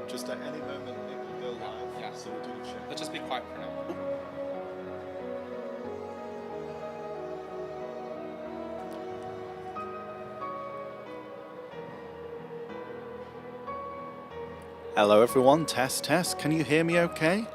just at any moment it will go live. Yeah. So we'll do the check. Let's just be quiet for now. Hello everyone, test, test. Can you hear me okay?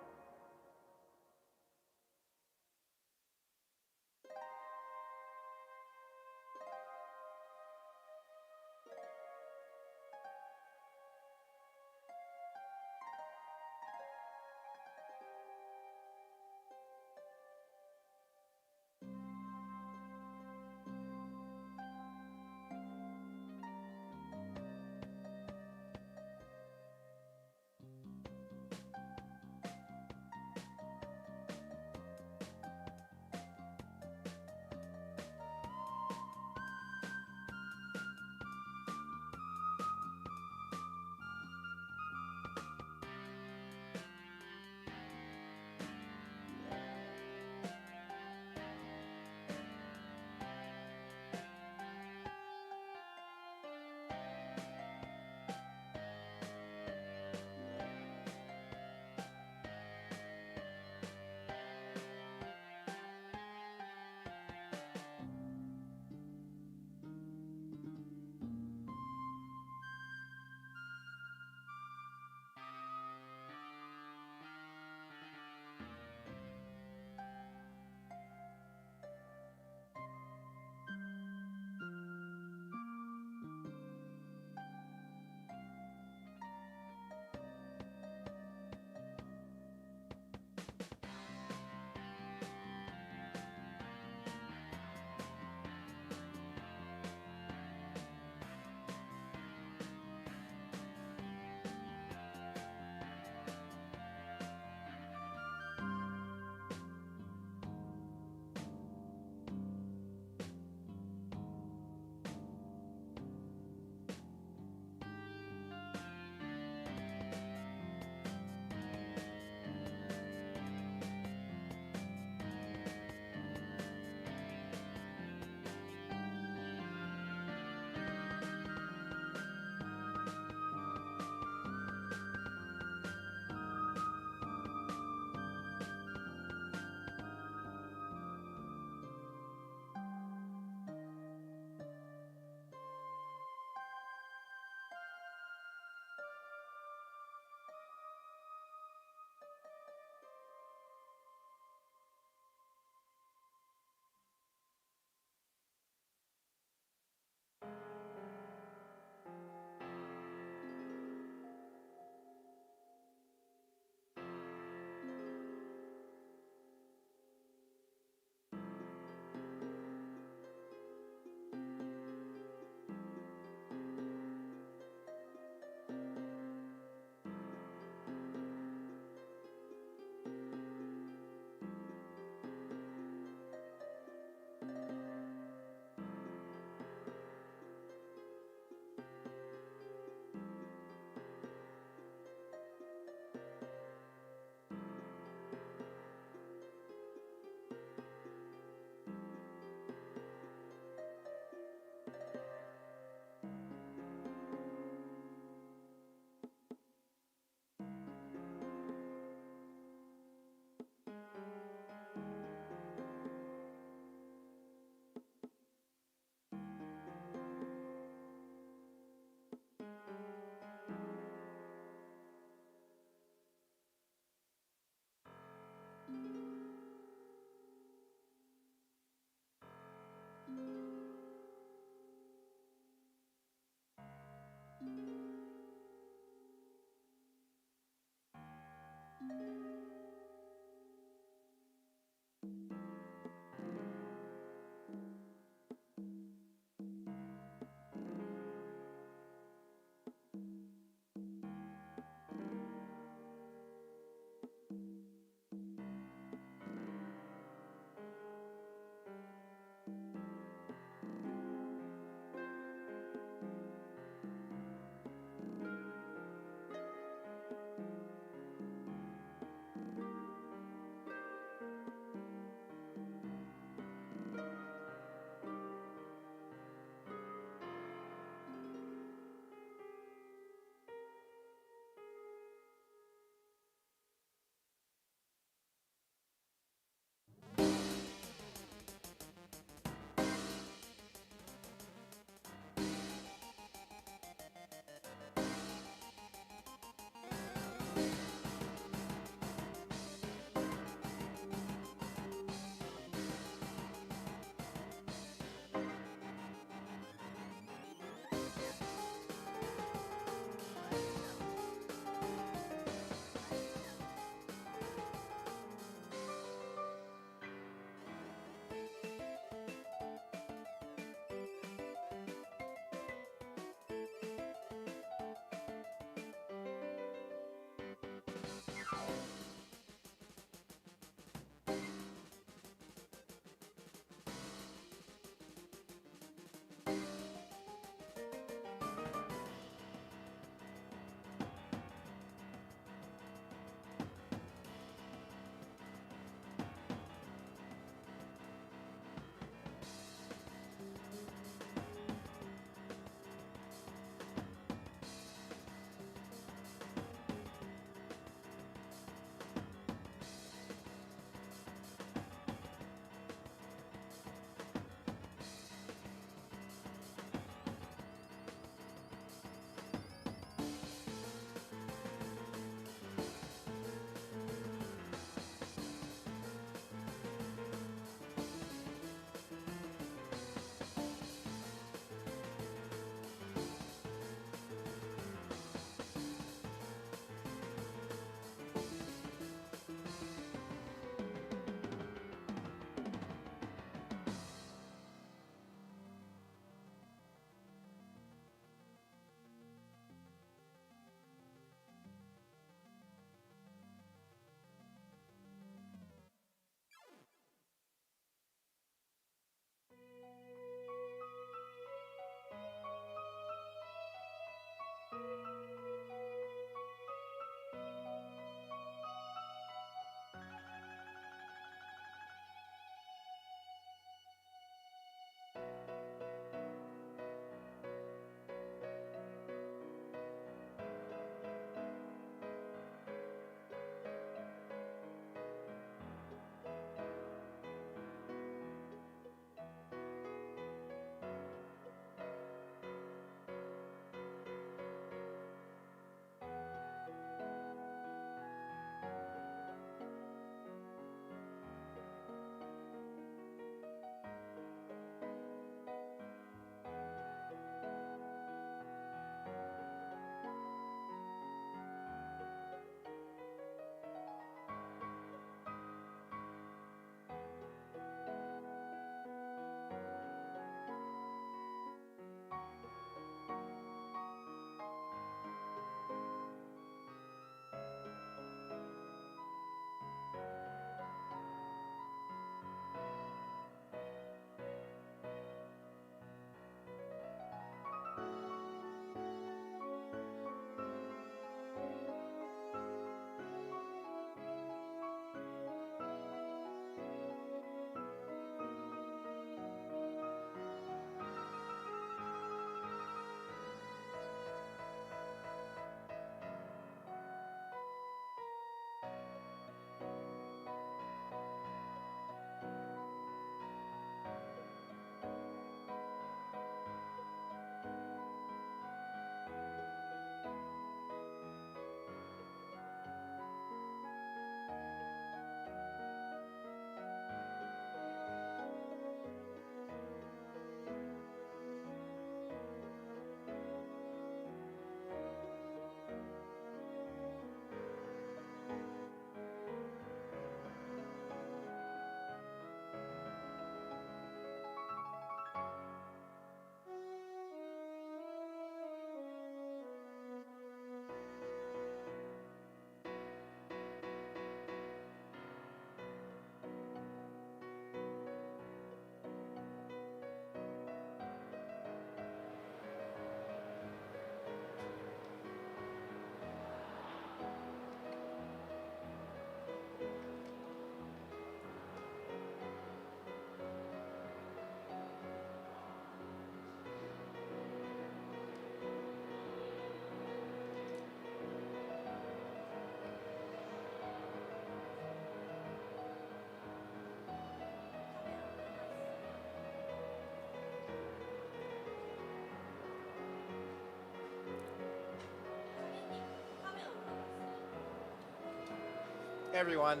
Hey everyone,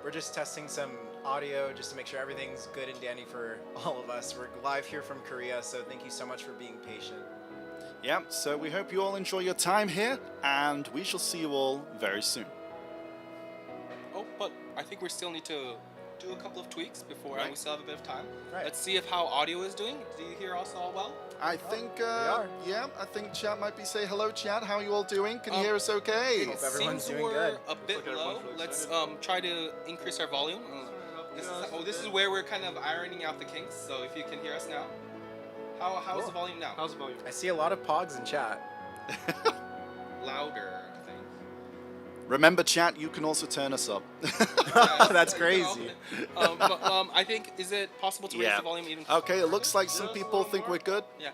we're just testing some audio just to make sure everything's good and dandy for all of us. We're live here from Korea, so thank you so much for being patient. Yeah, so we hope you all enjoy your time here, and we shall see you all very soon. Oh, but I think we still need to do a couple of tweaks before, Right. and we still have a bit of time. Right. Let's see if how audio is doing. Do you hear us all well? I think, are. yeah, I think chat might be say hello, chat. How are you all doing? Can you Um, hear us okay? Hope everyone's Seems doing we're good. a bit like low. everyone's Let's excited. try to increase our volume. This is where we're kind of ironing out the kinks. So if you can hear us now, how's Cool. the volume now? How's the volume? I see a lot of pogs in chat. Louder, I think. Remember, chat, you can also turn us up. That's You crazy. know. But, I think, is it possible to raise Yeah. the volume even Okay, it looks further? like some people think we're good. Yeah.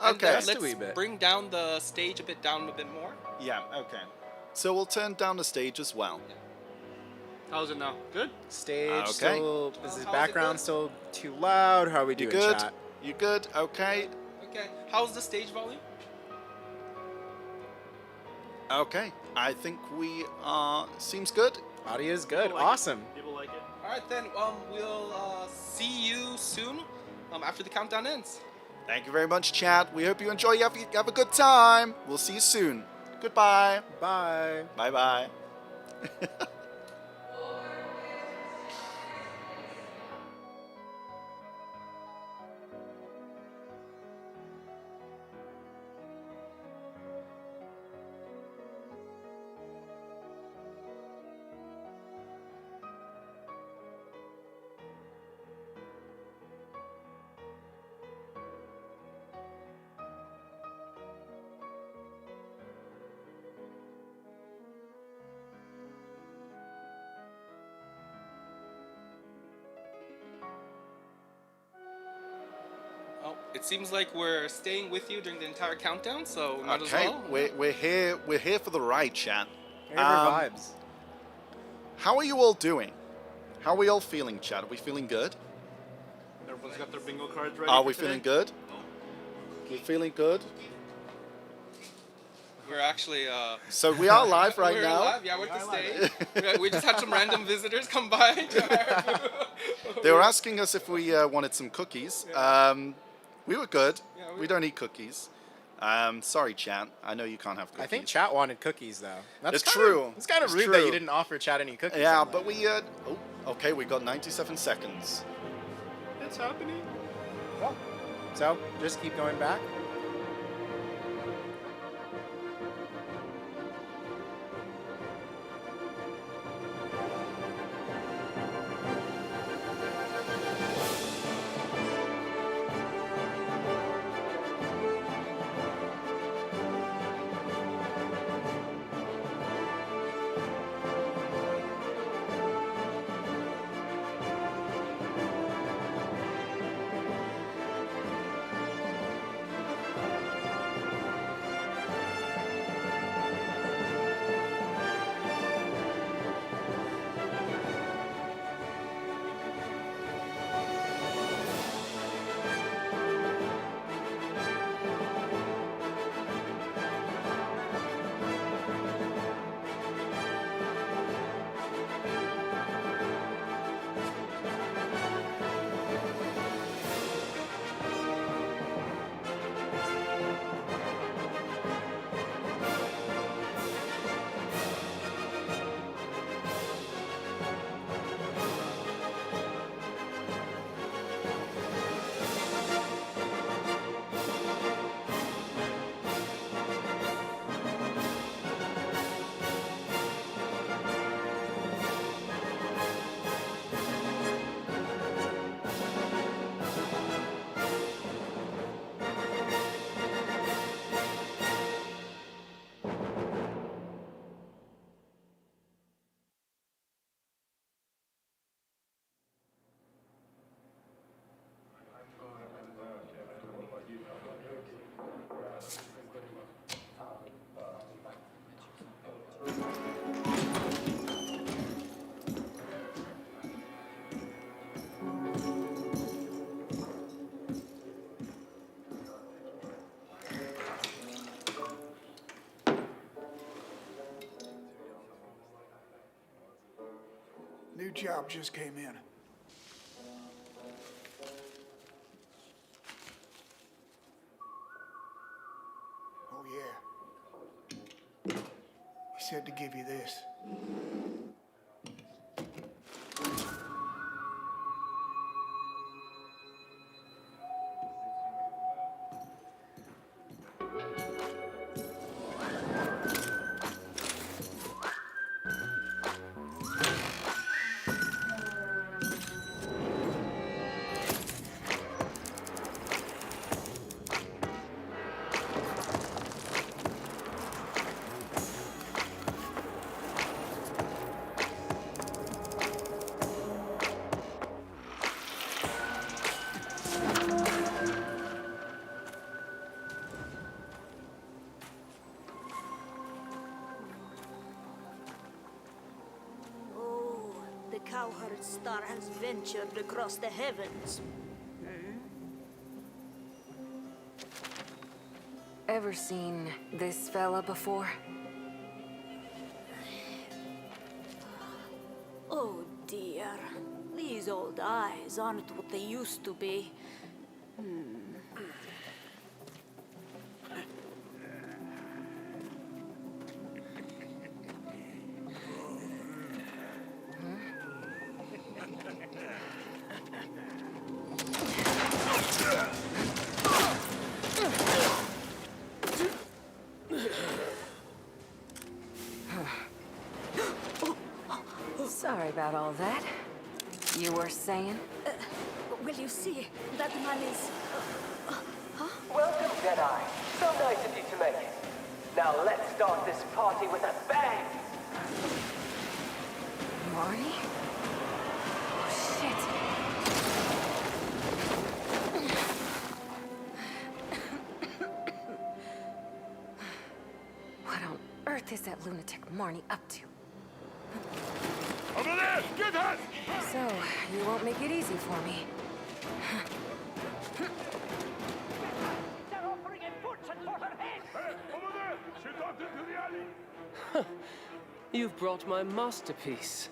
Okay. Just a wee Let's bit. bring down the stage a bit more. Yeah, okay. So we'll turn down the stage as well. How's it now? Good? Stage Okay. still, is How's the it background good? still too loud? How are we You doing, good? chat? You good? Okay. Okay. How's the stage volume? Okay. I think we are. Seems good. Audio is good. People like it. Awesome. People like it? All right, then. We'll see you soon. After the countdown ends. Thank you very much, chat. We hope you enjoy. You have a good time. We'll see you soon. Goodbye. Bye. Bye bye. Oh, it seems like we're staying with you during the entire countdown, so we might as Okay, well. we're here. We're here for the ride, chat. Favorite vibes. How are you all doing? How are we all feeling, chat? Are we feeling good? Everyone's got their bingo cards ready. Are for we today? feeling good? We're feeling good. We're actually. So we are live right we're now. Live. Yeah, we're at the stage. We just had some random visitors come by. They were asking us if we wanted some cookies. We were good. Yeah, we don't eat cookies. Sorry, chat. I know you can't have cookies. I think chat wanted cookies though. That's It's kinda- true. It's kind of It's rude that true. you didn't offer chat any cookies. Yeah, on but that. we. Okay, we got 97 seconds. It's happening. Well, so just keep going back. job just came in. Oh, yeah. He said to give you this. Cowherd star has ventured across the heavens. Ever seen this fella before? Oh dear. These old eyes aren't what they used to be. Sorry about all that. You were saying? Will you see? That man is... Welcome, Deadeye. So nice of you to make it. Now let's start this party with a bang! Marty? Oh, shit. What on earth is that lunatic Marnie up to? Over there! Get her! So, you won't make it easy for me. They're offering a fortune for her head! Hey, over there! She dropped into the alley! You've brought my masterpiece.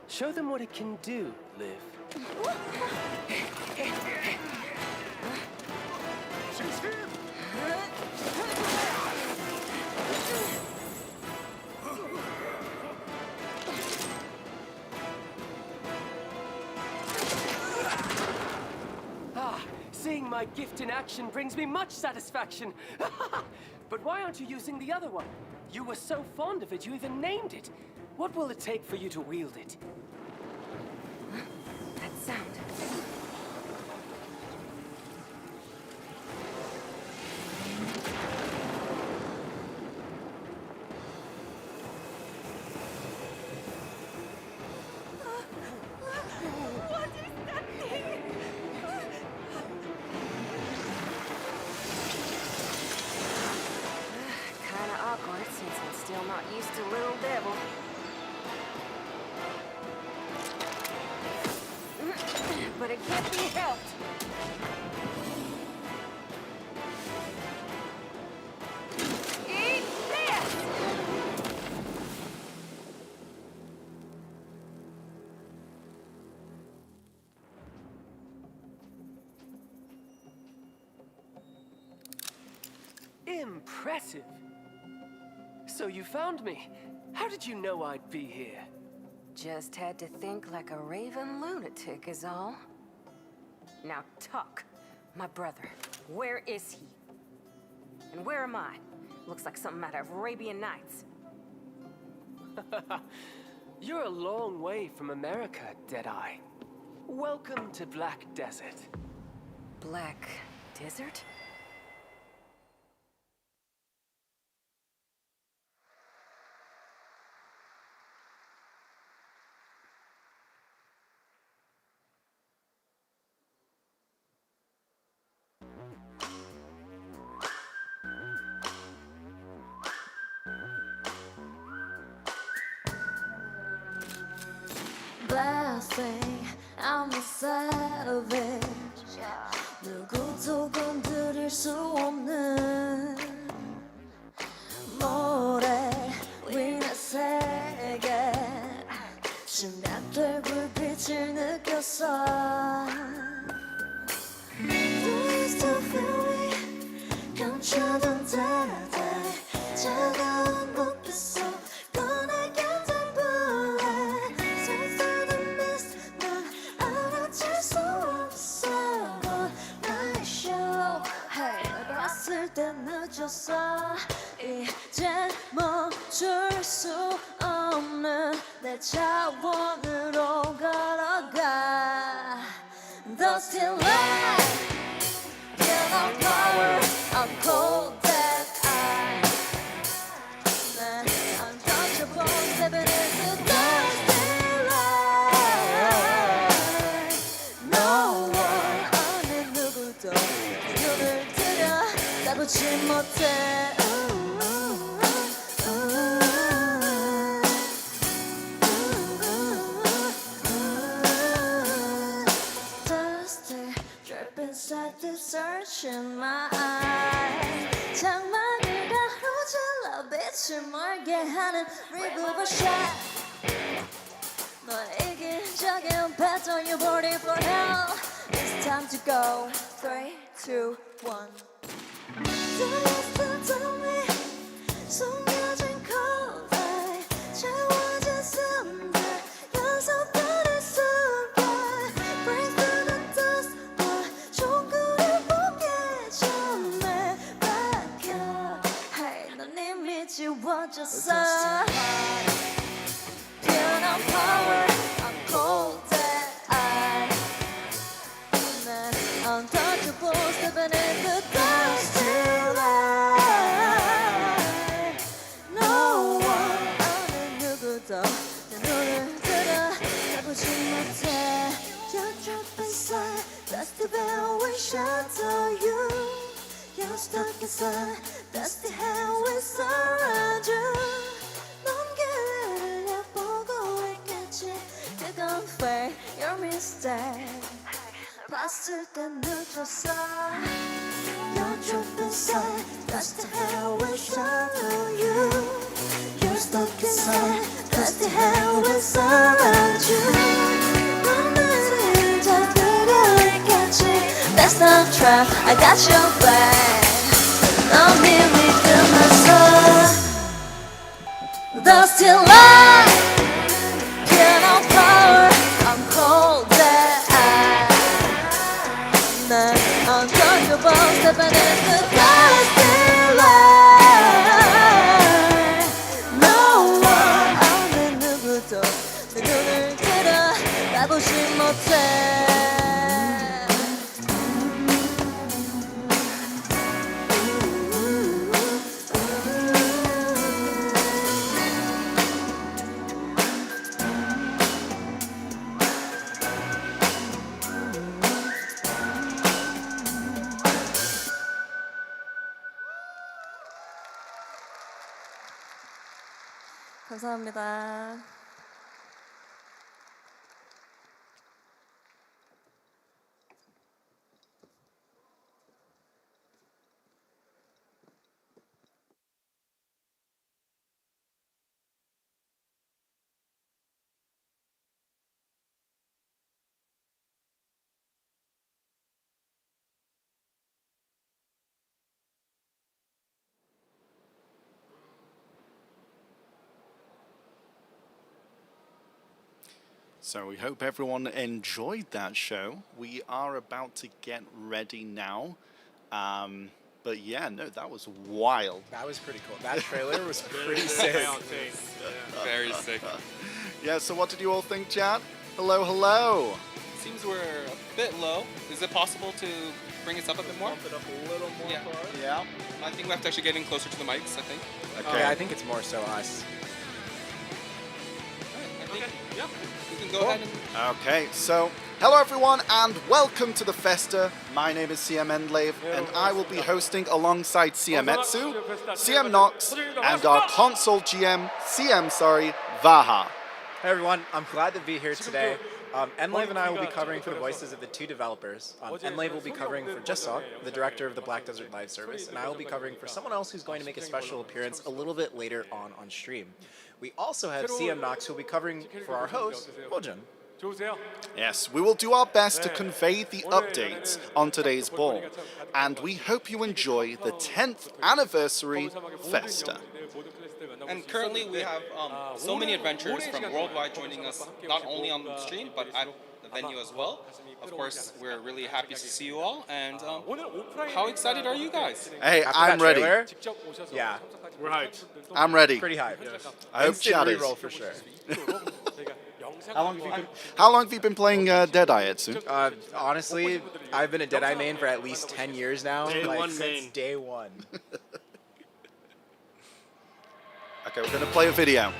Show them what it can do, Liv. She's here! Seeing my gift in action brings me much satisfaction. But why aren't you using the other one? You were so fond of it, you even named it. What will it take for you to wield it? That sound. What is that thing? Kinda awkward since I'm still not used to Little Devil. But it can't be helped. Eat this! Impressive. So you found me. How did you know I'd be here? Just had to think like a raven lunatic is all. Now talk. My brother, where is he? And where am I? Looks like something out of Arabian Nights. You're a long way from America, Deadeye. Welcome to Black Desert. Black Desert? Blessing, I'm a savage. 누구도 건드릴 수 없는 모래 위의 세계. 침략되고 멈추던 Deadeye 차가운 눈빛 속 떠나게 된 bullet 슬슬 mist 난 알아챌 수 없어 나의 show hey 봤을 때 늦었어 이제 멈출 수 없는 내 차원으로 걸어가 Dusty light Feel the power of cold Deadeye 난 untouchable stepping into dusty light No one 어느 누구도 눈을 들여 따보지 못해 Dusty drip inside the search in my eyes 장막을 가로질러 빛을 멀게 하는 revolver shot 너의 이기적인 pattern you ready for hell It's time to go 3, 2, 1 Tell me 숨겨진 cold eye 채워진 cinder 연속되는 순간 Break through the dust 와 종구를 보게 전에 밝혀 Hey 넌 이미 지워졌어 Feel the power of cold Deadeye 난 untouchable stepping in the dusty light No one 어느 누구도 내 눈을 들어 따보지 못해 You drop inside dusty veil will shadow you You're stuck inside dusty hell will surround you 넌 길을 엿보고 있겠지 그건 fake your mistake 봤을 때 늦었어 You're trapped inside dusty hell will shadow you You're stuck inside dusty hell will surround you 너는 잡으려 있겠지 That's not trap I got your back 넌 이미 끝났어 Dusty light Feel no power I'm cold Deadeye 난 untouchable stepping into dusty light No one 어느 누구도 내 눈을 들어 따보지 못해 감사합니다. So we hope everyone enjoyed that show. We are about to get ready now. But yeah, no, that was wild. That was pretty cool. That trailer was pretty sick. Very sick. Yeah, so what did you all think, chat? Hello, hello. Seems we're a bit low. Is it possible to bring us up a bit more? Bump it up a little more Yeah. for us. Yeah. I think we have to actually get in closer to the mics, I think. Okay. Yeah, I think it's more so us. I think we can go ahead and... Okay, so hello everyone and welcome to the Festa. My name is CM Endlave and I will be hosting alongside CM Etsu, CM Nox, and our console GM, Vaha. Hey everyone, I'm glad to be here today. Endlave and I will be covering for the voices of the two developers. Endlave will be covering for Je-Seok, the director of the Black Desert live service, and I will be covering for someone else who's going to make a special appearance a little bit later on stream. We also have CM Nox, who will be covering for our host, Wojun. Yes, we will do our best to convey the updates on today's ball, and we hope you enjoy the 10th anniversary Festa. And currently we have so many adventurers from worldwide joining us, not only on the stream, but at the venue as well. Of course, we're really happy to see you all, and how excited are you guys? Hey, After I'm that ready. trailer, yeah, We're hyped. I'm ready. pretty hype. I hope Instant Chad is. reroll for sure. How long have you been playing Deadeye, Etsu? Honestly, I've been a Deadeye main for at least 10 years now. Day like one since main. day one. Okay, we're going to play a video.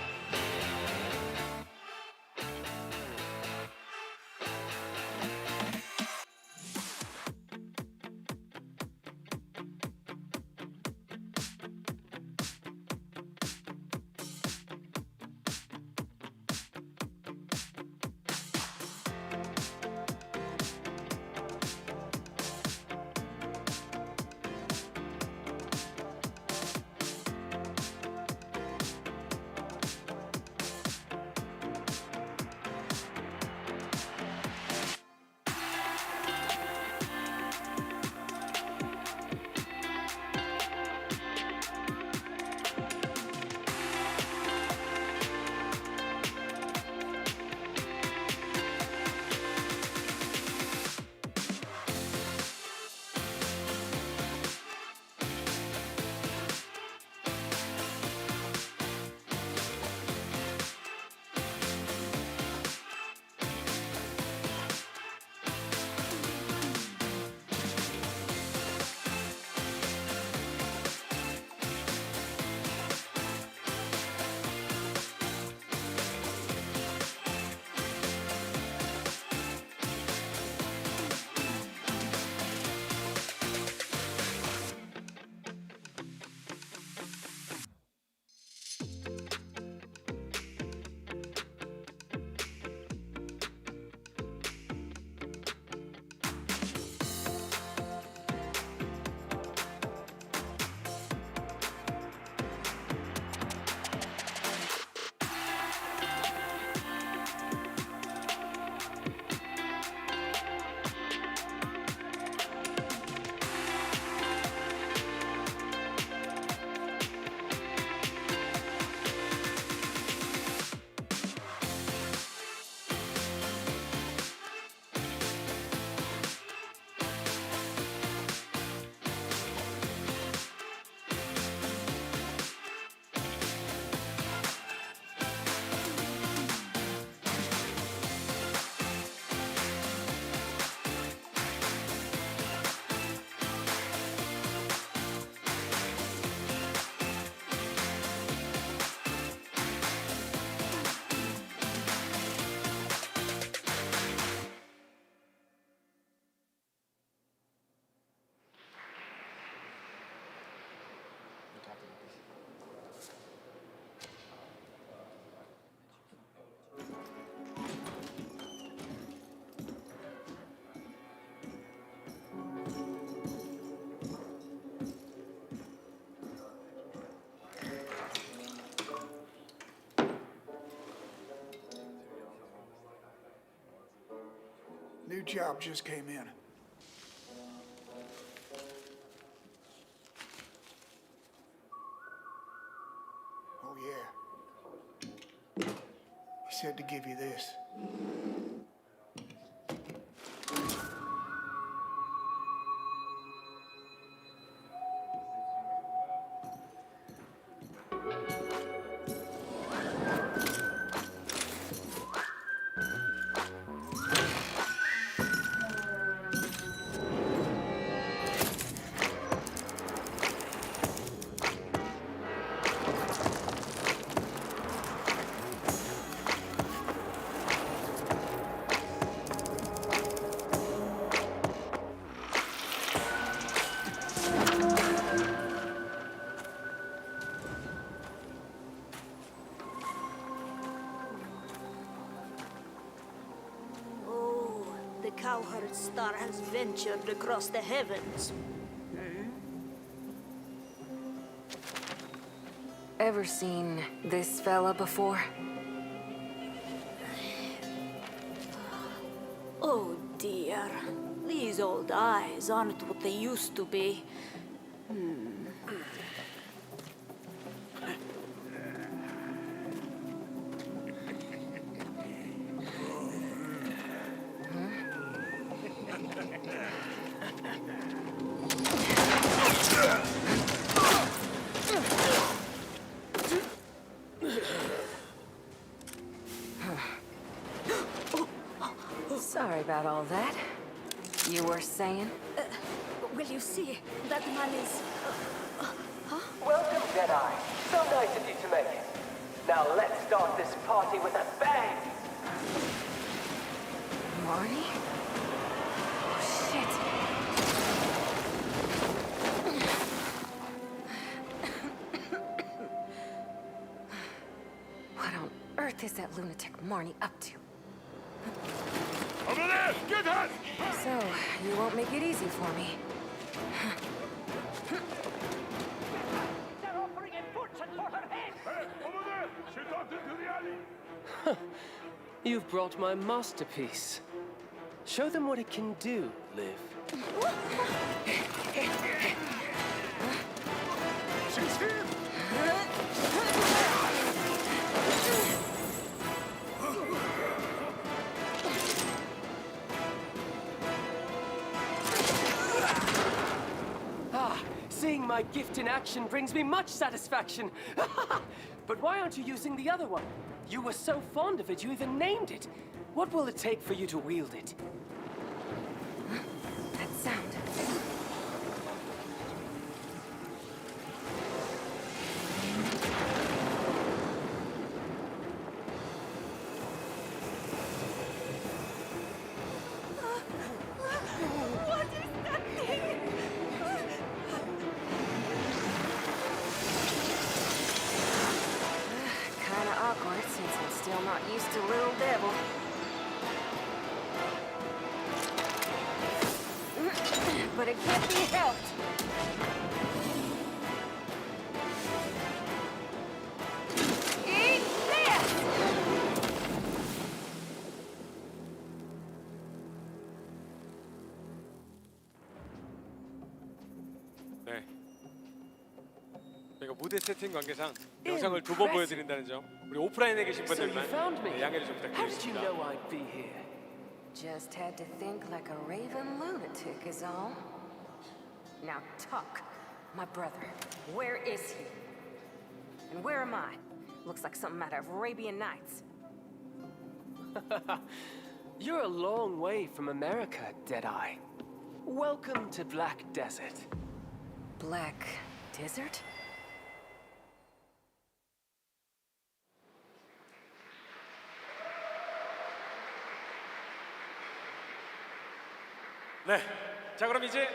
New job just came in. Oh, yeah. He said to give you this. Cowherd star has ventured across the heavens. Ever seen this fella before? eyes aren't what they used to be. Sorry about all that. You were saying? Will you see? That man is... Welcome, Deadeye. So nice of you to make it. Now let's start this party with a bang! Marty? Oh, shit. What on earth is that lunatic Marnie up to? Over there! Get that! So, you won't make it easy for me. They're offering a fortune for her head! Hey, over there! She dropped into the alley! You've brought my masterpiece. Show them what it can do, Liv. She's here! Seeing my gift in action brings me much satisfaction. But why aren't you using the other one? You were so fond of it, you even named it. What will it take for you to wield it? That sound. What is that thing? Kinda awkward since I'm still not used to Little Devil. But it can't be helped. Eat this! 네. 저희가 무대 세팅 관계상 영상을 두 번 보여드린다는 점, 우리 오프라인에 계신 So you 분들만 found me. 양해를 좀 How did you 부탁드리겠습니다. know I'd be here? Just had to think like a raven lunatic is all. Now talk. My brother. Where is he? And where am I? Looks like something out of Arabian Nights. You're a long way from America, Deadeye. Welcome to Black Desert. Black Desert? 네, 자 그럼 이제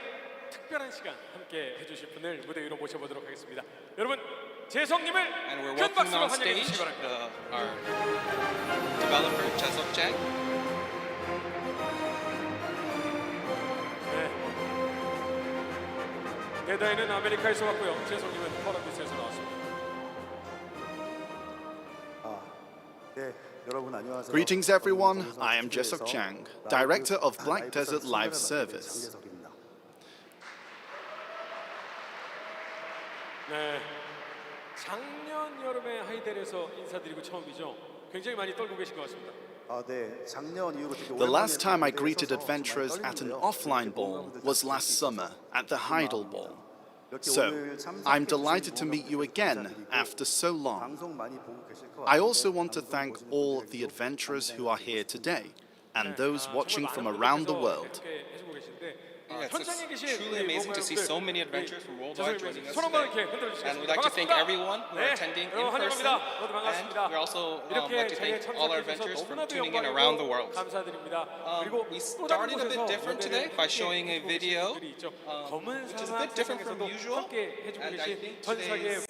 특별한 시간 함께 해주실 분을 무대 위로 모셔보도록 하겠습니다. 여러분, 재성님을 And we're 큰 welcoming 박수로 on 환영해 stage 주시기 바랍니다. our developer, Je-Seok Chang. 네. 데다이는 아메리카에서 왔고요. 재성님은 폴란드에서 나왔습니다. Greetings everyone, I am Je-Seok Chang, Director of Black Desert Live Service. 네, 작년 여름에 하이델에서 인사드리고 처음이죠. 굉장히 많이 떨고 계신 것 같습니다. The last time I greeted adventurers at an offline ball was last summer at the Heidel Ball. So, I'm delighted to meet you again after so long. I also want to thank all the adventurers who are here today and those watching from around the world. Yeah, it's truly amazing to see so many adventurers from worldwide joining us today. And we'd like to thank everyone who are attending in person. And we also like to thank all our adventurers for tuning in around the world. We started a bit different today by showing a video, which is a bit different from usual. And I think today's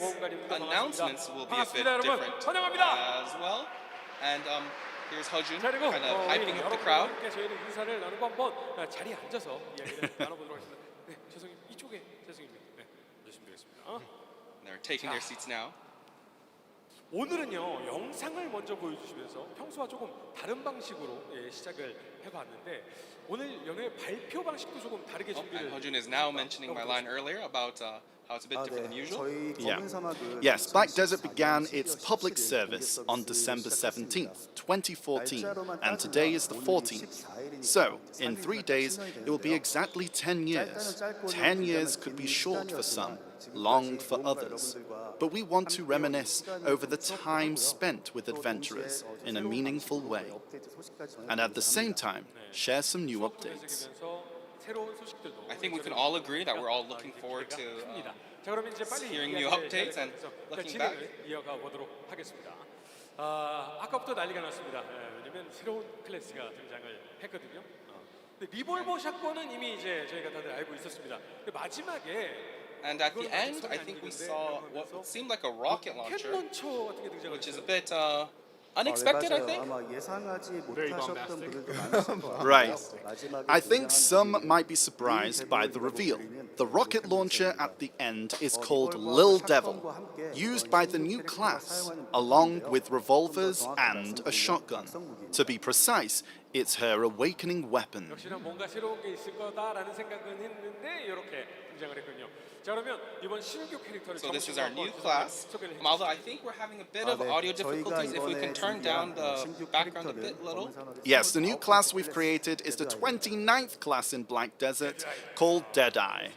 announcements will be a bit different as well. And here's Hojun kind of hyping up the crowd. 저희는 인사를 나누고 한번 자리에 앉아서 이야기를 나눠보도록 하겠습니다. 네, 재성님 이쪽에 재성입니다. 네, 앉으시면 되겠습니다. They're taking their seats now. 오늘은요 영상을 먼저 보여주시면서 평소와 조금 다른 방식으로 시작을 해봤는데 오늘 연애 발표 방식도 조금 다르게 And 준비를. Hojun is now mentioning my line earlier about how it's a bit different than usual. Yeah. Yes, Black Desert began its public service on December 17th, 2014, and today is the 14th. So, in 3 days, it will be exactly 10 years. 10 years could be short for some, long for others. But we want to reminisce over the time spent with adventurers in a meaningful way. And at the same time, share some new updates. I think we can all agree that we're all looking forward to hearing new updates and looking back. 이어가 보도록 하겠습니다. 아까부터 난리가 났습니다. 왜냐면 새로운 클래스가 등장을 했거든요. 근데 리볼버 샷건은 이미 이제 저희가 다들 알고 있었습니다. 근데 마지막에 And at the end, I think we saw what seemed like a rocket launcher, 론처 같은 게 등장을 which is a bit unexpected, I think. Right. I think some might be surprised by the reveal. The rocket launcher at the end is called Lil Devil, used by the new class, along with revolvers and a shotgun. To be precise, it's her awakening weapon. 역시나 뭔가 새로운 게 있을 거다라는 생각은 했는데 이렇게 등장을 했군요. 자 그러면 이번 신규 캐릭터를 So this is our new class. Although I think we're having a bit of audio difficulties, if we can turn down the background a bit little. Yes, the new class we've created is the 29th class in Black Desert, called Deadeye.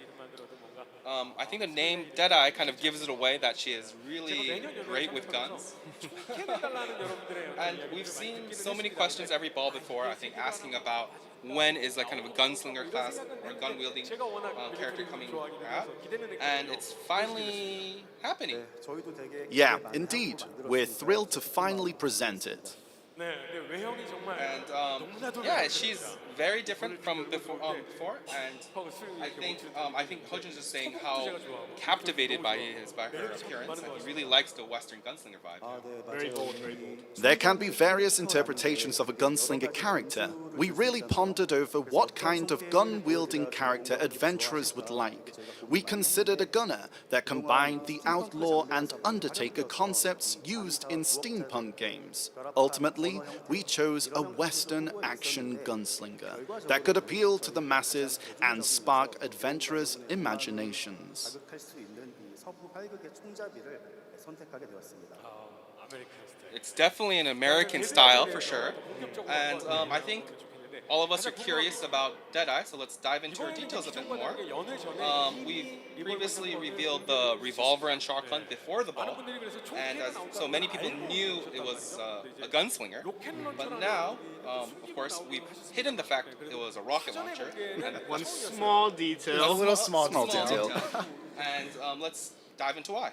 I think the name Deadeye kind of gives it away that she is really great with guns. And we've seen so many questions every ball before, I think, asking about when is like kind of a gunslinger class or a gun-wielding character coming out. And it's finally happening. Yeah, indeed. We're thrilled to finally present it. And yeah, she's very different from before. And I think Hojun's just saying how captivated by her appearance, and he really likes the Western gunslinger vibe. Very bold, very bold. There can be various interpretations of a gunslinger character. We really pondered over what kind of gun-wielding character adventurers would like. We considered a gunner that combined the outlaw and undertaker concepts used in steampunk games. Ultimately, we chose a Western action gunslinger that could appeal to the masses and spark adventurers' imaginations. It's definitely an American style for sure, and I think all of us are curious about Deadeye, so let's dive into her details a bit more. We previously revealed the revolver and shotgun before the ball, and so many people knew it was a gunslinger. But now, of course, we've hidden the fact it was a rocket launcher. And one small detail. A little small detail. And let's dive into why.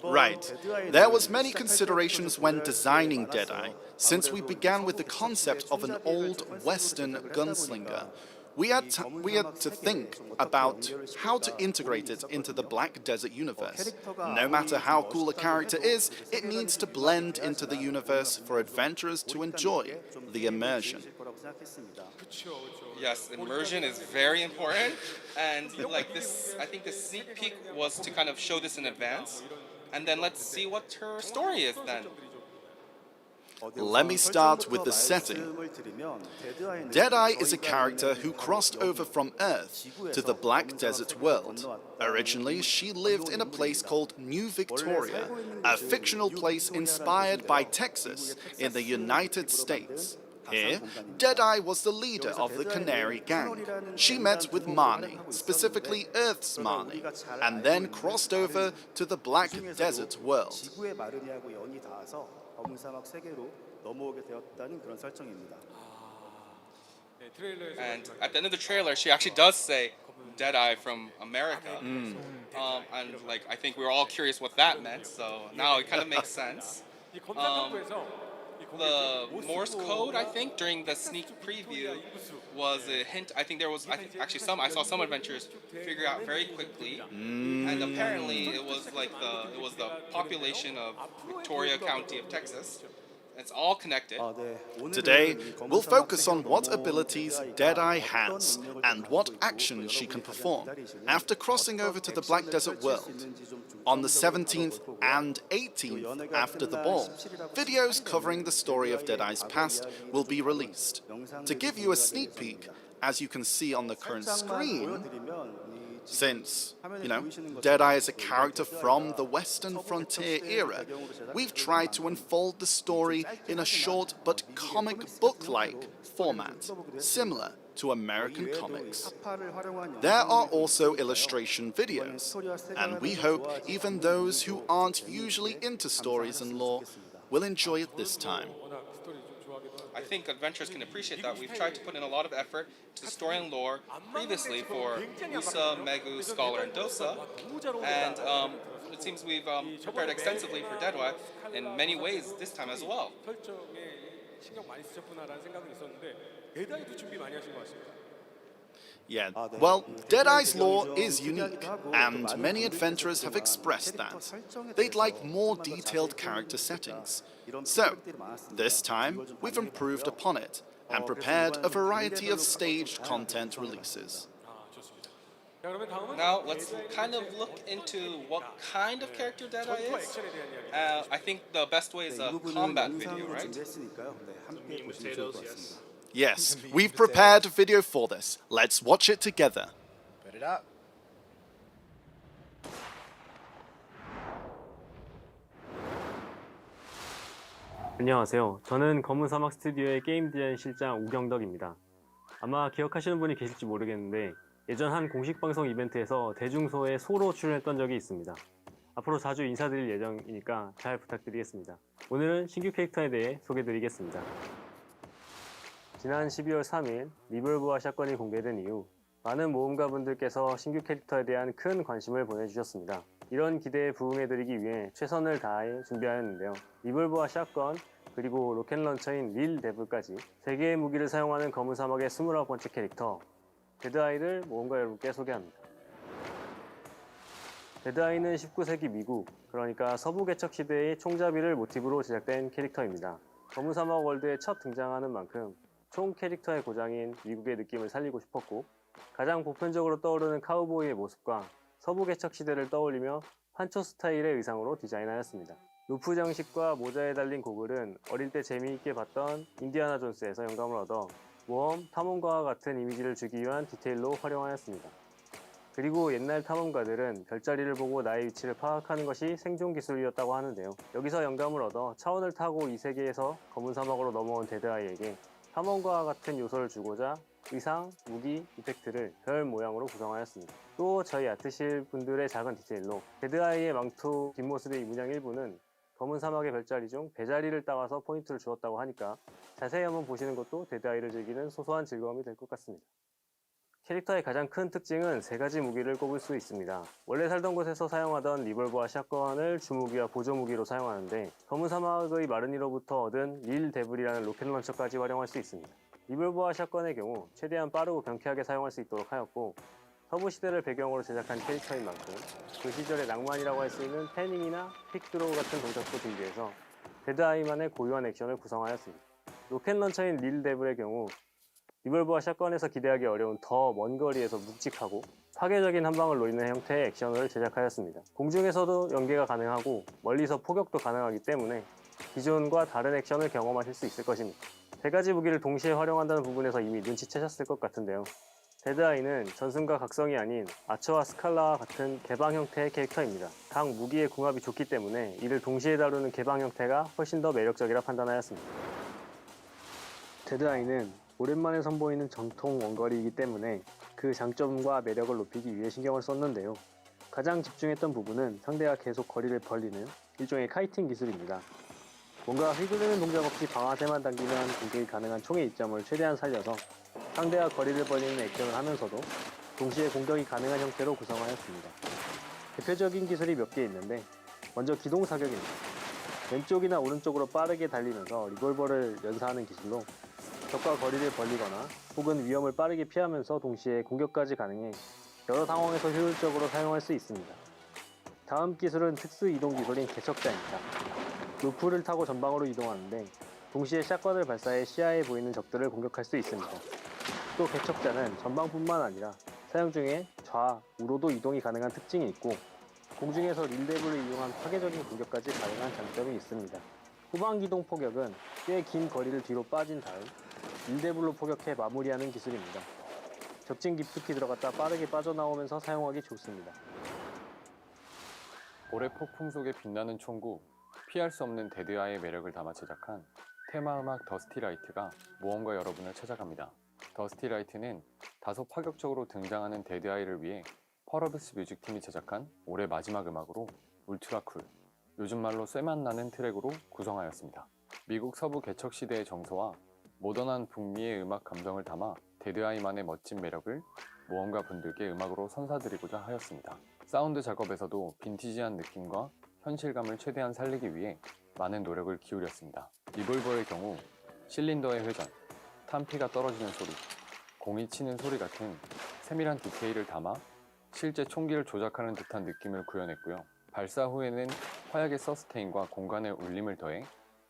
Right. There was many considerations when designing Deadeye, since we began with the concept of an old Western gunslinger. We had to think about how to integrate it into the Black Desert universe. No matter how cool a character is, it needs to blend into the universe for adventurers to enjoy the immersion. Yes, immersion is very important, and like this, I think the sneak peek was to kind of show this in advance, and then let's see what her story is then. Let me start with the setting. Deadeye is a character who crossed over from Earth to the Black Desert world. Originally, she lived in a place called New Victoria, a fictional place inspired by Texas in the United States. Here, Deadeye was the leader of the Canary Gang. She met with Marnie, specifically Earth's Marnie, and then crossed over to the Black Desert world. And at the end of the trailer, she actually does say Deadeye from America. And like I think we were all curious what that meant, so now it kind of makes sense. The Morse code, I think, during the sneak preview was a hint. I think I saw some adventurers figure out very quickly, and apparently it was the population of Victoria County of Texas, It's all connected. Today, we'll focus on what abilities Deadeye has and what actions she can perform after crossing over to the Black Desert world. On the 17th and 18th after the ball, videos covering the story of Deadeye's past will be released. To give you a sneak peek, as you can see on the current screen, since, Deadeye is a character from the Western Frontier era, we've tried to unfold the story in a short but comic book-like format, similar to American comics. There are also illustration videos, and we hope even those who aren't usually into stories and lore will enjoy it this time. I think adventurers can appreciate that. We've tried to put in a lot of effort to the story and lore previously for Usa, Megu, Scholar, and Dosa, and it seems we've prepared extensively for Deadeye in many ways this time as well. Yeah, well, Deadeye's lore is unique, and many adventurers have expressed that. They'd like more detailed character settings. So, this time, we've improved upon it, and prepared a variety of staged content releases. Now, let's kind of look into what kind of character Deadeye is. I think the best way is a combat video, right? Yes, we've prepared a video for this. Let's watch it together. Put it up. 안녕하세요. 저는 검은 사막 스튜디오의 게임 디자인 실장 우경덕입니다. 아마 기억하시는 분이 계실지 모르겠는데 예전 한 공식 방송 이벤트에서 대중소에 소로 출연했던 적이 있습니다. 앞으로 자주 인사드릴 예정이니까 잘 부탁드리겠습니다. 오늘은 신규 캐릭터에 대해 소개드리겠습니다. 지난 12월 3일 리볼브와 샷건이 공개된 이후 많은 모험가분들께서 신규 캐릭터에 대한 큰 관심을 보내주셨습니다. 이런 기대에 부응해드리기 위해 최선을 다해 준비하였는데요. 리볼브와 샷건, 그리고 로켓런처인 릴 데블까지 3개의 무기를 사용하는 검은 사막의 29번째 캐릭터 데드아이를 모험가 여러분께 소개합니다. 데드아이는 19세기 미국, 그러니까 서부 개척 시대의 총잡이를 모티브로 제작된 캐릭터입니다. 검은 사막 월드에 첫 등장하는 만큼 총 캐릭터의 고장인 미국의 느낌을 살리고 싶었고 가장 보편적으로 떠오르는 카우보이의 모습과 서부 개척 시대를 떠올리며 판초 스타일의 의상으로 디자인하였습니다. 루프 장식과 모자에 달린 고글은 어릴 때 재미있게 봤던 인디아나 존스에서 영감을 얻어 모험, 탐험가와 같은 이미지를 주기 위한 디테일로 활용하였습니다. 그리고 옛날 탐험가들은 별자리를 보고 나의 위치를 파악하는 것이 생존 기술이었다고 하는데요. 여기서 영감을 얻어 차원을 타고 이 세계에서 검은 사막으로 넘어온 데드아이에게 탐험가와 같은 요소를 주고자 의상, 무기, 이펙트를 별 모양으로 구성하였습니다. 또 저희 아트실 분들의 작은 디테일로 데드아이의 망토 뒷모습의 문양 일부는 검은 사막의 별자리 중 배자리를 따와서 포인트를 주었다고 하니까 자세히 한번 보시는 것도 데드아이를 즐기는 소소한 즐거움이 될 것 같습니다. 캐릭터의 가장 큰 특징은 3가지 무기를 꼽을 수 있습니다. 원래 살던 곳에서 사용하던 리볼버와 샷건을 주무기와 보조무기로 사용하는데 검은 사막의 마르니로부터 얻은 릴 데블이라는 로켓 런처까지 활용할 수 있습니다. 리볼버와 샷건의 경우 최대한 빠르고 경쾌하게 사용할 수 있도록 하였고 서부 시대를 배경으로 제작한 캐릭터인 만큼 그 시절의 낭만이라고 할 수 있는 패닝이나 픽드로우 같은 동작도 준비해서 데드아이만의 고유한 액션을 구성하였습니다. 로켓 런처인 릴 데블의 경우 리볼버와 샷건에서 기대하기 어려운 더 먼 거리에서 묵직하고 파괴적인 한방을 노리는 형태의 액션을 제작하였습니다. 공중에서도 연계가 가능하고 멀리서 포격도 가능하기 때문에 기존과 다른 액션을 경험하실 수 있을 것입니다. 3가지 무기를 동시에 활용한다는 부분에서 이미 눈치채셨을 것 같은데요. 데드아이는 전승과 각성이 아닌 아처와 스칼라와 같은 개방 형태의 캐릭터입니다. 각 무기의 궁합이 좋기 때문에 이를 동시에 다루는 개방 형태가 훨씬 더 매력적이라 판단하였습니다. 데드아이는 오랜만에 선보이는 전통 원거리이기 때문에 그 장점과 매력을 높이기 위해 신경을 썼는데요. 가장 집중했던 부분은 상대가 계속 거리를 벌리는 일종의 카이팅 기술입니다. 뭔가 휘두르는 동작 없이 방아쇠만 당기면 공격이 가능한 총의 이점을 최대한 살려서 상대와 거리를 벌리는 액션을 하면서도 동시에 공격이 가능한 형태로 구성하였습니다. 대표적인 기술이 몇 개 있는데 먼저 기동 사격입니다. 왼쪽이나 오른쪽으로 빠르게 달리면서 리볼버를 연사하는 기술로 적과 거리를 벌리거나 혹은 위험을 빠르게 피하면서 동시에 공격까지 가능해 여러 상황에서 효율적으로 사용할 수 있습니다. 다음 기술은 특수 이동 기술인 개척자입니다. 루프를 타고 전방으로 이동하는데 동시에 샷건을 발사해 시야에 보이는 적들을 공격할 수 있습니다. 또 개척자는 전방뿐만 아니라 사용 중에 좌, 우로도 이동이 가능한 특징이 있고 공중에서 릴레브를 이용한 파괴적인 공격까지 가능한 장점이 있습니다. 후방 기동 포격은 꽤 긴 거리를 뒤로 빠진 다음 릴레블로 포격해 마무리하는 기술입니다. 적진 깊숙이 들어갔다 빠르게 빠져나오면서 사용하기 좋습니다. 올해 폭풍 속에 빛나는 총구, 피할 수 없는 데드아이의 매력을 담아 제작한 테마음악 더스티라이트가 모험가 여러분을 찾아갑니다. 더스티라이트는 다소 파격적으로 등장하는 데드아이를 위해 펄어비스 뮤직팀이 제작한 올해 마지막 음악으로 울트라쿨, 요즘 말로 쇠맛 나는 트랙으로 구성하였습니다. 미국 서부 개척 시대의 정서와 모던한 북미의 음악 감성을 담아 데드아이만의 멋진 매력을 모험가 분들께 음악으로 선사드리고자 하였습니다. 사운드 작업에서도 빈티지한 느낌과 현실감을 최대한 살리기 위해 많은 노력을 기울였습니다. 리볼버의 경우 실린더의 회전, 탄피가 떨어지는 소리, 공이 치는 소리 같은 세밀한 디테일을 담아 실제 총기를 조작하는 듯한 느낌을 구현했고요. 발사 후에는 화약의 서스테인과 공간의 울림을 더해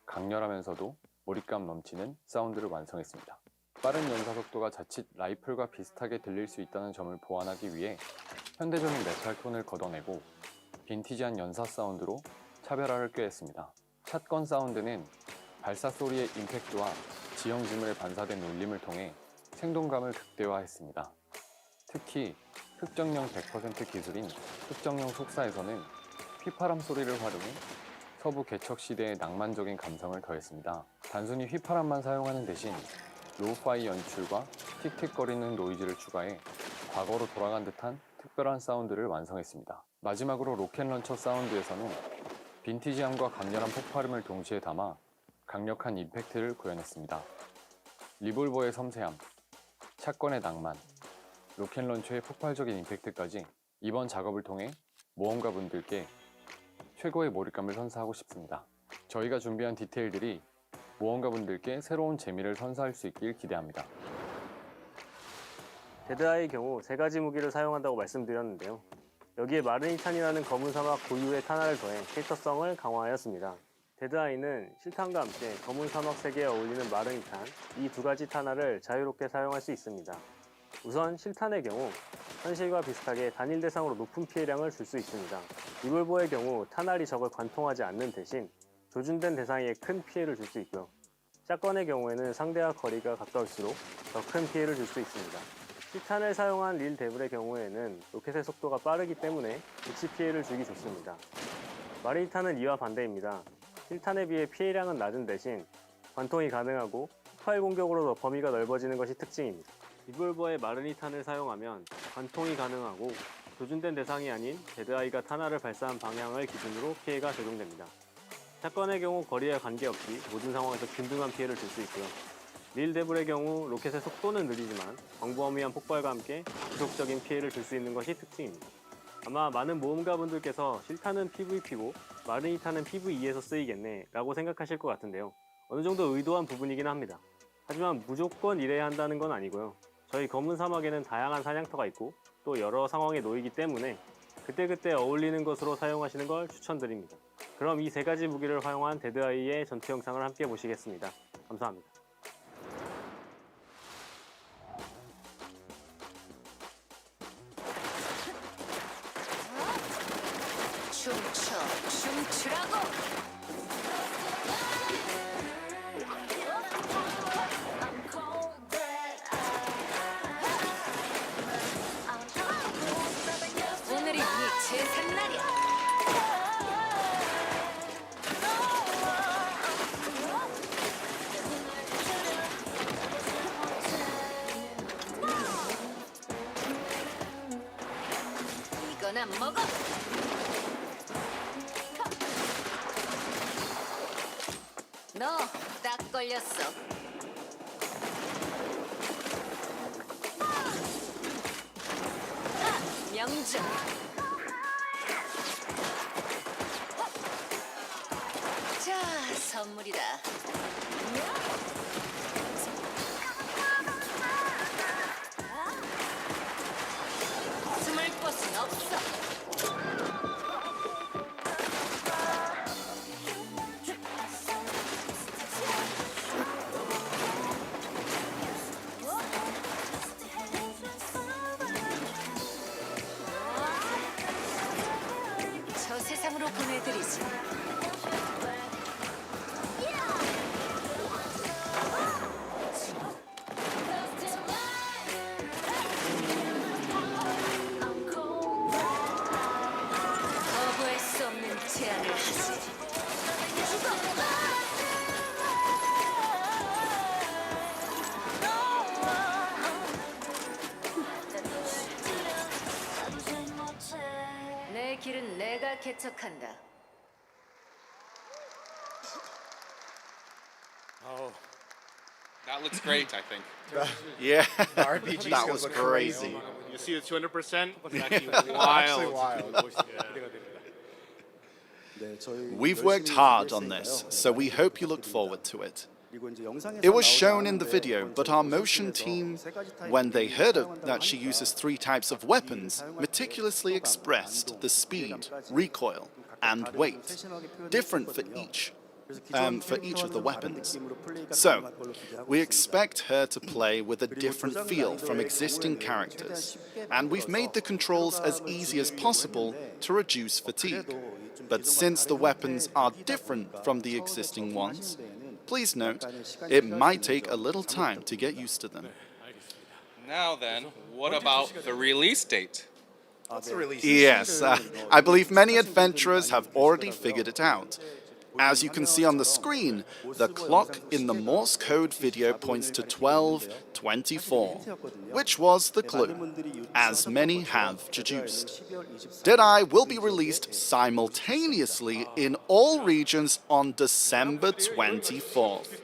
강렬하면서도 몰입감 넘치는 사운드를 완성했습니다. 빠른 연사 속도가 자칫 라이플과 비슷하게 들릴 수 있다는 점을 보완하기 위해 현대적인 메탈 톤을 걷어내고 빈티지한 연사 사운드로 차별화를 꾀했습니다. 샷건 사운드는 발사 소리의 임팩트와 지형 지물에 반사된 울림을 통해 생동감을 극대화했습니다. 특히 흑정령 100% 기술인 흑정령 속사에서는 휘파람 소리를 활용해 서부 개척 시대의 낭만적인 감성을 더했습니다. 단순히 휘파람만 사용하는 대신 로우파이 연출과 틱틱거리는 노이즈를 추가해 과거로 돌아간 듯한 특별한 사운드를 완성했습니다. 마지막으로 로켓런처 사운드에서는 빈티지함과 강렬한 폭발음을 동시에 담아 강력한 임팩트를 구현했습니다. 리볼버의 섬세함, 샷건의 낭만, 로켓런처의 폭발적인 임팩트까지 이번 작업을 통해 모험가 분들께 최고의 몰입감을 선사하고 싶습니다. 저희가 준비한 디테일들이 모험가 분들께 새로운 재미를 선사할 수 있길 기대합니다. 데드아이의 경우 3가지 무기를 사용한다고 말씀드렸는데요. 여기에 마르니탄이라는 검은 사막 고유의 탄화를 더해 캐릭터성을 강화하였습니다. 데드아이는 실탄과 함께 검은 사막 세계에 어울리는 마르니탄, 이 2가지 탄화를 자유롭게 사용할 수 있습니다. 우선 실탄의 경우 현실과 비슷하게 단일 대상으로 높은 피해량을 줄 수 있습니다. 리볼버의 경우 탄알이 적을 관통하지 않는 대신 조준된 대상에 큰 피해를 줄 수 있고요. 샷건의 경우에는 상대와 거리가 가까울수록 더 큰 피해를 줄 수 있습니다. 실탄을 사용한 릴 데블의 경우에는 로켓의 속도가 빠르기 때문에 위치 피해를 주기 좋습니다. 마르니탄은 이와 반대입니다. 실탄에 비해 피해량은 낮은 대신 관통이 가능하고 폭발 공격으로 더 범위가 넓어지는 것이 특징입니다. 리볼버의 마르니탄을 사용하면 관통이 가능하고 조준된 대상이 아닌 데드아이가 탄화를 발사한 방향을 기준으로 피해가 적용됩니다. 샷건의 경우 거리에 관계없이 모든 상황에서 균등한 피해를 줄 수 있고요. 릴 데블의 경우 로켓의 속도는 느리지만 광범위한 폭발과 함께 지속적인 피해를 줄 수 있는 것이 특징입니다. 아마 많은 모험가분들께서 실탄은 PVP고 마르니탄은 PVE에서 쓰이겠네 라고 생각하실 것 같은데요. 어느 정도 의도한 부분이긴 합니다. 하지만 무조건 이래야 한다는 건 아니고요. 저희 검은 사막에는 다양한 사냥터가 있고 또 여러 상황에 놓이기 때문에 그때그때 어울리는 것으로 사용하시는 걸 추천드립니다. 그럼 이 3가지 무기를 활용한 데드아이의 전투 영상을 함께 보시겠습니다. 감사합니다. 춤추라고! 오늘이 네 제삿날이야. 이거나 먹어. 너 딱 걸렸어. 명중. 자, 선물이다. 숨을 곳은 없어. 내 길은 내가 개척한다. That looks great, I think. Yeah, RPG that skills was look crazy. You see the 200%? It's actually Actually wild. wild. We've worked hard on this, so we hope you look forward to it. It was shown in the video, but our motion team, when they heard that she uses 3 types of weapons, meticulously expressed the speed, recoil, and weight, different for each of the weapons. So, we expect her to play with a different feel from existing characters, and we've made the controls as easy as possible to reduce fatigue. But since the weapons are different from the existing ones, please note, it might take a little time to get used to them. Now then, what about the release date? What's the release? Yes, I believe many adventurers have already figured it out. As you can see on the screen, the clock in the Morse code video points to 12:24, which was the clue, as many have deduced. Deadeye will be released simultaneously in all regions on December 24th.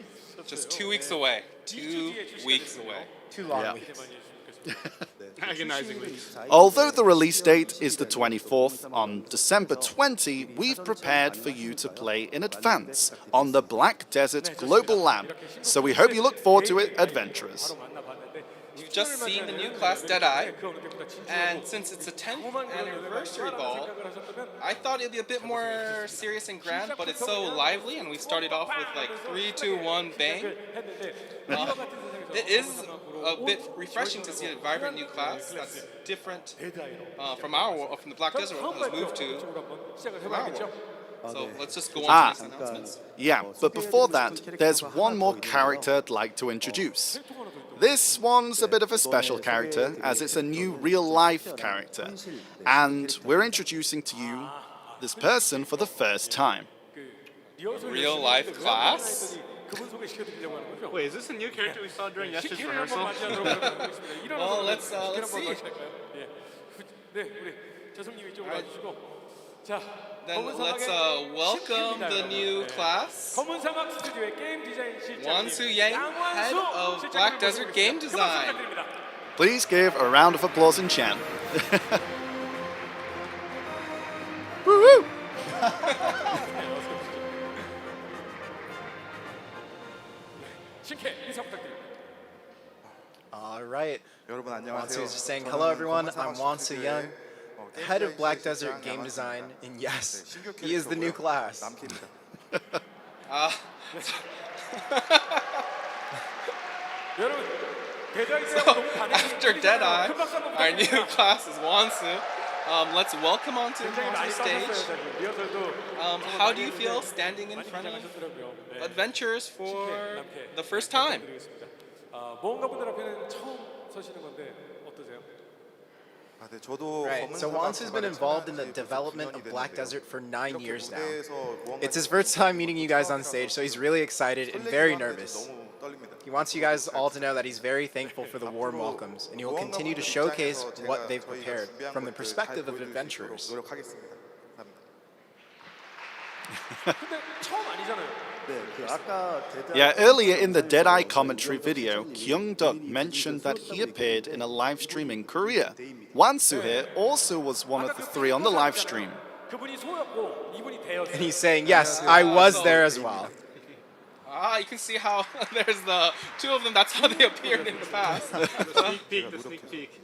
Just 2 weeks away. 2 weeks away. 2 long Yeah. weeks. Agonizingly. Although the release date is the 24th, on December 20, we've prepared for you to play in advance on the Black Desert Global Lab, so we hope you look forward to it, adventurers. You've just seen the new class Deadeye, and since it's a 10th anniversary ball, I thought it'd be a bit more serious and grand, but it's so lively, and we started off with like 3, 2, 1, bang. It is a bit refreshing to see a vibrant new class that's different from the Black Desert world has moved to from our world. So let's just go on to these announcements. Yeah, but before that, there's one more character I'd like to introduce. This one's a bit of a special character, as it's a new real-life character, and we're introducing to you this person for the first time. Real life class? Wait, is this a new character we saw during yesterday's rehearsal? Well, let's see. Then let's welcome the new class, Wansu head of Black Desert Game Design. Please give a round of applause and chant. Woo-hoo! All right. Wansu is just saying, hello everyone, I'm Wansu Young, head of Black Desert Game Design, and yes, he is the new class. So, after Deadeye, our new class is Wansu. Let's welcome onto the stage. How do you feel standing in front of adventurers for the first time? Right, so Wansu's been involved in the development of Black Desert for 9 years now. It's his first time meeting you guys on stage, so he's really excited and very nervous. He wants you guys all to know that he's very thankful for the warm welcomes, and he will continue to showcase what they've prepared from the perspective of adventurers. Yeah, earlier in the Deadeye commentary video, Kyung-Duk mentioned that he appeared in a live stream in Korea. Wansu here also was one of the 3 on the live stream. And he's saying, yes, I was there as well. You can see how there's the 2 of them, that's how they appeared in the past. The sneak peek.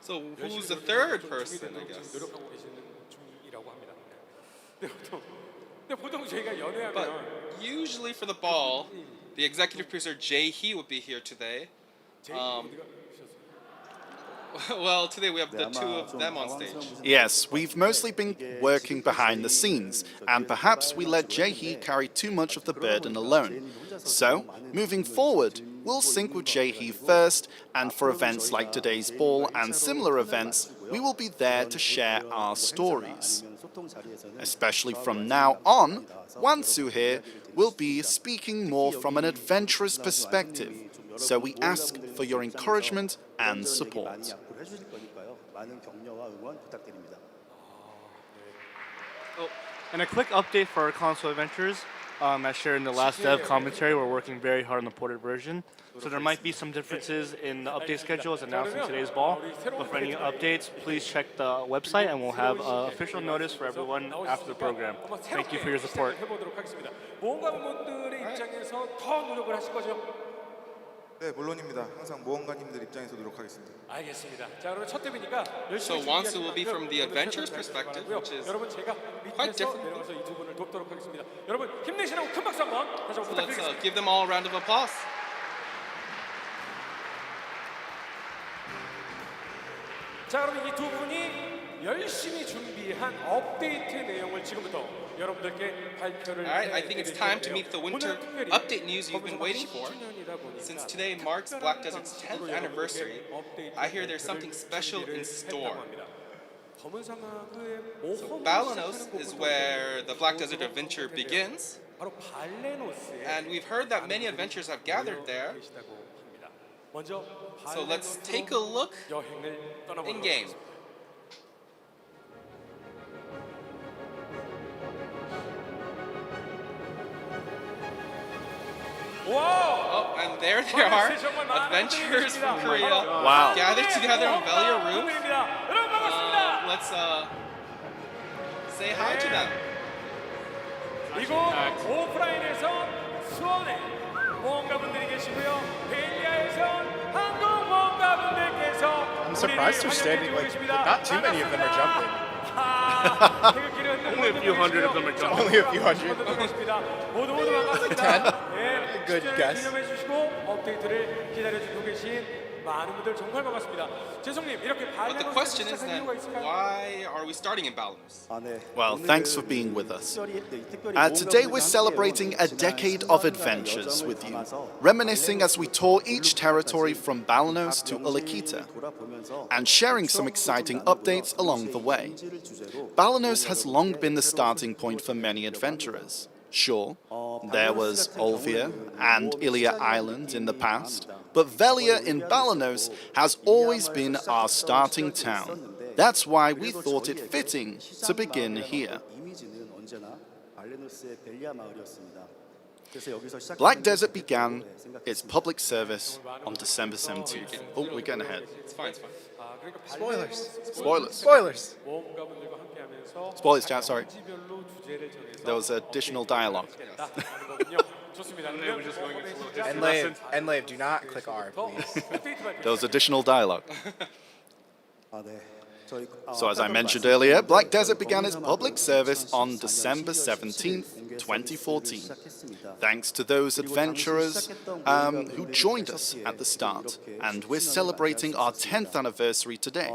So who's the 3rd person, I guess? But usually for the ball, the executive producer Je-Seok would be here today. Well, today we have the 2 of them on stage. Yes, we've mostly been working behind the scenes, and perhaps we let Je-Seok carry too much of the burden alone. So, moving forward, we'll sync with Je-Seok first, and for events like today's ball and similar events, we will be there to share our stories. Especially from now on, Wansu here will be speaking more from an adventurous perspective, so we ask for your encouragement and support. 많은 격려와 응원 부탁드립니다. Oh, and a quick update for our console adventures. As shared in the last dev commentary, we're working very hard on the ported version. So there might be some differences in the update schedule as announced in today's ball. But for any updates, please check the website and we'll have official notice for everyone after the program. Thank you for your support. 모험가분들의 입장에서 더 노력을 하실 거죠? 네, 물론입니다. 항상 모험가님들 입장에서 노력하겠습니다. 알겠습니다. 자, 그러면 첫 대회니까 열심히 So Wansu will be from the adventurers perspective, which is 여러분 제가 quite 밑에서 different. 내려가서 이 두 분을 돕도록 하겠습니다. 여러분 힘내시라고 큰 박수 한번 다시 한번 So let's 부탁드리겠습니다. give them all a round of applause. 자, 그러면 이 두 분이 열심히 준비한 업데이트 내용을 지금부터 여러분들께 발표를 Alright, I think it's time to meet the winter update news you've been waiting for. Since today marks Black Desert's 10th anniversary, I hear there's something special in store. So Balenos is where the Black Desert adventure begins, and we've heard that many adventures have gathered there. So let's take a look in game. Oh, and there they are, adventurers from Korea, gathered together on Velia Roof. Let's say hi to them. 이곳 오프라인에서 수원에 모험가분들이 계시고요. 벨리아에서 한국 모험가분들께서 I'm surprised they're standing like not too many of them are jumping. Only a few hundred of them are jumping. Only a few hundred. 모두 반갑습니다. 10? Good guess. 기념해 주시고 업데이트를 기다려 주고 계신 많은 분들 정말 반갑습니다. 재성님 이렇게 But the question is then, why are we starting in Balenos? Well, thanks for being with us. Today we're celebrating a decade of adventures with you, reminiscing as we tour each territory from Balenos to Ulukita, and sharing some exciting updates along the way. Balenos has long been the starting point for many adventurers. Sure, there was Olvia and Ilia Island in the past, but Velia in Balenos has always been our starting town. That's why we thought it fitting to begin here. Black Desert began its public service on December 17th. Oh, we're getting ahead. It's fine, it's fine. Spoilers. Spoilers. Spoilers. Spoilers, chat, sorry. There was additional dialogue. Enlave, do not click R, please. There was additional dialogue. So as I mentioned earlier, Black Desert began its public service on December 17th, 2014. Thanks to those adventurers who joined us at the start, and we're celebrating our 10th anniversary today.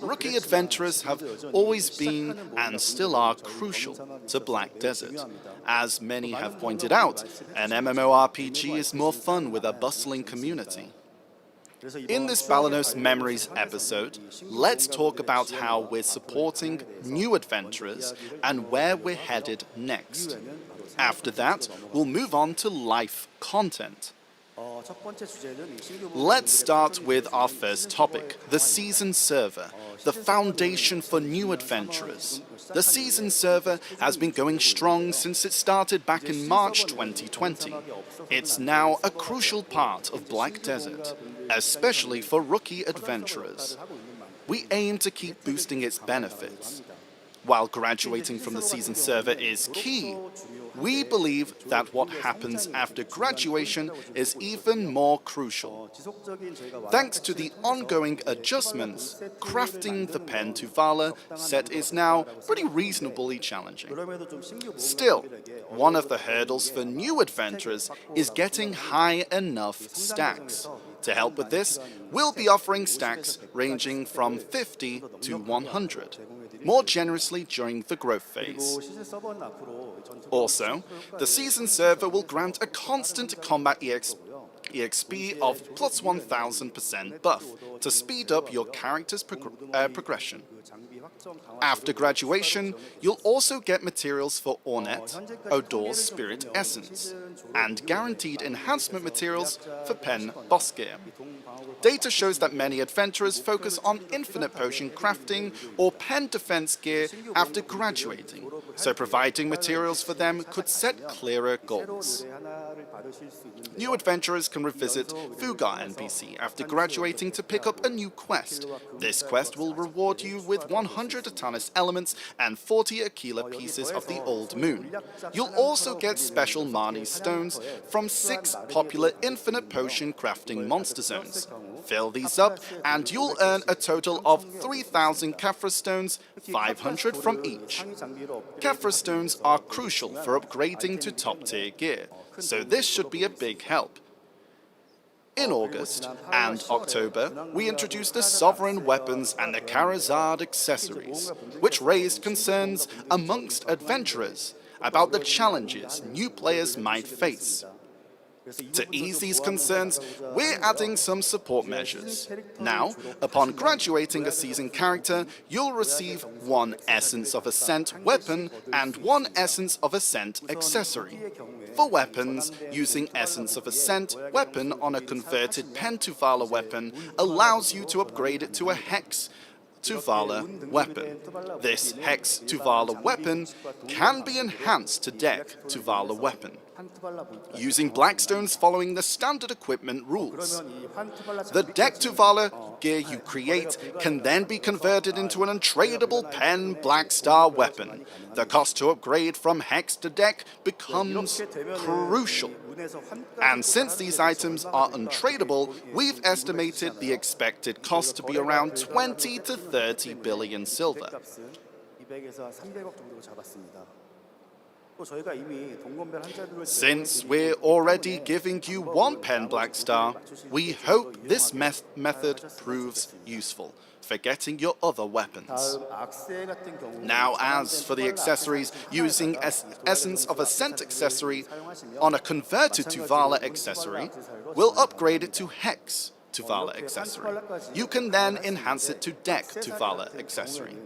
Rookie adventurers have always been and still are crucial to Black Desert. As many have pointed out, an MMORPG is more fun with a bustling community. In this Balenos Memories episode, let's talk about how we're supporting new adventurers and where we're headed next. After that, we'll move on to life content. Let's start with our first topic, the Season Server, the foundation for new adventurers. The Season Server has been going strong since it started back in March 2020. It's now a crucial part of Black Desert, especially for rookie adventurers. We aim to keep boosting its benefits. While graduating from the Season Server is key, we believe that what happens after graduation is even more crucial. Thanks to the ongoing adjustments, crafting the Pen to Vala set is now pretty reasonably challenging. Still, one of the hurdles for new adventurers is getting high enough stacks. To help with this, we'll be offering stacks ranging from 50 to 100, more generously during the growth phase. Also, the Season Server will grant a constant combat EXP of plus 1000% buff to speed up your character's progression. After graduation, you'll also get materials for Ornette, Odor's Spirit Essence, and guaranteed enhancement materials for Pen Boss Gear. Data shows that many adventurers focus on infinite potion crafting or pen defense gear after graduating, so providing materials for them could set clearer goals. New adventurers can revisit Fuga NPC after graduating to pick up a new quest. This quest will reward you with 100 Atanis elements and 40 Aquila pieces of the Old Moon. You'll also get special Mani stones from 6 popular infinite potion crafting monster zones. Fill these up and you'll earn a total of 3,000 Kafra stones, 500 from each. Kafra stones are crucial for upgrading to top tier gear, so this should be a big help. In August and October, we introduced the Sovereign Weapons and the Karazad accessories, which raised concerns amongst adventurers about the challenges new players might face. To ease these concerns, we're adding some support measures. Now, upon graduating a seasoned character, you'll receive 1 Essence of Ascent weapon and 1 Essence of Ascent accessory. For weapons, using Essence of Ascent weapon on a converted Pen to Vala weapon allows you to upgrade it to a Hex to Vala weapon. This Hex to Vala weapon can be enhanced to Deck to Vala weapon, using Blackstones following the standard equipment rules. The Deck to Vala gear you create can then be converted into an untradeable Pen Black Star weapon. The cost to upgrade from Hex to Deck becomes crucial. And since these items are untradeable, we've estimated the expected cost to be around 20 to 30 billion silver. Since we're already giving you 1 Pen Black Star, we hope this method proves useful for getting your other weapons. Now, as for the accessories, using Essence of Ascent accessory on a converted to Vala accessory, we'll upgrade it to Hex to Vala accessory. You can then enhance it to Deck to Vala accessory.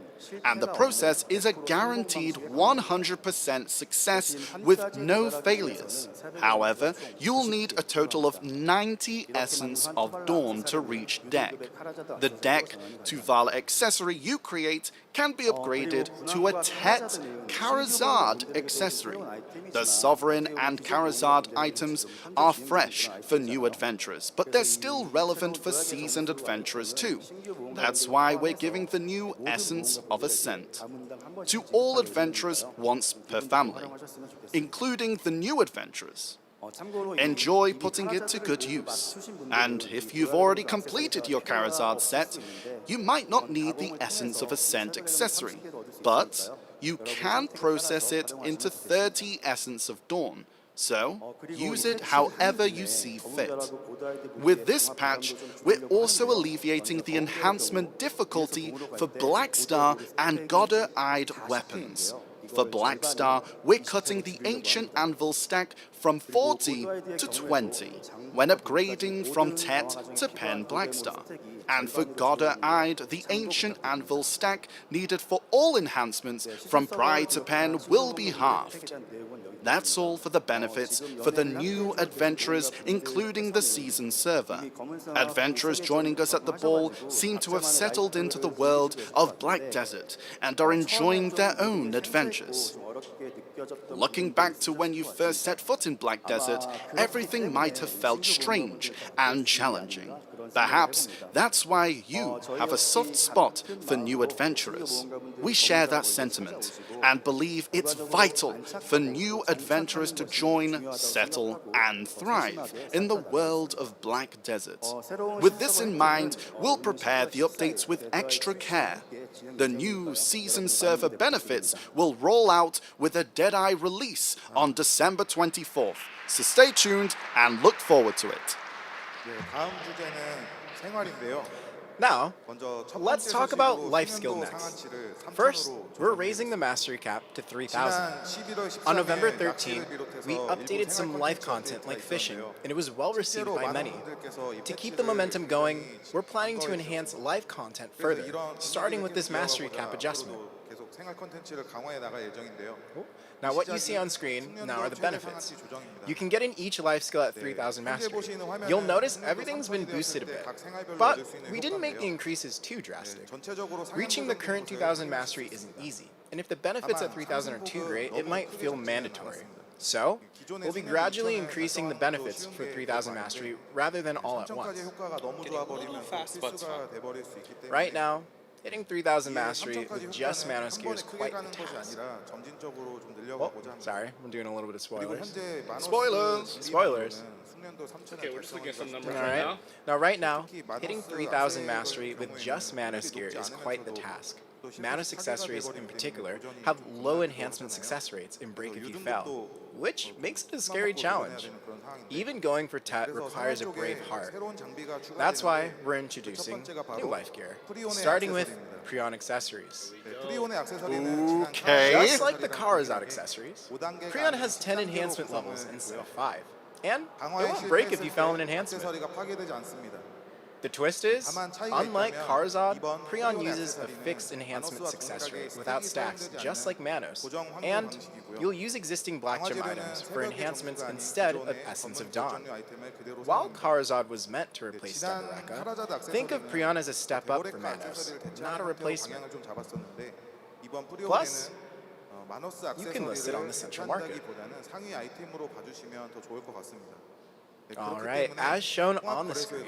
And the process is a guaranteed 100% success with no failures. However, you'll need a total of 90 Essence of Dawn to reach Deck. The Deck to Vala accessory you create can be upgraded to a Tet Karazad accessory. The Sovereign and Karazad items are fresh for new adventurers, but they're still relevant for seasoned adventurers too. That's why we're giving the new Essence of Ascent to all adventurers once per family, including the new adventurers. Enjoy putting it to good use. And if you've already completed your Karazad set, you might not need the Essence of Ascent accessory, but you can process it into 30 Essence of Dawn, so use it however you see fit. With this patch, we're also alleviating the enhancement difficulty for Black Star and Godder-Eyed weapons. For Black Star, we're cutting the Ancient Anvil stack from 40 to 20 when upgrading from Tet to Pen Black Star. And for Godder-Eyed, the Ancient Anvil stack needed for all enhancements from Pride to Pen will be halved. That's all for the benefits for the new adventurers, including the seasoned server. Adventurers joining us at the ball seem to have settled into the world of Black Desert and are enjoying their own adventures. Looking back to when you first set foot in Black Desert, everything might have felt strange and challenging. Perhaps that's why you have a soft spot for new adventurers. We share that sentiment and believe it's vital for new adventurers to join, settle, and thrive in the world of Black Desert. With this in mind, we'll prepare the updates with extra care. The new season server benefits will roll out with a Deadeye release on December 24th, so stay tuned and look forward to it. Now, let's talk about life skill next. First, we're raising the mastery cap to 3,000. On November 13th, we updated some life content like fishing, and it was well received by many. To keep the momentum going, we're planning to enhance life content further, starting with this mastery cap adjustment. 생활 콘텐츠를 강화해 나갈 예정인데요. Now what you see on screen now are the benefits. You can get in each life skill at 3000 mastery. You'll notice everything's been boosted a bit, but we didn't make the increases too drastic. Reaching the current 2000 mastery isn't easy, and if the benefits at 3000 are too great, it might feel mandatory. So, we'll be gradually increasing the benefits for 3000 mastery rather than all at once. Right now, hitting 3000 mastery with just Manos gear is quite the task. Oh, sorry, I'm doing a little bit of spoilers. Spoilers! Spoilers. Okay, we're just looking at some numbers Alright. Now, right now, hitting 3000 mastery with just Manos gear is quite the task. Manos accessories, in particular, have low enhancement success rates in Break If You Fell, which makes it a scary challenge. Even going for Tet requires a brave heart. That's why we're introducing new life gear, starting with Preonne accessories. Okay. Just like the Karazad accessories, Preonne has 10 enhancement levels instead of 5, and it won't break if you fell an enhancement. The twist is, unlike Karazad, Preonne uses a fixed enhancement success rate without stacks, just like Manos, and you'll use existing Black Gem items for enhancements instead of Essence of Dawn. While Karazad was meant to replace Deboreka, think of Preonne as a step up for Manos, not a replacement. Plus, you can list it on the central market. Alright, as shown on the screen,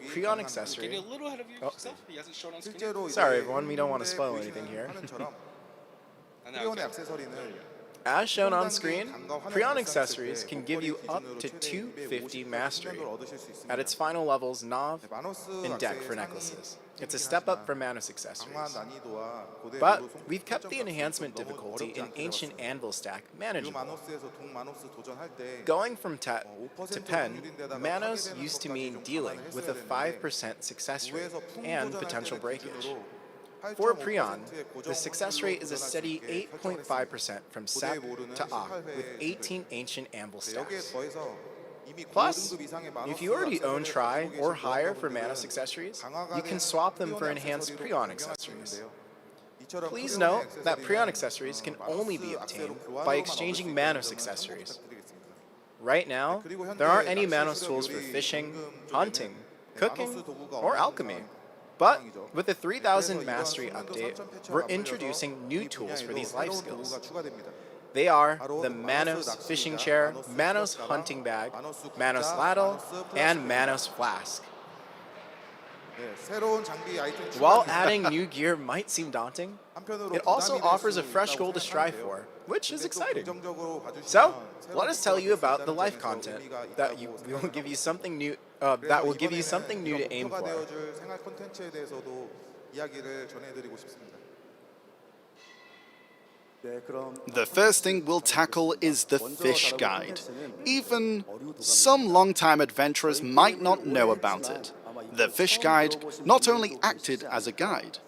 Preonne accessory. Getting a little ahead of yourself. He hasn't shown on screen. Sorry everyone, we don't want to spoil anything here. As shown on screen, Preonne accessories can give you up to 250 mastery at its final levels Nav and Deck for necklaces. It's a step up from Manos accessories. But we've kept the enhancement difficulty in Ancient Anvil stack manageable. Going from Tet to Pen, Manos used to mean dealing with a 5% success rate and potential breakage. For Preonne, the success rate is a steady 8.5% from Sep to Ak with 18 Ancient Anvil stacks. Plus, if you already own Tri or higher for Manos accessories, you can swap them for enhanced Preonne accessories. Please note that Preonne accessories can only be obtained by exchanging Manos accessories. Right now, there aren't any Manos tools for fishing, hunting, cooking, or alchemy. But with the 3000 Mastery update, we're introducing new tools for these life skills. They are the Manos Fishing Chair, Manos Hunting Bag, Manos Ladle, and Manos Flask. While adding new gear might seem daunting, it also offers a fresh goal to strive for, which is exciting. So, let us tell you about the life content that will give you something new. To aim for. The first thing we'll tackle is the Fish Guide. Even some long-time adventurers might not know about it. The Fish Guide not only acted as a guide,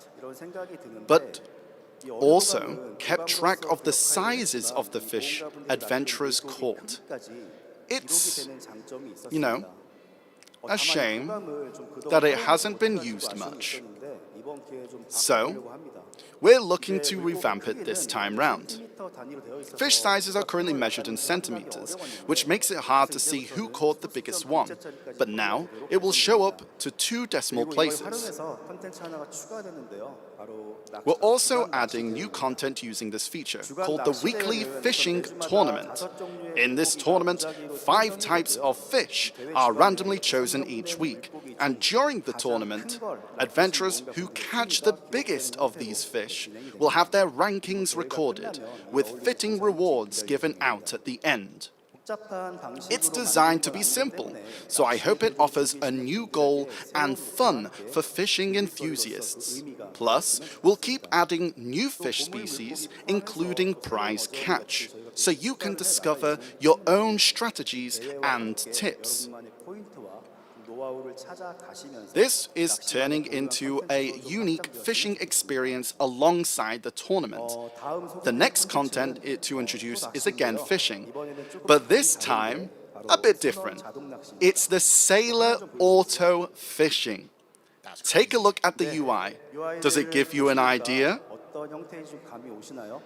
but also kept track of the sizes of the fish adventurers caught. It's, you know, a shame that it hasn't been used much. So, we're looking to revamp it this time round. Fish sizes are currently measured in centimeters, which makes it hard to see who caught the biggest one, but now it will show up to 2 decimal places. We're also adding new content using this feature, called the Weekly Fishing Tournament. In this tournament, 5 types of fish are randomly chosen each week, and during the tournament, adventurers who catch the biggest of these fish will have their rankings recorded, with fitting rewards given out at the end. It's designed to be simple, so I hope it offers a new goal and fun for fishing enthusiasts. Plus, we'll keep adding new fish species, including prize catch, so you can discover your own strategies and tips. This is turning into a unique fishing experience alongside the tournament. The next content to introduce is again fishing, but this time a bit different. It's the Sailor Auto Fishing. Take a look at the UI. Does it give you an idea? 어떤 형태인지 좀 감이 오시나요?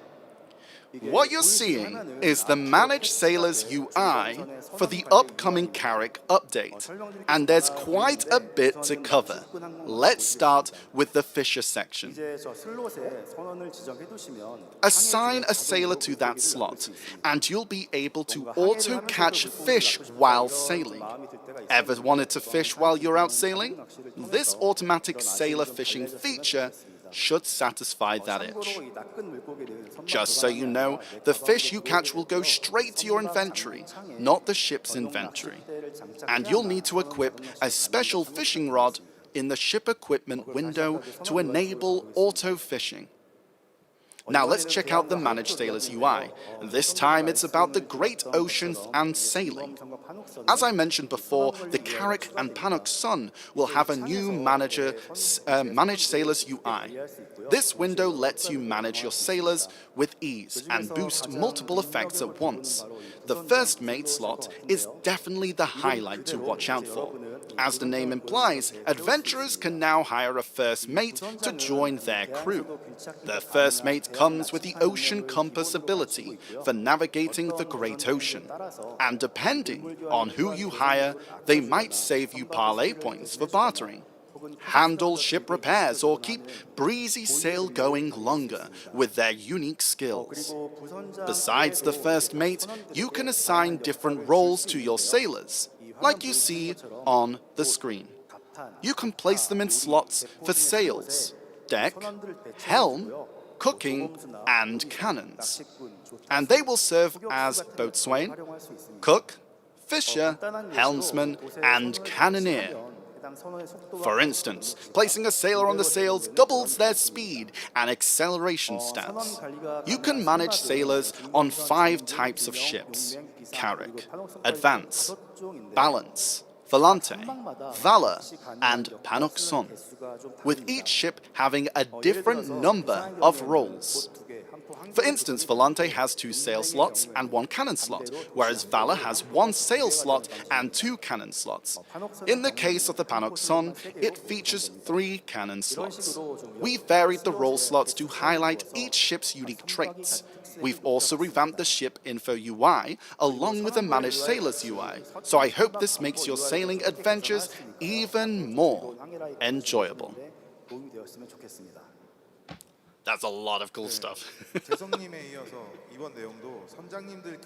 What you're seeing is the Manage Sailors UI for the upcoming Carrick update, and there's quite a bit to cover. Let's start with the Fisher section. 이제 저 슬롯에 선언을 지정해 두시면 Assign a sailor to that slot, and you'll be able to auto-catch fish while sailing. Ever wanted to fish while you're out sailing? This automatic sailor fishing feature should satisfy that itch. Just so you know, the fish you catch will go straight to your inventory, not the ship's inventory. And you'll need to equip a special fishing rod in the ship equipment window to enable auto-fishing. Now let's check out the Manage Sailors UI. This time it's about the Great Oceans and sailing. As I mentioned before, the Carrick and Panok Sun will have a new Manage Sailors UI. This window lets you manage your sailors with ease and boost multiple effects at once. The first mate slot is definitely the highlight to watch out for. As the name implies, adventurers can now hire a first mate to join their crew. The first mate comes with the Ocean Compass ability for navigating the Great Ocean, and depending on who you hire, they might save you parlay points for bartering, handle ship repairs, or keep breezy sail going longer with their unique skills. Besides the first mate, you can assign different roles to your sailors, like you see on the screen. You can place them in slots for sails, deck, helm, cooking, and cannons. And they will serve as boatswain, cook, fisher, helmsman, and cannoneer. For instance, placing a sailor on the sails doubles their speed and acceleration stats. You can manage sailors on 5 types of ships: Carrick, Advance, Balance, Volante, Valor, and Panok Sun, with each ship having a different number of roles. For instance, Volante has 2 sail slots and 1 cannon slot, whereas Valor has 1 sail slot and 2 cannon slots. In the case of the Panok Sun, it features 3 cannon slots. We've varied the role slots to highlight each ship's unique traits. We've also revamped the ship info UI along with the Managed Sailors UI, so I hope this makes your sailing adventures even more enjoyable. That's a lot of cool stuff.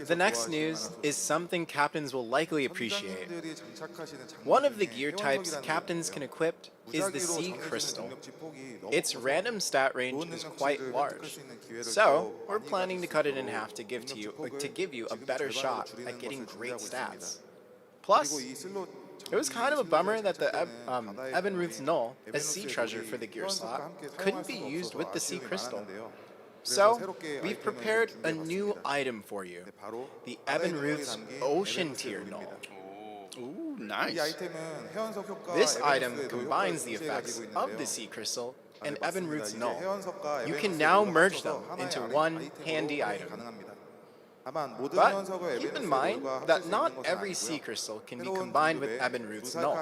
The next news is something captains will likely appreciate. One of the gear types captains can equip is the Sea Crystal. Its random stat range is quite large, so we're planning to cut it in half to give you a better shot at getting great stats. Plus, it was kind of a bummer that the Ebenruth's Null, a sea treasure for the gear slot, couldn't be used with the Sea Crystal. So, we've prepared a new item for you, the Ebenruth's Ocean Tier Null. Ooh, nice. This item combines the effects of the Sea Crystal and Ebenruth's Null. You can now merge them into one handy item. But keep in mind that not every Sea Crystal can be combined with Ebenruth's Null.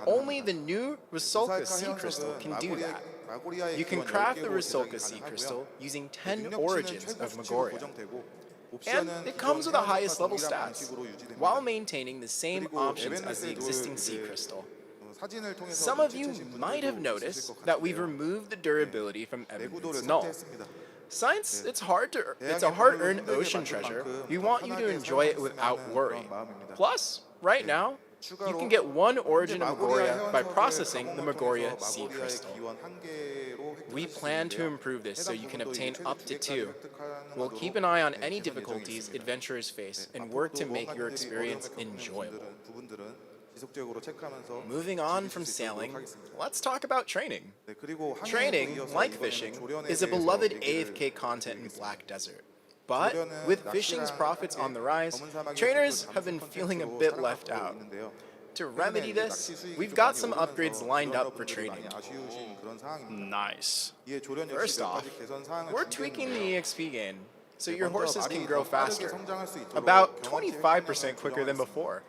Only the new Rusalka Sea Crystal can do that. You can craft the Rusalka Sea Crystal using 10 origins of Magoria. And it comes with the highest level stats, while maintaining the same options as the existing Sea Crystal. Some of you might have noticed that we've removed the durability from Ebenruth's Null. Since it's a hard-earned ocean treasure, we want you to enjoy it without worry. Plus, right now, you can get 1 origin of Magoria by processing the Magoria Sea Crystal. We plan to improve this so you can obtain up to 2. We'll keep an eye on any difficulties adventurers face and work to make your experience enjoyable. Moving on from sailing, let's talk about training. Training, like fishing, is a beloved AFK content in Black Desert. But with fishing's profits on the rise, trainers have been feeling a bit left out. To remedy this, we've got some upgrades lined up for training. Nice. First off, we're tweaking the EXP gain so your horses can grow faster, about 25% quicker than before.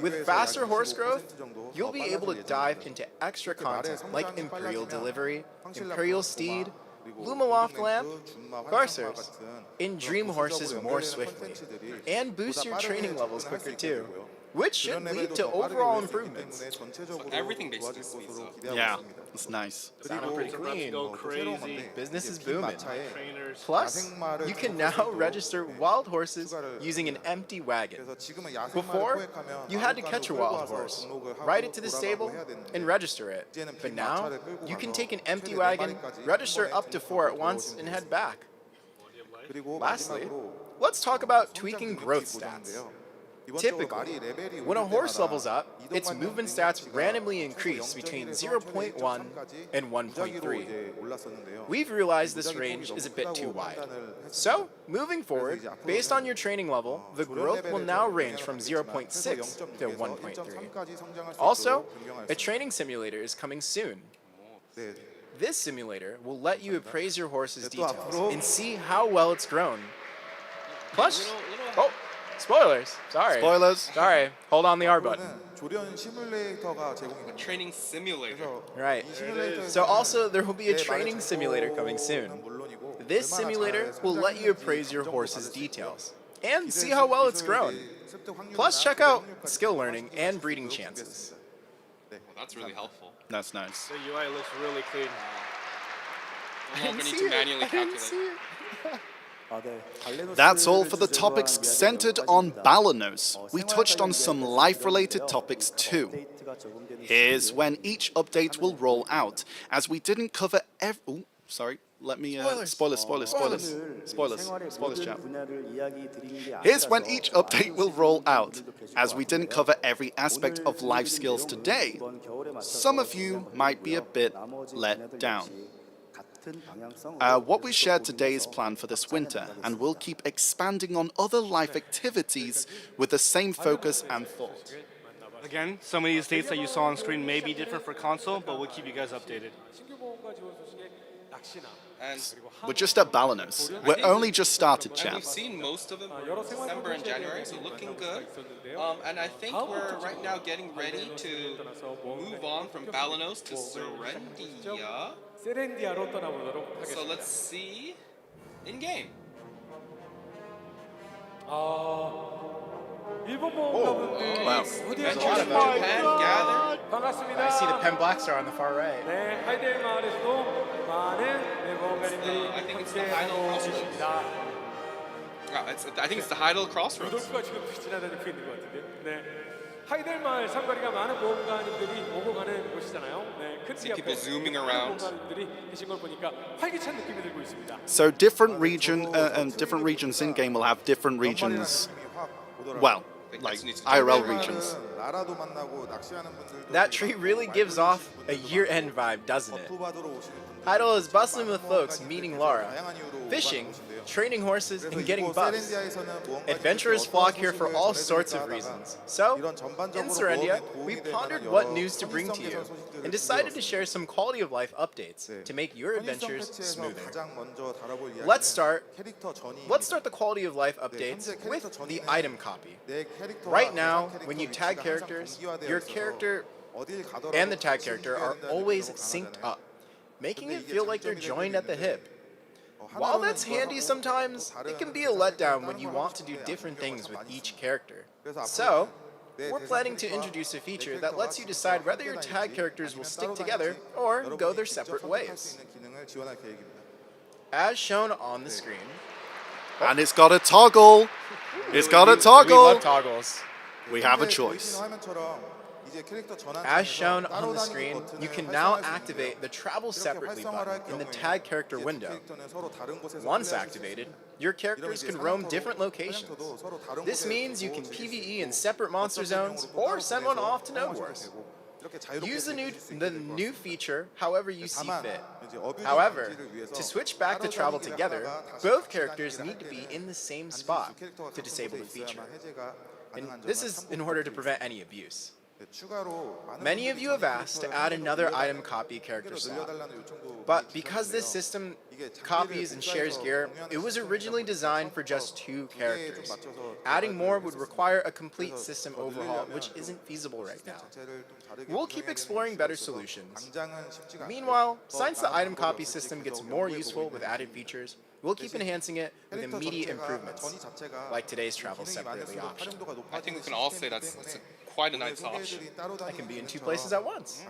With faster horse growth, you'll be able to dive into extra content like Imperial Delivery, Imperial Steed, Lumaloft Lamp, Coursers, in Dream Horses more swiftly, and boost your training levels quicker too, which should lead to overall improvements. So everything basically speeds up. Yeah, that's nice. Sounding pretty clean. Go crazy. Business is booming. Trainers. Plus, you can now register wild horses using an empty wagon. Before, you had to catch a wild horse, ride it to the stable, and register it. But now, you can take an empty wagon, register up to 4 at once, and head back. Lastly, let's talk about tweaking growth stats. Typically, when a horse levels up, its movement stats randomly increase between 0.1 and 1.3. We've realized this range is a bit too wide. So, moving forward, based on your training level, the growth will now range from 0.6 to 1.3. Also, a training simulator is coming soon. This simulator will let you appraise your horse's details and see how well it's grown. Plus, spoilers. Sorry. Spoilers. Sorry. Hold on the R button. Training simulator. Right. So also there will be a training simulator coming soon. This simulator will let you appraise your horse's details and see how well it's grown. Plus check out skill learning and breeding chances. Well, that's really helpful. That's nice. The UI looks really clean. No longer need to manually calculate. That's all for the topics centered on Balenos. We touched on some life-related topics too. Here's when each update will roll out, as we didn't cover every... sorry, let me... Spoilers, chat. Here's when each update will roll out, as we didn't cover every aspect of life skills today. Some of you might be a bit let down. What we shared today is planned for this winter, and we'll keep expanding on other life activities with the same focus and thought. Again, some of these dates that you saw on screen may be different for console, but we'll keep you guys updated. And We're just at Balenos. We're only just started, and chat. we've seen most of them in December and January, so looking good. And I think we're right now getting ready to move on from Balenos to Serendia. So let's see in game. Wow. Adventures of Japan gathered. I see the Pen Black Star on the far right. I think it's the Heidel Crossroads. I think it's the Heidel Crossroads. 하이델마을 상거리가 많은 모험가님들이 오고 가는 곳이잖아요. See people zooming around. 계신 걸 보니까 활기찬 느낌이 들고 있습니다. So different regions in game will have different regions. Well, like IRL regions. That tree really gives off a year-end vibe, doesn't it? Heidel is bustling with folks meeting Lara, fishing, training horses, and getting buffs. Adventurers flock here for all sorts of reasons. So, in Serendia, we pondered what news to bring to you, and decided to share some quality of life updates to make your adventures smoother. Let's start the quality of life updates with the item copy. Right now, when you tag characters, your character and the tag character are always synced up, making it feel like they're joined at the hip. While that's handy sometimes, it can be a letdown when you want to do different things with each character. So, we're planning to introduce a feature that lets you decide whether your tag characters will stick together or go their separate ways. As shown on the screen. And it's got a toggle. It's got a toggle. We love toggles. We have a choice. As shown on the screen, you can now activate the Travel Separately button in the Tag Character window. Once activated, your characters can roam different locations. This means you can PvE in separate monster zones or send one off to Node Wars. Use the new feature however you see fit. However, to switch back to travel together, both characters need to be in the same spot to disable the feature. And this is in order to prevent any abuse. Many of you have asked to add another item copy character slot, but because this system copies and shares gear, it was originally designed for just 2 characters. Adding more would require a complete system overhaul, which isn't feasible right now. We'll keep exploring better solutions. Meanwhile, since the item copy system gets more useful with added features, we'll keep enhancing it with immediate improvements, like today's travel separately option. I think we can all say that's quite a nice option. I can be in 2 places at once.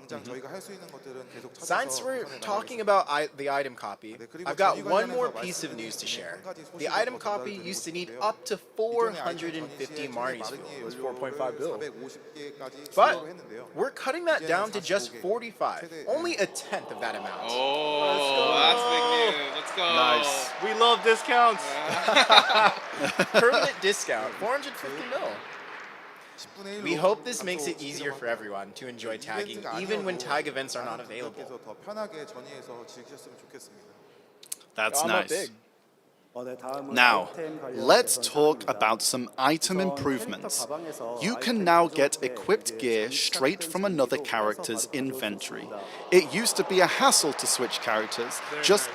Since we're talking about the item copy, I've got one more piece of news to share. The item copy used to need up to 450 Marnie's fuel. It was 4.5 bill. But we're cutting that down to just 45, only a tenth of that amount. Oh, that's big news. Let's go. Nice. We love discounts. Permanent discount, 450 mil. We hope this makes it easier for everyone to enjoy tagging, even when tag events are not available. That's nice. Now, let's talk about some item improvements. You can now get equipped gear straight from another character's inventory. It used to be a hassle to switch characters, just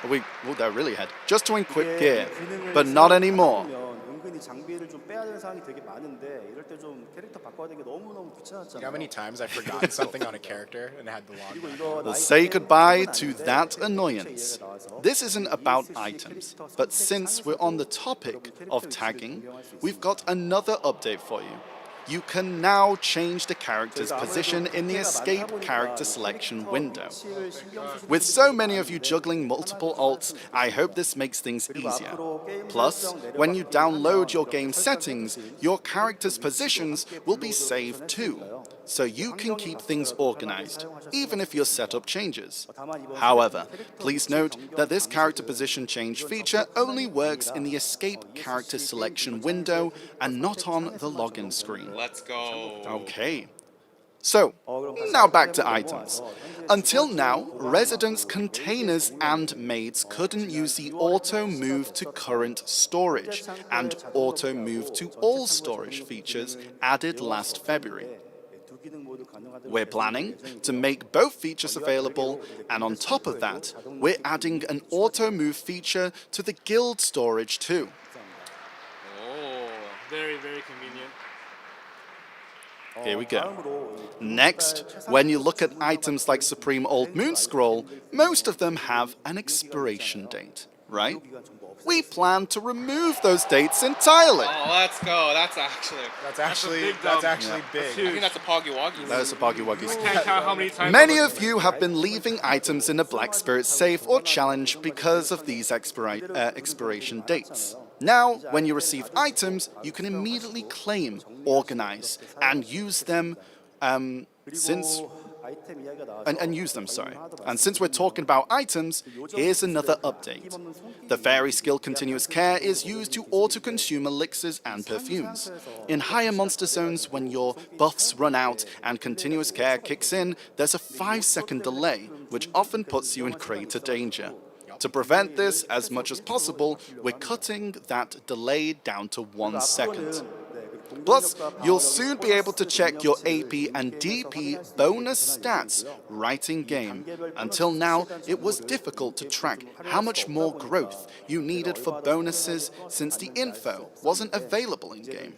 to equip gear, but not anymore. You know how many times I've forgotten something on a character and had the log? We'll say goodbye to that annoyance. This isn't about items, but since we're on the topic of tagging, we've got another update for you. You can now change the character's position in the escape character selection window. With so many of you juggling multiple alts, I hope this makes things easier. Plus, when you download your game settings, your character's positions will be saved too, so you can keep things organized, even if your setup changes. However, please note that this character position change feature only works in the escape character selection window and not on the login screen. Let's go. Okay. So, now back to items. Until now, residence containers and maids couldn't use the auto move to current storage and auto move to all storage features added last February. We're planning to make both features available, and on top of that, we're adding an auto move feature to the guild storage too. Oh, very, very convenient. Here we go. Next, when you look at items like Supreme Old Moon Scroll, most of them have an expiration date, right? We plan to remove those dates entirely. Oh, let's go. That's actually big. I think that's a Poggy Woggy. That is a Poggy Woggy. I can't count how many times. Many of you have been leaving items in a Black Spirit safe or challenge because of these expiration dates. Now, when you receive items, you can immediately claim, organize, and use them since we're talking about items, here's another update. The Fairy skill Continuous Care is used to auto-consume elixirs and perfumes. In higher monster zones, when your buffs run out and Continuous Care kicks in, there's a 5-second delay, which often puts you in greater danger. To prevent this as much as possible, we're cutting that delay down to 1 second. Plus, you'll soon be able to check your AP and DP bonus stats right in game. Until now, it was difficult to track how much more growth you needed for bonuses since the info wasn't available in game.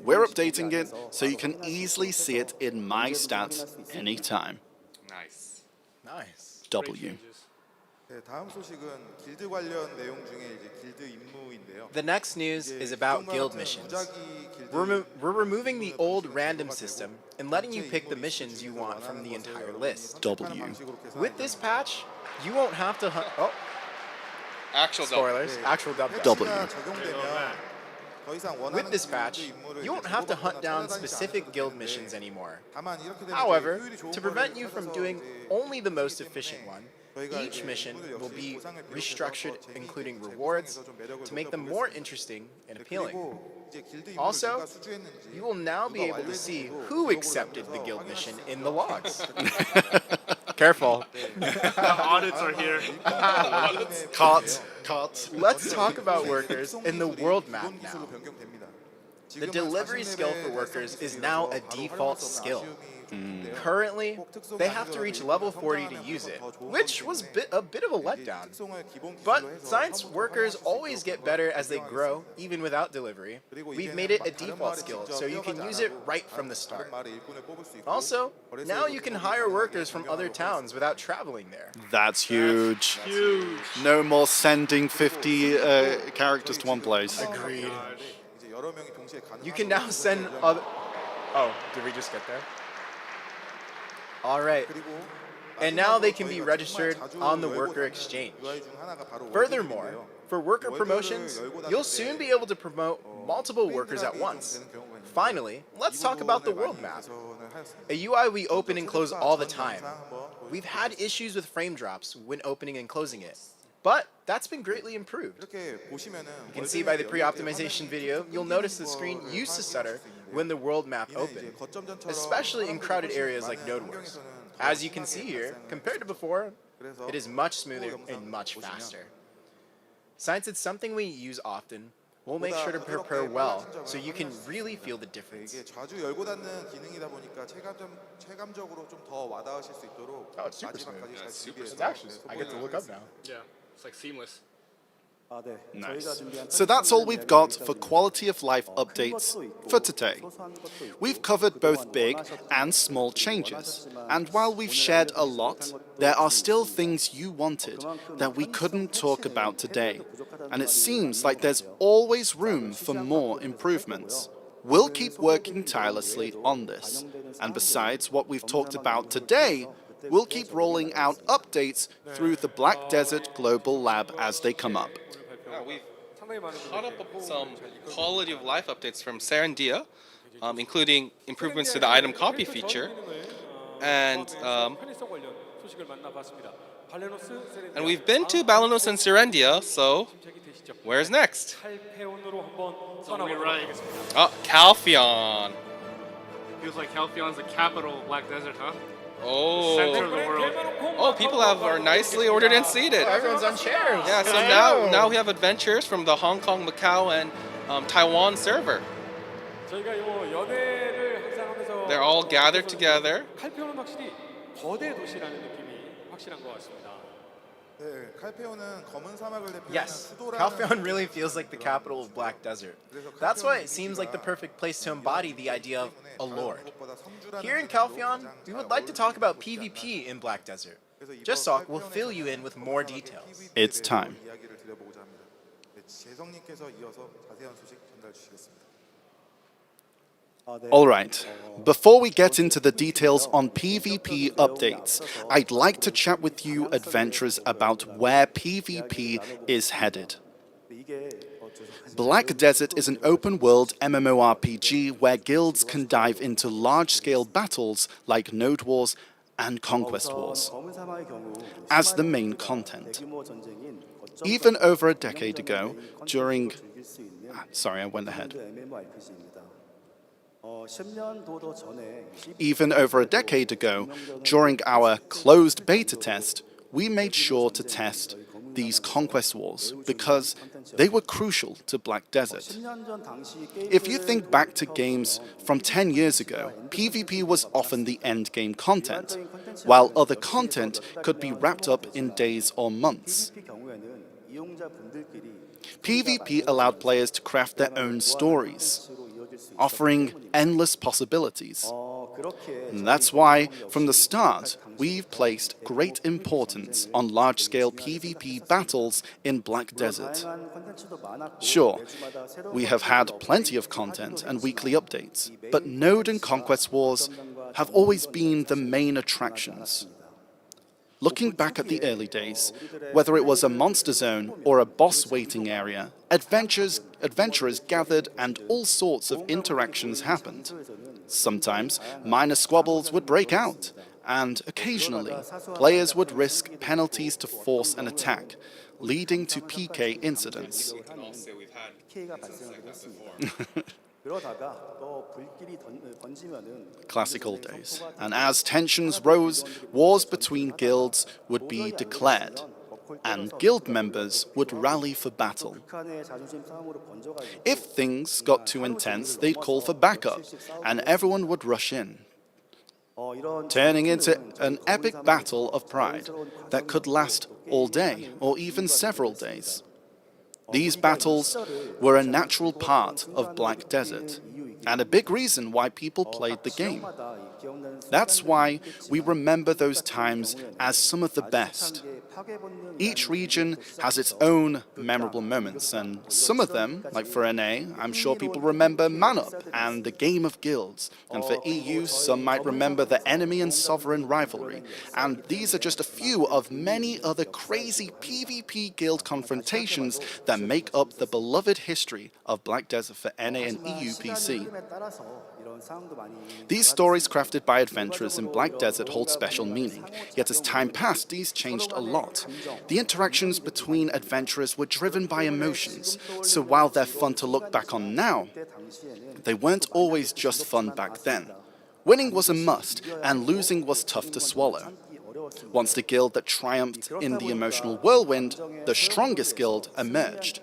We're updating it so you can easily see it in my stats anytime. Nice. W. The next news is about guild missions. We're removing the old random system and letting you pick the missions you want from the entire list. W. With this patch, you won't have to hunt. Oh, actual spoilers. Actual W. W. With this patch, you won't have to hunt down specific guild missions anymore. However, to prevent you from doing only the most efficient one, each mission will be restructured, including rewards, to make them more interesting and appealing. Also, you will now be able to see who accepted the guild mission in the logs. Careful. The audits are here. Caught. Let's talk about workers in the world map now. The delivery skill for workers is now a default skill. Currently, they have to reach level 40 to use it, which was a bit of a letdown. But since workers always get better as they grow, even without delivery, we've made it a default skill, so you can use it right from the start. Also, now you can hire workers from other towns without traveling there. That's huge. Huge. No more sending 50 characters to one place. Agreed. You can now send other... Oh, did we just get there? All right. And now they can be registered on the worker exchange. Furthermore, for worker promotions, you'll soon be able to promote multiple workers at once. Finally, let's talk about the world map. A UI we open and close all the time. We've had issues with frame drops when opening and closing it, but that's been greatly improved. You can see by the pre-optimization video, you'll notice the screen used to stutter when the world map opened, especially in crowded areas like Node Wars. As you can see here, compared to before, it is much smoother and much faster. Since it's something we use often, we'll make sure to prepare well so you can really feel the difference. Oh, it's super smooth. Yeah, it's super It's smooth. actually, I get to look up now. Yeah, it's like seamless. Nice. So that's all we've got for quality of life updates for today. We've covered both big and small changes, and while we've shared a lot, there are still things you wanted that we couldn't talk about today, and it seems like there's always room for more improvements. We'll keep working tirelessly on this, and besides what we've talked about today, we'll keep rolling out updates through the Black Desert Global Lab as they come up. Yeah, we've caught up with some quality of life updates from Serendia, including improvements to the item copy feature, and we've been to Balenos and Serendia, so where's next? Oh, Calpheon. Feels like Calpheon's the capital of Black Desert, huh? Oh. Center of the world. Oh, people are nicely ordered and seated. Everyone's on chairs. Yeah, so now we have adventures from the Hong Kong, Macau, and Taiwan server. They're all gathered together. Yes, Calpheon really feels like the capital of Black Desert. That's why it seems like the perfect place to embody the idea of a lord. Here in Calpheon, we would like to talk about PvP in Black Desert. Je-Seok will fill you in with more details. It's time. Alright, before we get into the details on PvP updates, I'd like to chat with you adventurers about where PvP is headed. Black Desert is an open-world MMORPG where guilds can dive into large-scale battles like Node Wars and Conquest Wars as the main content. Even over a decade ago, during... Sorry, I went ahead. Even over a decade ago, during our closed beta test, we made sure to test these Conquest Wars because they were crucial to Black Desert. If you think back to games from 10 years ago, PvP was often the endgame content, while other content could be wrapped up in days or months. PvP allowed players to craft their own stories, offering endless possibilities. And that's why, from the start, we've placed great importance on large-scale PvP battles in Black Desert. Sure, we have had plenty of content and weekly updates, but Node and Conquest Wars have always been the main attractions. Looking back at the early days, whether it was a monster zone or a boss waiting area, adventurers gathered and all sorts of interactions happened. Sometimes minor squabbles would break out, and occasionally players would risk penalties to force an attack, leading to PK incidents. Classic old days. And as tensions rose, wars between guilds would be declared. and guild members would rally for battle. If things got too intense, they'd call for backup, and everyone would rush in, turning into an epic battle of pride that could last all day or even several days. These battles were a natural part of Black Desert, and a big reason why people played the game. That's why we remember those times as some of the best. Each region has its own memorable moments, and some of them, like for NA, I'm sure people remember Manos and the Game of Guilds, and for EU, some might remember the enemy and sovereign rivalry, and these are just a few of many other crazy PvP guild confrontations that make up the beloved history of Black Desert for NA and EU PC. These stories crafted by adventurers in Black Desert hold special meaning, yet as time passed, these changed a lot. The interactions between adventurers were driven by emotions, so while they're fun to look back on now, they weren't always just fun back then. Winning was a must, and losing was tough to swallow. Once the guild that triumphed in the emotional whirlwind, the strongest guild, emerged,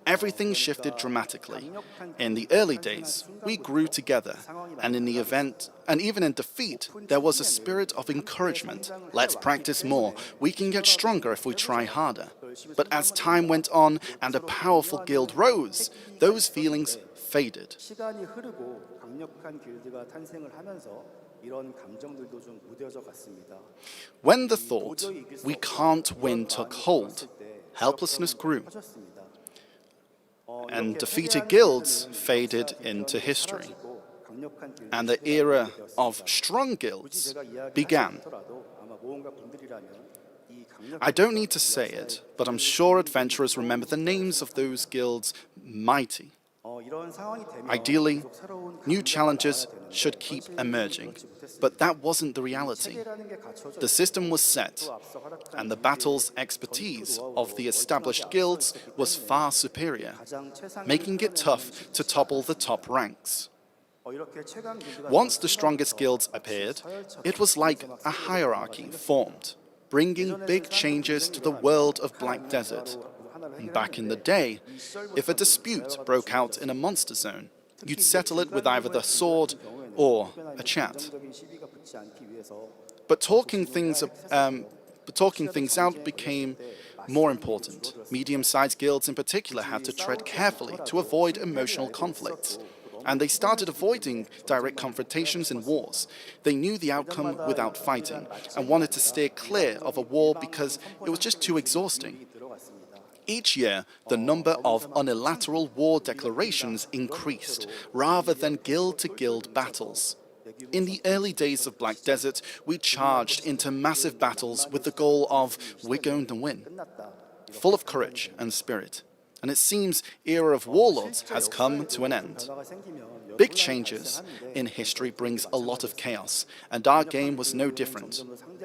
everything shifted dramatically. In the early days, we grew together, and in the event, and even in defeat, there was a spirit of encouragement. Let's practice more. We can get stronger if we try harder. But as time went on and a powerful guild rose, those feelings faded. When the thought, we can't win, took hold, helplessness grew, and defeated guilds faded into history, and the era of strong guilds began. I don't need to say it, but I'm sure adventurers remember the names of those guilds mighty. Ideally, new challenges should keep emerging, but that wasn't the reality. The system was set, and the battle's expertise of the established guilds was far superior, making it tough to topple the top ranks. Once the strongest guilds appeared, it was like a hierarchy formed, bringing big changes to the world of Black Desert. Back in the day, if a dispute broke out in a monster zone, you'd settle it with either the sword or a chat. But talking things out became more important. Medium-sized guilds in particular had to tread carefully to avoid emotional conflicts, and they started avoiding direct confrontations in wars. They knew the outcome without fighting, and wanted to steer clear of a war because it was just too exhausting. Each year, the number of unilateral war declarations increased, rather than guild-to-guild battles. In the early days of Black Desert, we charged into massive battles with the goal of, we're going to win, full of courage and spirit. And it seems era of warlords has come to an end. Big changes in history brings a lot of chaos, and our game was no different.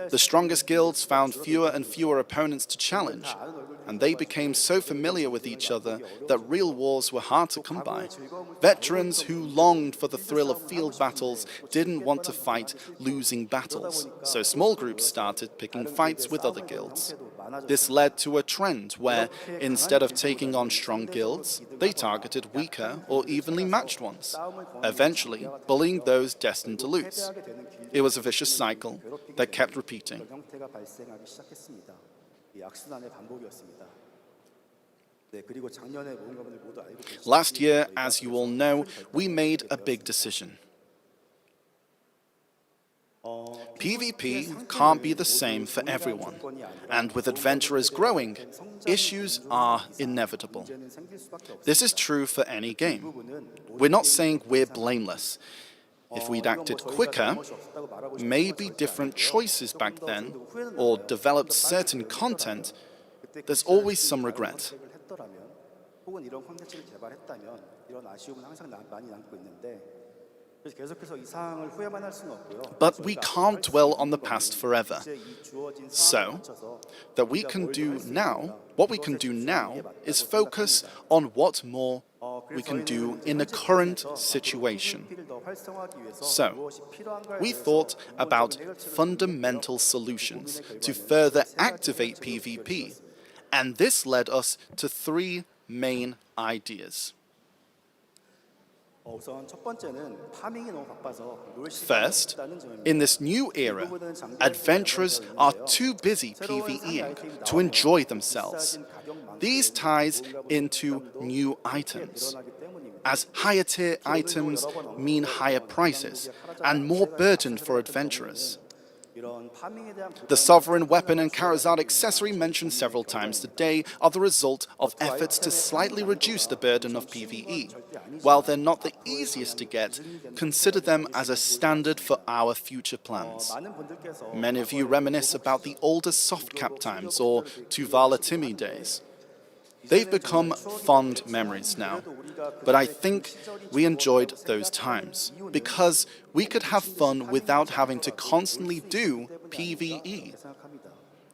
The strongest guilds found fewer and fewer opponents to challenge, and they became so familiar with each other that real wars were hard to come by. Veterans who longed for the thrill of field battles didn't want to fight losing battles, so small groups started picking fights with other guilds. This led to a trend where, instead of taking on strong guilds, they targeted weaker or evenly matched ones, eventually bullying those destined to lose. It was a vicious cycle that kept repeating. Last year, as you all know, we made a big decision. PvP can't be the same for everyone, and with adventurers growing, issues are inevitable. This is true for any game. We're not saying we're blameless. If we'd acted quicker, maybe different choices back then, or developed certain content, there's always some regret. But we can't dwell on the past forever. So, what we can do now is focus on what more we can do in the current situation. So, we thought about fundamental solutions to further activate PvP And this led us to 3 main ideas. 우선 첫 번째는 파밍이 너무 바빠서 놀 시간이 First, 없다는 점입니다. in this new era, adventurers are too busy PvEing to enjoy themselves. These ties into new items, as higher tier items mean higher prices and more burden for adventurers. The Sovereign Weapon and Karazad accessory mentioned several times today are the result of efforts to slightly reduce the burden of PvE. While they're not the easiest to get, consider them as a standard for our future plans. Many of you reminisce about the older softcap times or Tuvala Timmy days. They've become fond memories now, but I think we enjoyed those times because we could have fun without having to constantly do PvE.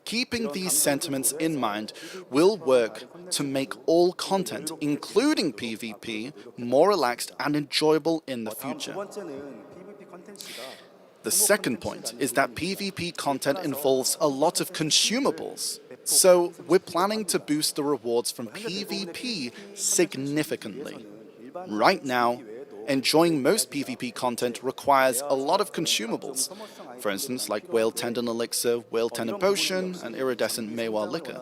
Keeping these sentiments in mind will work to make all content, including PvP, more relaxed and enjoyable in the future. The second point is that PvP content involves a lot of consumables. So we're planning to boost the rewards from PvP significantly. Right now, enjoying most PvP content requires a lot of consumables. For instance, like Whale Tendon Elixir, Whale Tendon Potion, and Iridescent Meiwa Liquor,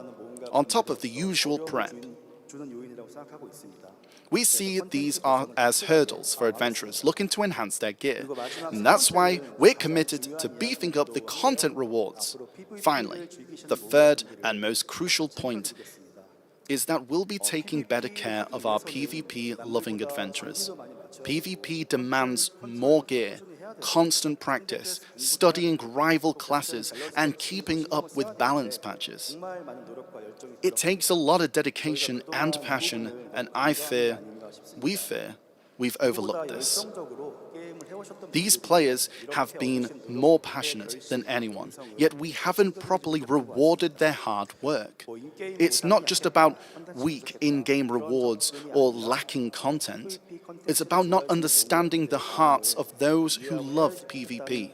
on top of the usual prep. We see these are as hurdles for adventurers looking to enhance their gear, and that's why we're committed to beefing up the content rewards. Finally, the third and most crucial point is that we'll be taking better care of our PvP-loving adventurers. PvP demands more gear, constant practice, studying rival classes, and keeping up with balance patches. It takes a lot of dedication and passion, and we fear, we've overlooked this. These players have been more passionate than anyone, yet we haven't properly rewarded their hard work. It's not just about weak in-game rewards or lacking content. It's about not understanding the hearts of those who love PvP.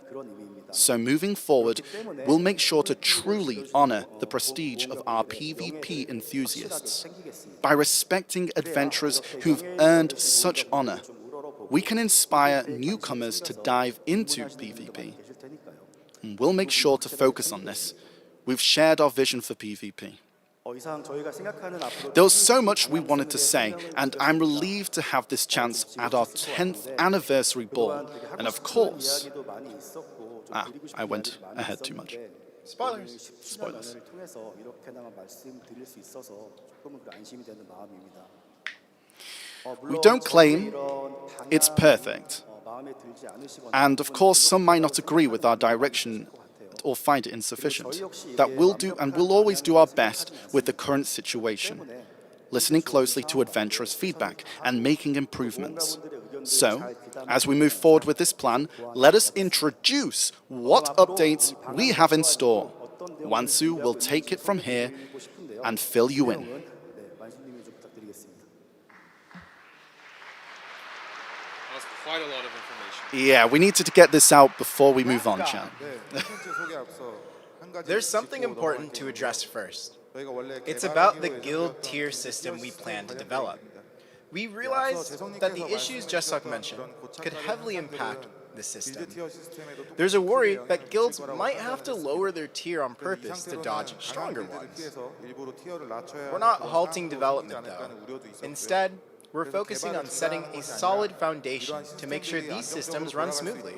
So moving forward, we'll make sure to truly honor the prestige of our PvP enthusiasts. By respecting adventurers who've earned such honor, we can inspire newcomers to dive into PvP. And we'll make sure to focus on this. We've shared our vision for PvP. There was so much we wanted to say, and I'm relieved to have this chance at our 10th anniversary ball. And of course... I went ahead too much. Spoilers. Spoilers. We don't claim it's perfect. And of course, some might not agree with our direction or find it insufficient. That we'll do, and we'll always do our best with the current situation, listening closely to adventurers' feedback and making improvements. So, as we move forward with this plan, let us introduce what updates we have in store. Wansu will take it from here and fill you in. That was quite a lot of information. Yeah, we needed to get this out before we move on, Chan. There's something important to address first. It's about the guild tier system we plan to develop. We realized that the issues Je-Seok mentioned could heavily impact the system. There's a worry that guilds might have to lower their tier on purpose to dodge stronger ones. We're not halting development though. Instead, we're focusing on setting a solid foundation to make sure these systems run smoothly.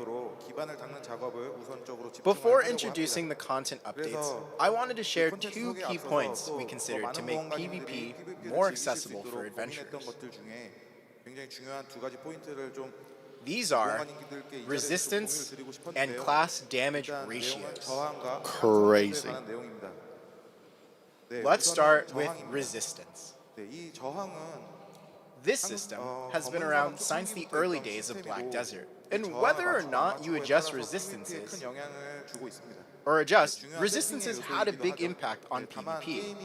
Before introducing the content updates, I wanted to share 2 key points we considered to make PvP more accessible for adventurers. These are resistance and class damage ratios. Crazy. Let's start with resistance. This system has been around since the early days of Black Desert, and whether or not you adjust resistances had a big impact on PvP.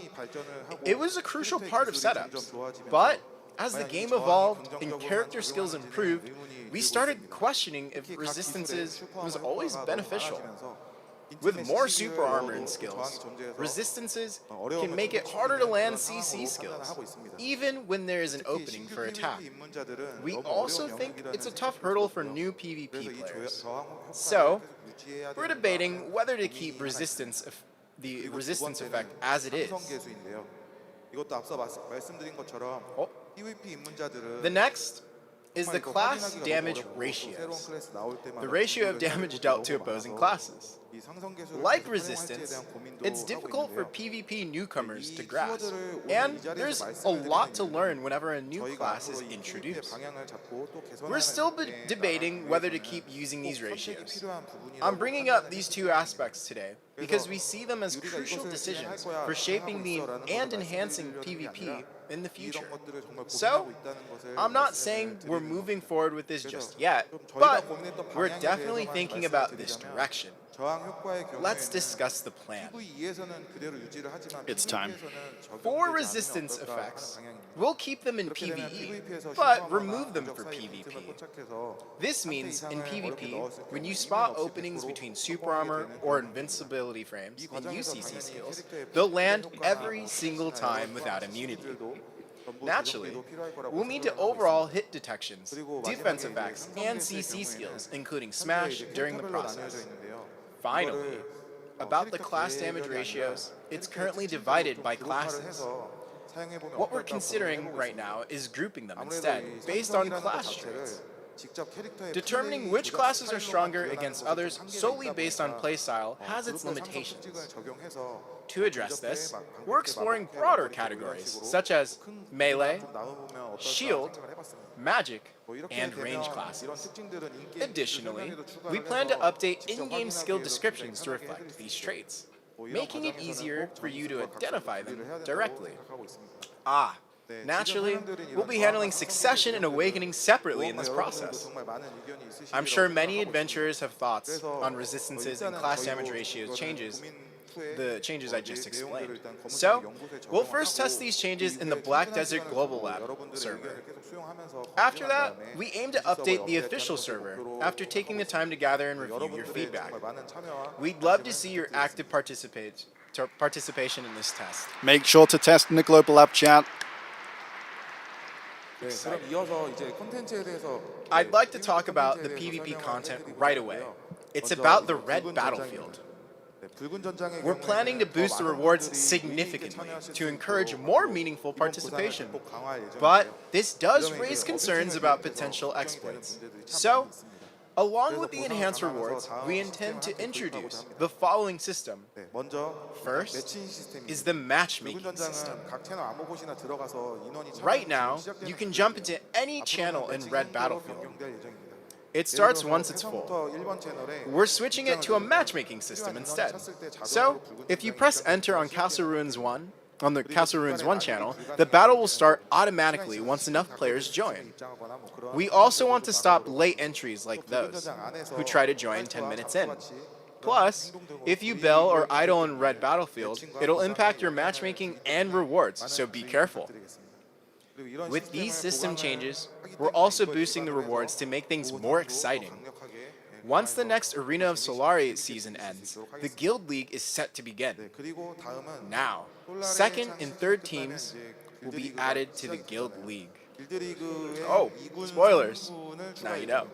It was a crucial part of setups, but as the game evolved and character skills improved, we started questioning if resistances was always beneficial. With more super armor and skills, resistances can make it harder to land CC skills, even when there is an opening for attack. We also think it's a tough hurdle for new PvP players. So, we're debating whether to keep the resistance effect as it is. The next is the class damage ratios, the ratio of damage dealt to opposing classes. Like resistance, it's difficult for PvP newcomers to grasp, and there's a lot to learn whenever a new class is introduced. We're still debating whether to keep using these ratios. I'm bringing up these two aspects today because we see them as crucial decisions for shaping and enhancing PvP in the future. So, I'm not saying we're moving forward with this just yet, but we're definitely thinking about this direction. Let's discuss the plan. It's time. For resistance effects, we'll keep them in PvE, but remove them for PvP. This means in PvP, when you spot openings between super armor or invincibility frames and UCC skills, they'll land every single time without immunity. Naturally, we'll need to overhaul hit detections, defense effects, and CC skills, including smash, during the process. Finally, about the class damage ratios, it's currently divided by classes. What we're considering right now is grouping them instead, based on class traits. Determining which classes are stronger against others solely based on playstyle has its limitations. To address this, we're exploring broader categories, such as melee, shield, magic, and range classes. Additionally, we plan to update in-game skill descriptions to reflect these traits, making it easier for you to identify them directly. Naturally, we'll be handling Succession and Awakening separately in this process. I'm sure many adventurers have thoughts on resistances and class damage ratios the changes I just explained. So, we'll first test these changes in the Black Desert Global Lab server. After that, we aim to update the official server after taking the time to gather and review your feedback. We'd love to see your active participation in this test. Make sure to test in the Global Lab chat. I'd like to talk about the PvP content right away. It's about the Red Battlefield. We're planning to boost the rewards significantly to encourage more meaningful participation. But this does raise concerns about potential exploits. So, along with the enhanced rewards, we intend to introduce the following system. First is the matchmaking system. Right now, you can jump into any channel in Red Battlefield. It starts once it's full. We're switching it to a matchmaking system instead. So, if you press enter on Castle Ruins 1, on the Castle Ruins 1 channel, the battle will start automatically once enough players join. We also want to stop late entries like those, who try to join 10 minutes in. Plus, if you bail or idle in Red Battlefield, it'll impact your matchmaking and rewards, so be careful. With these system changes, we're also boosting the rewards to make things more exciting. Once the next Arena of Solare season ends, the Guild League is set to begin. Now, second and third teams will be added to the Guild League. Oh, spoilers. Now you know.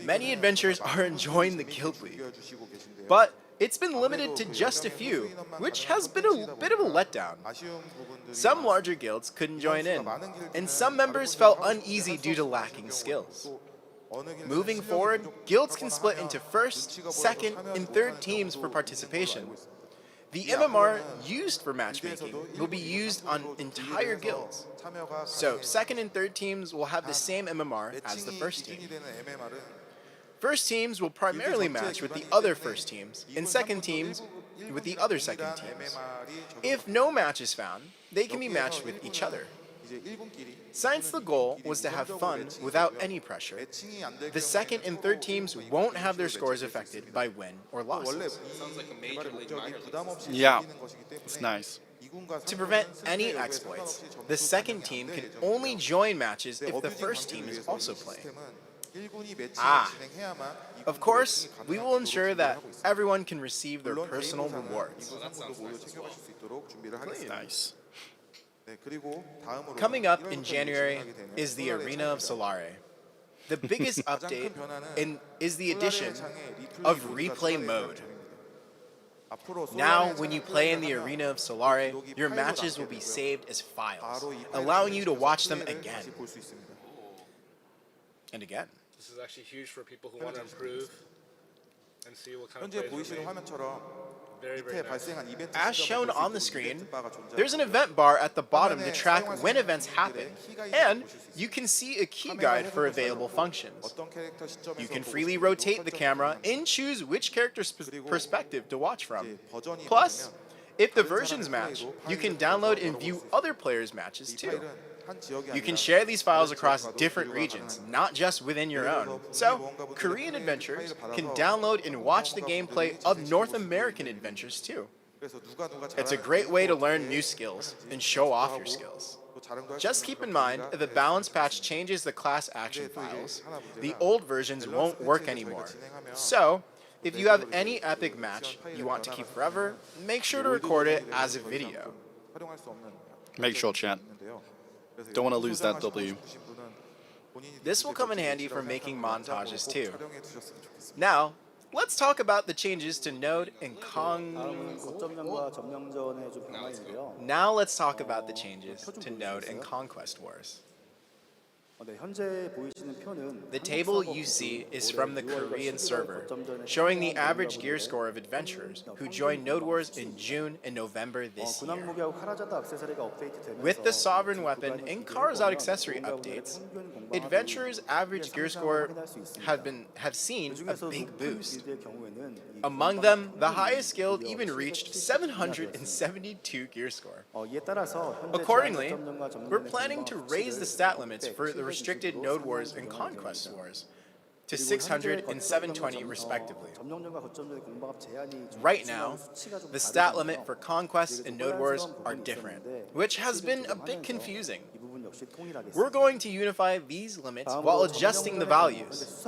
Many adventurers are enjoying the Guild League, but it's been limited to just a few, which has been a bit of a letdown. Some larger guilds couldn't join in, and some members felt uneasy due to lacking skills. Moving forward, guilds can split into first, second, and third teams for participation. The MMR used for matchmaking will be used on entire guilds. So, second and third teams will have the same MMR as the first team. First teams will primarily match with the other first teams, and second teams with the other second teams. If no match is found, they can be matched with each other. Since the goal was to have fun without any pressure, the second and third teams won't have their scores affected by win or losses. Sounds like a major league minor league. Yeah, it's nice. To prevent any exploits, the second team can only join matches if the first team is also playing. Of course, we will ensure that everyone can receive their personal rewards. Nice. Coming up in January is the Arena of Solare. The biggest update is the addition of replay mode. Now, when you play in the Arena of Solare, your matches will be saved as files, allowing you to watch them again and again. This is actually huge for people who want to improve and see what kind of 현재 plays 보이시는 are made. 화면처럼 Very, very 밑에 nice. 발생한 이벤트 As 시점을 shown 볼수 on 있고 the screen, 이벤트 바가 존재합니다. there's an event bar at the bottom to track when events happen, and you can see a key guide for available functions. 어떤 캐릭터 시점에서 You can 보고 freely 싶은지 rotate the camera and choose which character's perspective to watch from. Plus, if the versions match, you can download and view other players' matches too. You can share these files across different regions, not just within your own. So, Korean adventurers can download and watch the gameplay of North American adventures too. It's a great way to learn new skills and show off your skills. Just keep in mind, if the balance patch changes the class action files, the old versions won't work anymore. So, if you have any epic match you want to keep forever, make sure to record it as a video. Make sure, chat. Don't want to lose that W. This will come in handy for making montages too. Now, let's talk about the changes to Node and Now let's talk about the changes to Node and Conquest Wars. The table you see is from the Korean server, showing the average gear score of adventurers who joined Node Wars in June and November this year. With the Sovereign Weapon and Karazad accessory updates, adventurers' average gear score have seen a big boost. Among them, the highest guild even reached 772 gear score. Accordingly, we're planning to raise the stat limits for the restricted Node Wars and Conquest Wars to 600 and 720 respectively. Right now, the stat limit for Conquest and Node Wars are different, which has been a bit confusing. We're going to unify these limits while adjusting the values.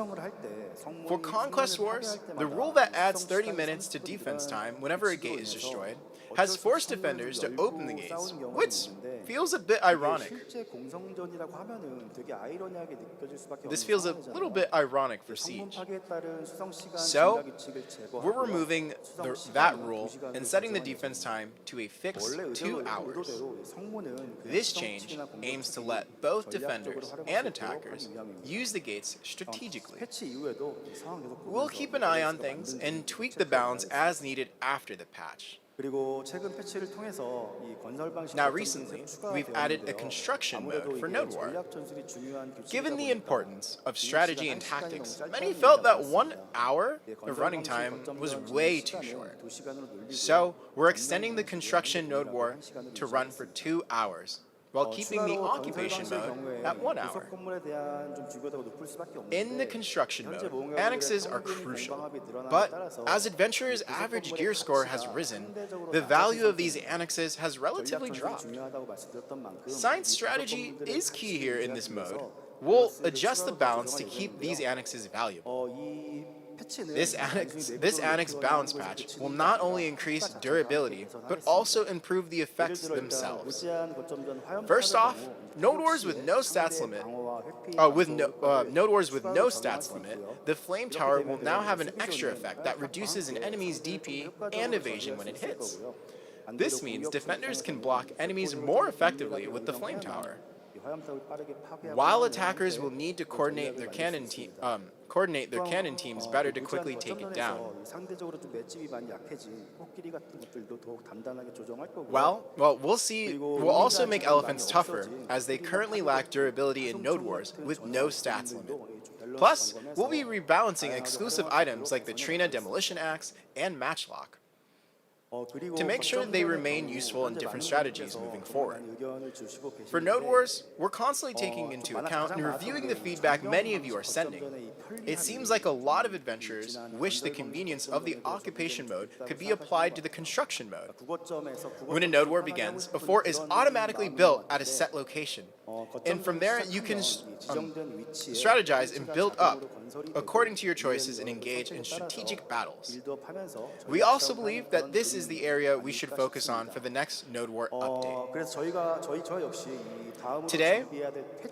For Conquest Wars, the rule that adds 30 minutes to defense time whenever a gate is destroyed has forced defenders to open the gates, which feels a bit ironic. This feels a little bit ironic for Siege. So, we're removing that rule and setting the defense time to a fixed 2 hours. This change aims to let both defenders and attackers use the gates strategically. We'll keep an eye on things and tweak the balance as needed after the patch. Now recently, we've added a construction mode for Node War. Given the importance of strategy and tactics, many felt that 1 hour of running time was way too short. So, we're extending the construction Node War to run for 2 hours, while keeping the occupation mode at 1 hour. In the construction mode, annexes are crucial, but as adventurers' average gear score has risen, the value of these annexes has relatively dropped. Science strategy is key here in this mode. We'll adjust the balance to keep these annexes valuable. This annex balance patch will not only increase durability, but also improve the effects themselves. First off, Node Wars with no stats limit, Node Wars with no stats limit, the Flame Tower will now have an extra effect that reduces an enemy's DP and evasion when it hits. This means defenders can block enemies more effectively with the Flame Tower, while attackers will need to coordinate their cannon teams better to quickly take it down. Well, we'll see. We'll also make elephants tougher, as they currently lack durability in Node Wars with no stats limit. Plus, we'll be rebalancing exclusive items like the Trina Demolition Axe and Matchlock. to make sure they remain useful in different strategies moving forward. For Node Wars, we're constantly taking into account and reviewing the feedback many of you are sending. It seems like a lot of adventurers wish the convenience of the occupation mode could be applied to the construction mode. When a Node War begins, a fort is automatically built at a set location, and from there you can strategize and build up according to your choices and engage in strategic battles. We also believe that this is the area we should focus on for the next Node War update. Today,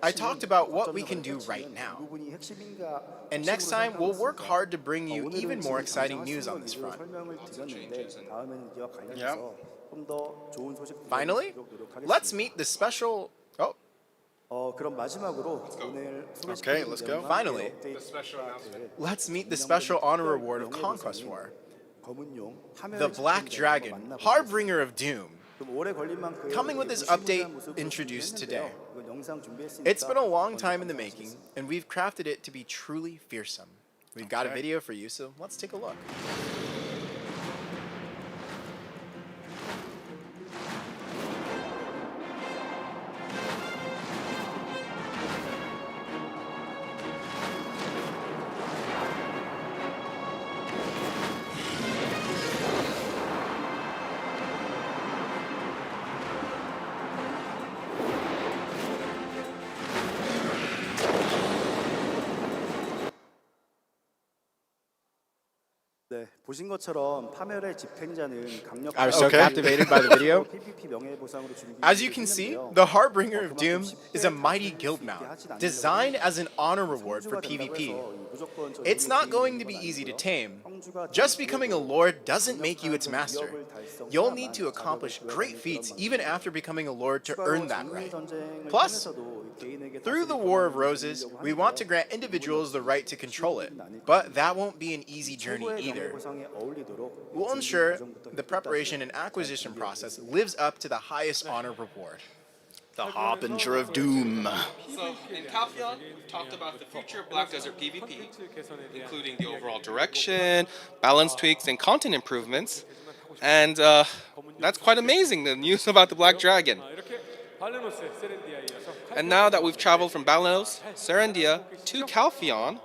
I talked about what we can do right now. And next time, we'll work hard to bring you even more exciting news on this front. Yeah. Finally, let's meet the special... Okay, let's go. Finally, let's meet the special honor reward of Conquest War. The Black Dragon, Harbinger of Doom, coming with this update introduced today. It's been a long time in the making, and we've crafted it to be truly fearsome. We've got a video for you, so let's take a look. I was so captivated by the video. As you can see, the Harbinger of Doom is a mighty guild mount, designed as an honor reward for PvP. It's not going to be easy to tame. Just becoming a lord doesn't make you its master. You'll need to accomplish great feats even after becoming a lord to earn that right. Plus, through the War of Roses, we want to grant individuals the right to control it, but that won't be an easy journey either. We'll ensure the preparation and acquisition process lives up to the highest honor reward. The Harbinger of Doom. So in Calpheon, we've talked about the future of Black Desert PvP, including the overall direction, balance tweaks, and content improvements. And that's quite amazing, the news about the Black Dragon. And now that we've traveled from Balenos, Serendia, to Calpheon,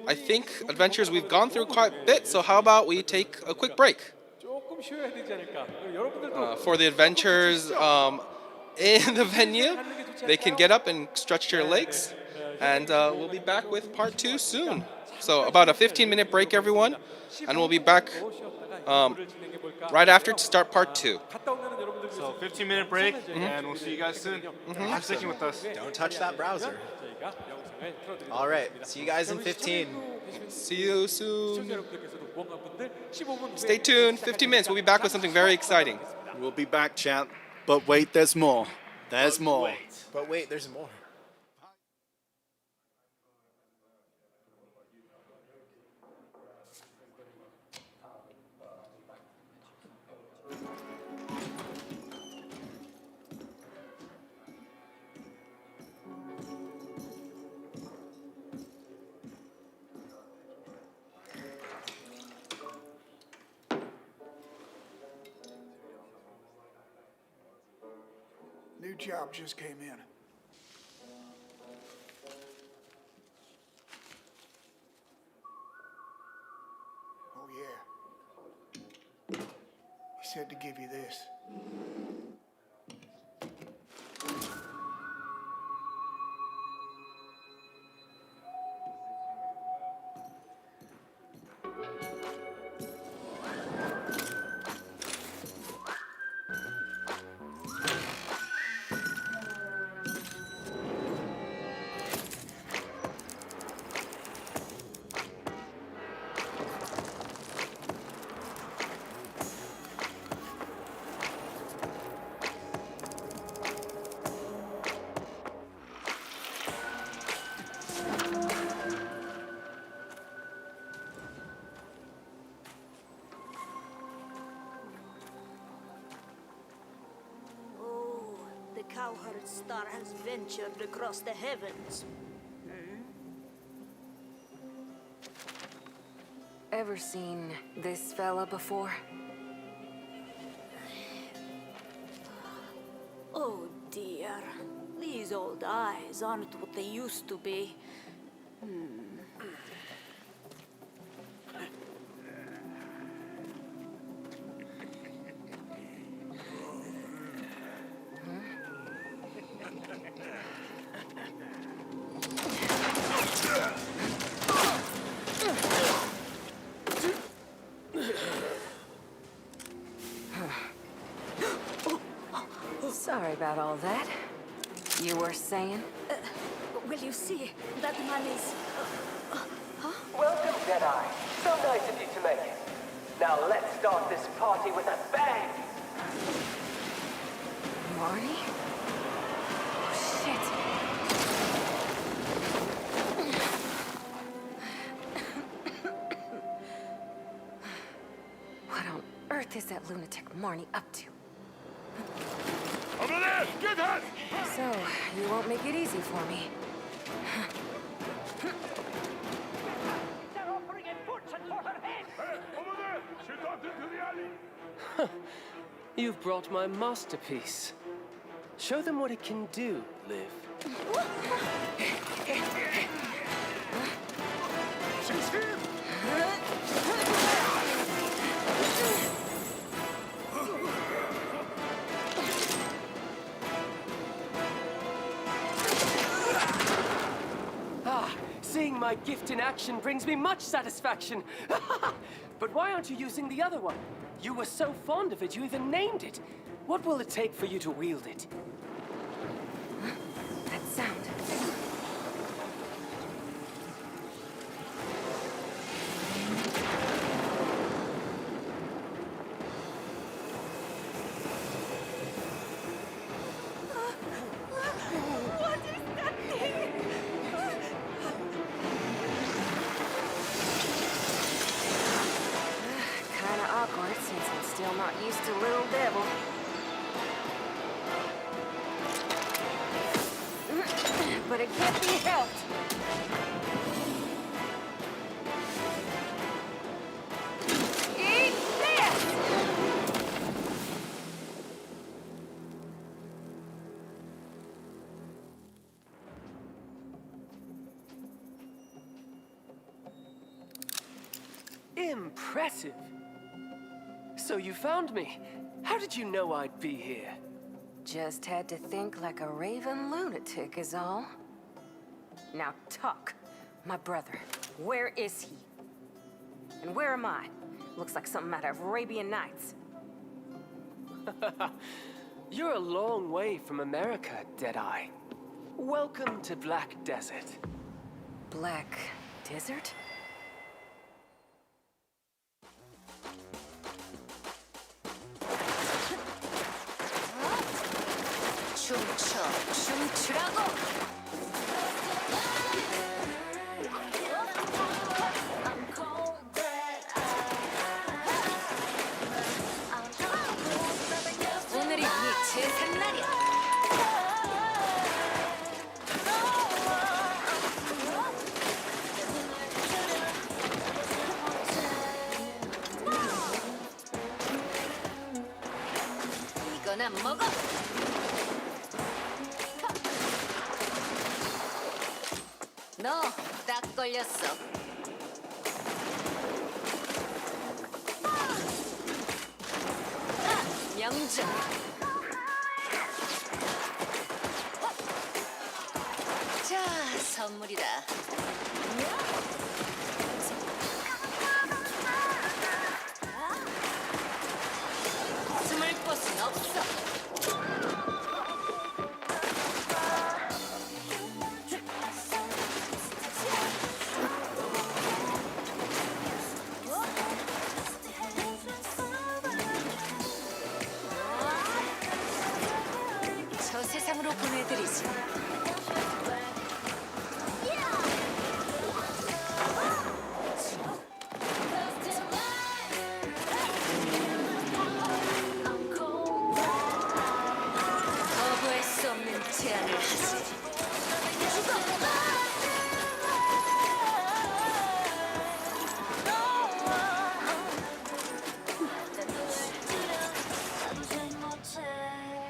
I think adventures we've gone through quite a bit, so how about we take a quick break? For the adventurers in the venue, they can get up and stretch their legs, and we'll be back with part 2 soon. So about a 15-minute break, everyone, and we'll be back right after to start part 2. So 15-minute break, and we'll see you guys soon. Keep sticking with us. Don't touch that browser. All right, see you guys in 15. See you soon. Stay tuned, 15 minutes. We'll be back with something very exciting. We'll be back, chat. But wait, there's more. There's more. But wait, there's more. New job just came in. Oh, yeah. He said to give you this. Cowherd star has ventured across the heavens. Ever seen this fella before? eyes aren't what they used to be. Sorry about all that. You were saying? Will you see? That man is... Welcome, Deadeye. So nice of you to make it. Now let's start this party with a bang! Marty? Oh, shit. What on earth is that lunatic Marnie up to? Over there! Get that! So, you won't make it easy for me. They're offering a fortune for her head! Hey, over there! She dropped into the alley! You've brought my masterpiece. Show them what it can do, Liv. She's here! Seeing my gift in action brings me much satisfaction. But why aren't you using the other one? You were so fond of it, you even named it. What will it take for you to wield it? That sound. What is that thing? Kinda awkward since I'm still not used to Little Devil. But it can't be helped. Eat this! Impressive. So you found me. How did you know I'd be here? Just had to think like a raven lunatic is all. Now talk. My brother, where is he? And where am I? Looks like something out of Arabian Nights. You're a long way from America, Deadeye. Welcome to Black Desert. Black Desert? 춤춰, 춤추라고! 오늘이 네 제삿날이야. 이거나 먹어. 너 딱 걸렸어. 명절. 자, 선물이다. 숨을 곳은 없어. 저 세상으로 보내드리지. 거부할 수 없는 제안을 하지.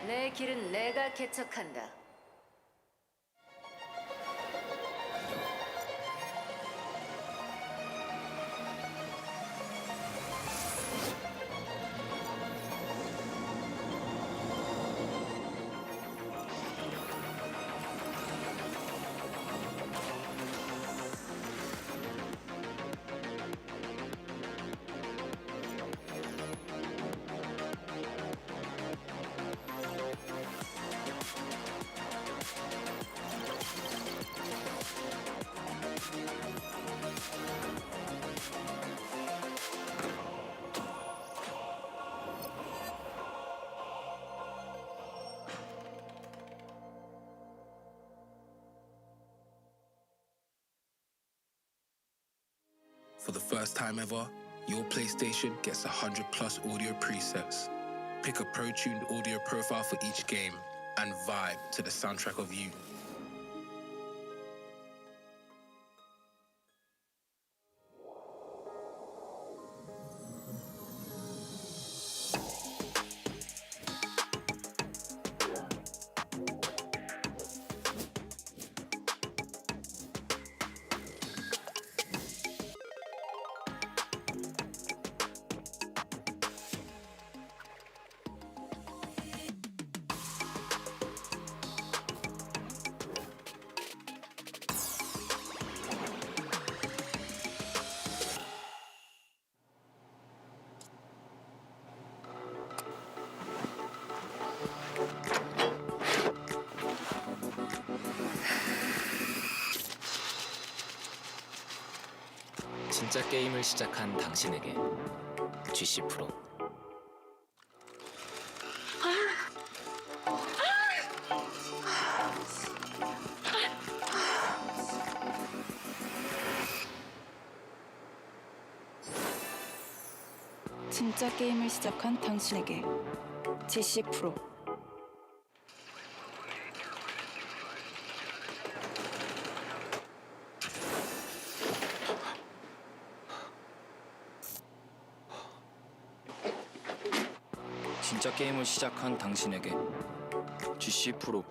내 길은 내가 개척한다. first time ever, your PlayStation gets 100 plus audio presets. Pick a pro-tuned audio profile for each game and vibe to the soundtrack of you. 진짜 게임을 시작한 당신에게 GC 프로. 진짜 게임을 시작한 당신에게 Je-Seok 프로. 진짜 게임을 시작한 당신에게 Je-Seok 프로.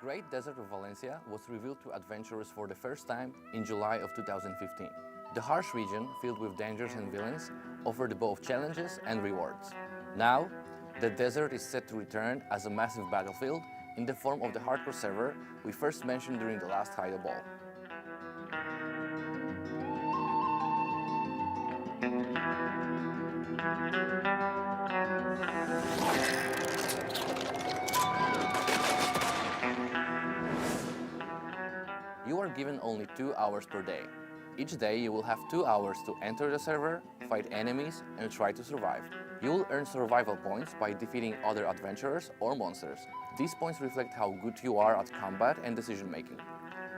Great Desert of Valencia was revealed to adventurers for the first time in July of 2015. The harsh region, filled with dangers and villains, offered both challenges and rewards. Now, the desert is set to return as a massive battlefield in the form of the hardcore server we first mentioned during the last Hideout Ball. You are given only 2 hours per day. Each day you will have 2 hours to enter the server, fight enemies, and try to survive. You will earn survival points by defeating other adventurers or monsters. These points reflect how good you are at combat and decision making.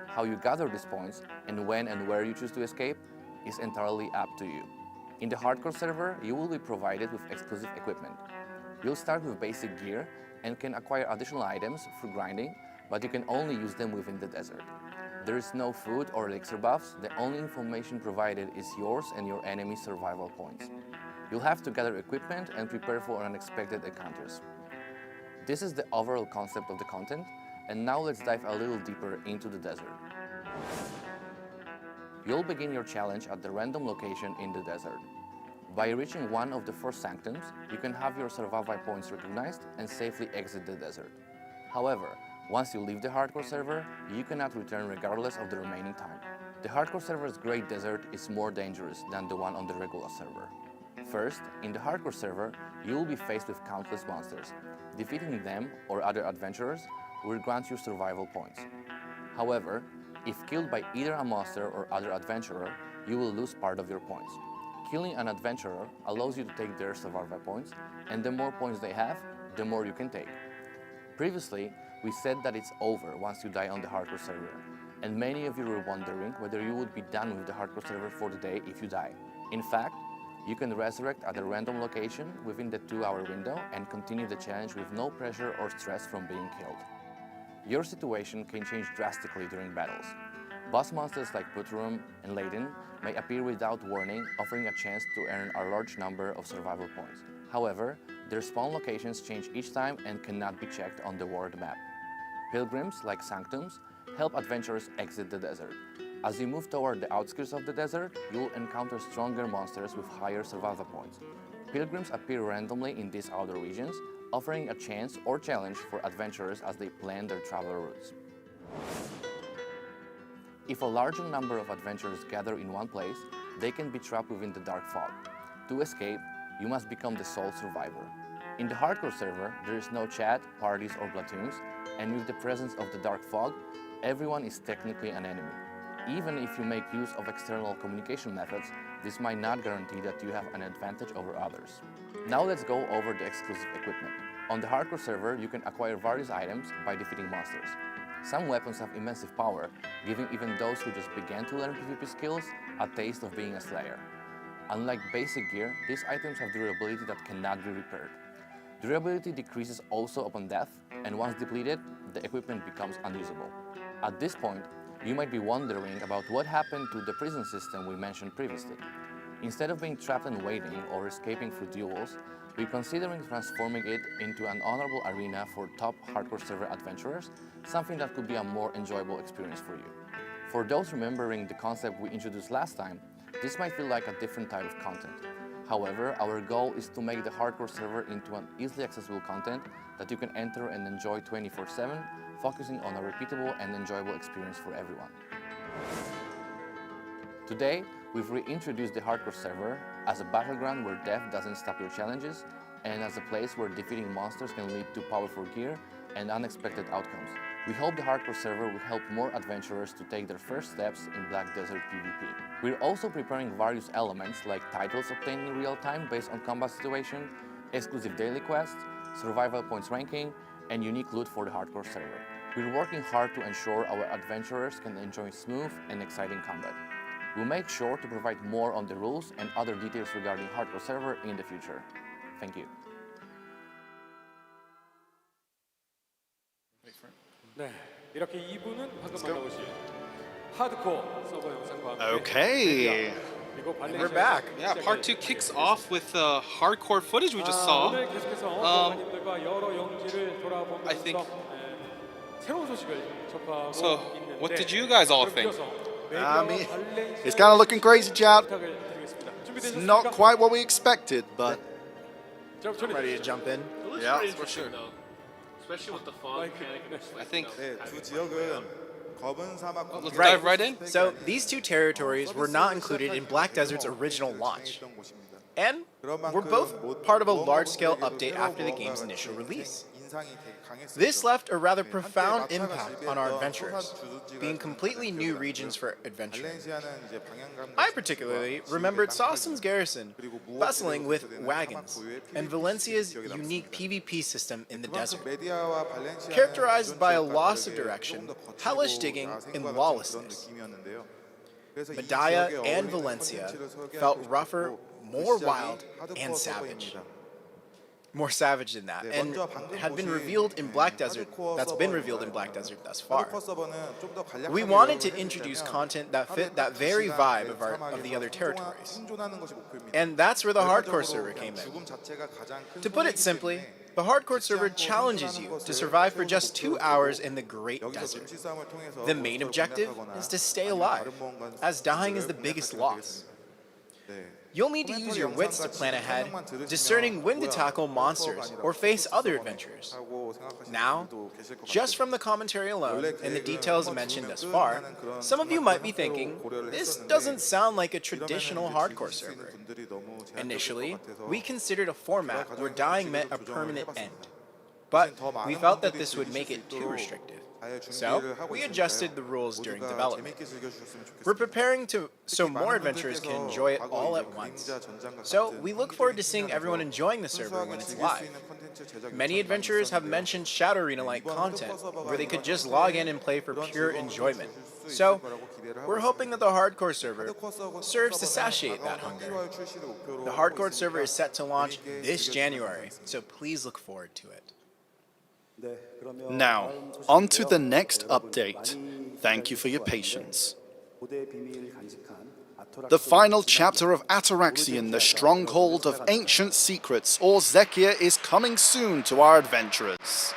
How you gather these points and when and where you choose to escape is entirely up to you. In the hardcore server, you will be provided with exclusive equipment. You'll start with basic gear and can acquire additional items through grinding, but you can only use them within the desert. There is no food or elixir buffs. The only information provided is yours and your enemy's survival points. You'll have to gather equipment and prepare for unexpected encounters. This is the overall concept of the content, and now let's dive a little deeper into the desert. You'll begin your challenge at the random location in the desert. By reaching one of the 4 sanctums, you can have your survival points recognized and safely exit the desert. However, once you leave the hardcore server, you cannot return regardless of the remaining time. The hardcore server's Great Desert is more dangerous than the one on the regular server. First, in the hardcore server, you will be faced with countless monsters. Defeating them or other adventurers will grant you survival points. However, if killed by either a monster or other adventurer, you will lose part of your points. Killing an adventurer allows you to take their survival points, and the more points they have, the more you can take. Previously, we said that it's over once you die on the hardcore server, and many of you were wondering whether you would be done with the hardcore server for the day if you die. In fact, you can resurrect at a random location within the 2-hour window and continue the challenge with no pressure or stress from being killed. Your situation can change drastically during battles. Boss monsters like Putrum and Leiden may appear without warning, offering a chance to earn a large number of survival points. However, their spawn locations change each time and cannot be checked on the world map. Pilgrims, like Sanctums, help adventurers exit the desert. As you move toward the outskirts of the desert, you will encounter stronger monsters with higher survival points. Pilgrims appear randomly in these outer regions, offering a chance or challenge for adventurers as they plan their travel routes. If a larger number of adventurers gather in one place, they can be trapped within the dark fog. To escape, you must become the sole survivor. In the hardcore server, there is no chat, parties, or platoons, and with the presence of the dark fog, everyone is technically an enemy. Even if you make use of external communication methods, this might not guarantee that you have an advantage over others. Now let's go over the exclusive equipment. On the hardcore server, you can acquire various items by defeating monsters. Some weapons have immense power, giving even those who just began to learn PvP skills a taste of being a slayer. Unlike basic gear, these items have durability that cannot be repaired. Durability decreases also upon death, and once depleted, the equipment becomes unusable. At this point, you might be wondering about what happened to the prison system we mentioned previously. Instead of being trapped and waiting or escaping through duels, we're considering transforming it into an honorable arena for top hardcore server adventurers, something that could be a more enjoyable experience for you. For those remembering the concept we introduced last time, this might feel like a different type of content. However, our goal is to make the hardcore server into an easily accessible content that you can enter and enjoy 24/7, focusing on a repeatable and enjoyable experience for everyone. Today, we've reintroduced the hardcore server as a battleground where death doesn't stop your challenges, and as a place where defeating monsters can lead to powerful gear and unexpected outcomes. We hope the hardcore server will help more adventurers to take their first steps in Black Desert PvP. We're also preparing various elements like titles obtained in real time based on combat situation, exclusive daily quests, survival points ranking, and unique loot for the hardcore server. We're working hard to ensure our adventurers can enjoy smooth and exciting combat. We'll make sure to provide more on the rules and other details regarding hardcore server in the future. Thank you. 네, 이렇게 2부는 방금 만나보신 하드코어 서버 영상과 함께 Okay. We're back. Yeah, part 2 kicks off with the hardcore footage we just saw. 오늘 계속해서 여러분들과 여러 영지를 돌아보면서 I think 새로운 소식을 접하고 So, 있는데 what did you guys all think? I mean, it's kind of looking crazy, Chad. It's not quite what we expected, but Ready to jump in? yeah, for sure. Especially with the fog mechanic. I think. 네, 두 지역은 검은 사막 Let's dive right in. So these two territories were not included in Black Desert's original launch, and were both part of a large-scale update after the game's initial release. This left a rather profound impact on our adventurers, being completely new regions for adventuring. I particularly remembered Sawson's garrison bustling with wagons, and Valencia's unique PvP system in the desert, characterized by a loss of direction, hellish digging, and lawlessness. Medaya and Valencia felt rougher, more wild, and savage. More savage than that, and had been revealed in Black Desert, that's been revealed in Black Desert thus far. We wanted to introduce content that fit that very vibe of the other territories. And that's where the hardcore server came in. To put it simply, the hardcore server challenges you to survive for just 2 hours in the Great Desert. The main objective is to stay alive, as dying is the biggest loss. You'll need to use your wits to plan ahead, discerning when to tackle monsters or face other adventurers. Now, just from the commentary alone and the details mentioned thus far, some of you might be thinking, this doesn't sound like a traditional hardcore server. Initially, we considered a format where dying meant a permanent end, but we felt that this would make it too restrictive. So, we adjusted the rules during development. We're preparing so more adventurers can enjoy it all at once. So, we look forward to seeing everyone enjoying the server when it's live. Many adventurers have mentioned Shadow Arena-like content, where they could just log in and play for pure enjoyment. So, we're hoping that the hardcore server serves to satiate that hunger. The hardcore server is set to launch this January, so please look forward to it. Now, on to the next update. Thank you for your patience. The final chapter of Atoraxxion, the stronghold of ancient secrets, Orzekea, is coming soon to our adventurers.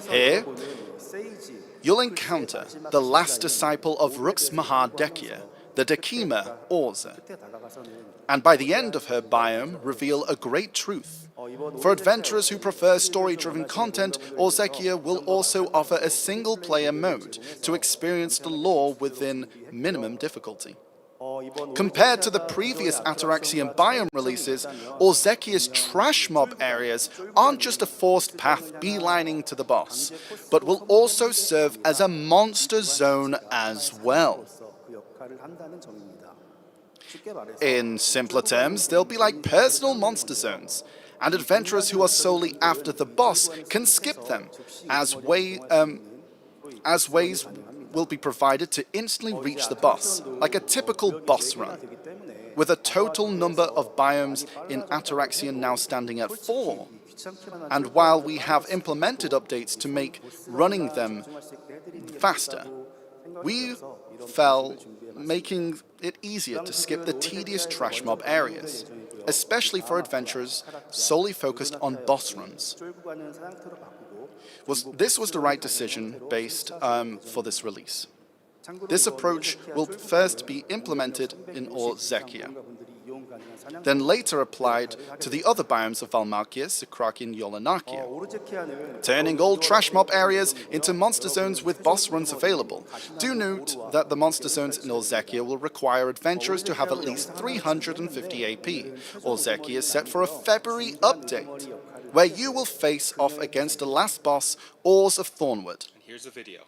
Here, you'll encounter the last disciple of Ruxmahar-Dekia, the Dekima Orza, and by the end of her biome reveal a great truth. For adventurers who prefer story-driven content, Orzekea will also offer a single-player mode to experience the lore within minimum difficulty. Compared to the previous Atoraxxion biome releases, Orzekea's trash mob areas aren't just a forced path beelining to the boss, but will also serve as a monster zone as well. In simpler terms, they'll be like personal monster zones, and adventurers who are solely after the boss can skip them, as ways will be provided to instantly reach the boss, like a typical boss run. With a total number of biomes in Atoraxxion now standing at 4, and while we have implemented updates to make running them faster, we felt making it easier to skip the tedious trash mob areas, especially for adventurers solely focused on boss runs. This was the right decision based for this release. This approach will first be implemented in Orzekea, then later applied to the other biomes of Valmarkia, Sikraki, and Yolanakia, turning all trash mob areas into monster zones with boss runs available. Do note that the monster zones in Orzekea will require adventurers to have at least 350 AP. Orzekea is set for a February update, where you will face off against the last boss, Ors of Thornwood. And here's a video.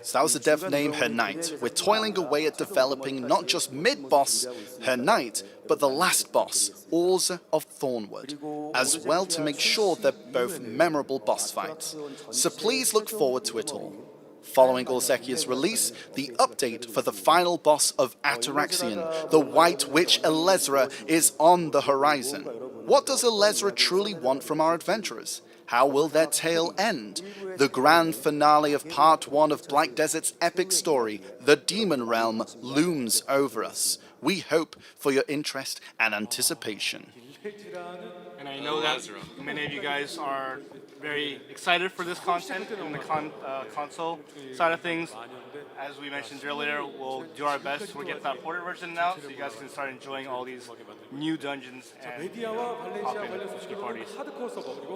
So that was the dev name Her Knight. We're toiling away at developing not just mid-boss Her Knight, but the last boss, Ors of Thornwood, as well to make sure they're both memorable boss fights. So please look forward to it all. Following Orzekea's release, the update for the final boss of Atoraxxion, the White Witch Elixirs, is on the horizon. What does Elixirs truly want from our adventurers? How will their tale end? The grand finale of Part 1 of Black Desert's epic story, The Demon Realm, looms over us. We hope for your interest and anticipation. And I know that many of you guys are very excited for this content on the console side of things. As we mentioned earlier, we'll do our best to get that ported version out so you guys can start enjoying all these new dungeons and pop in parties.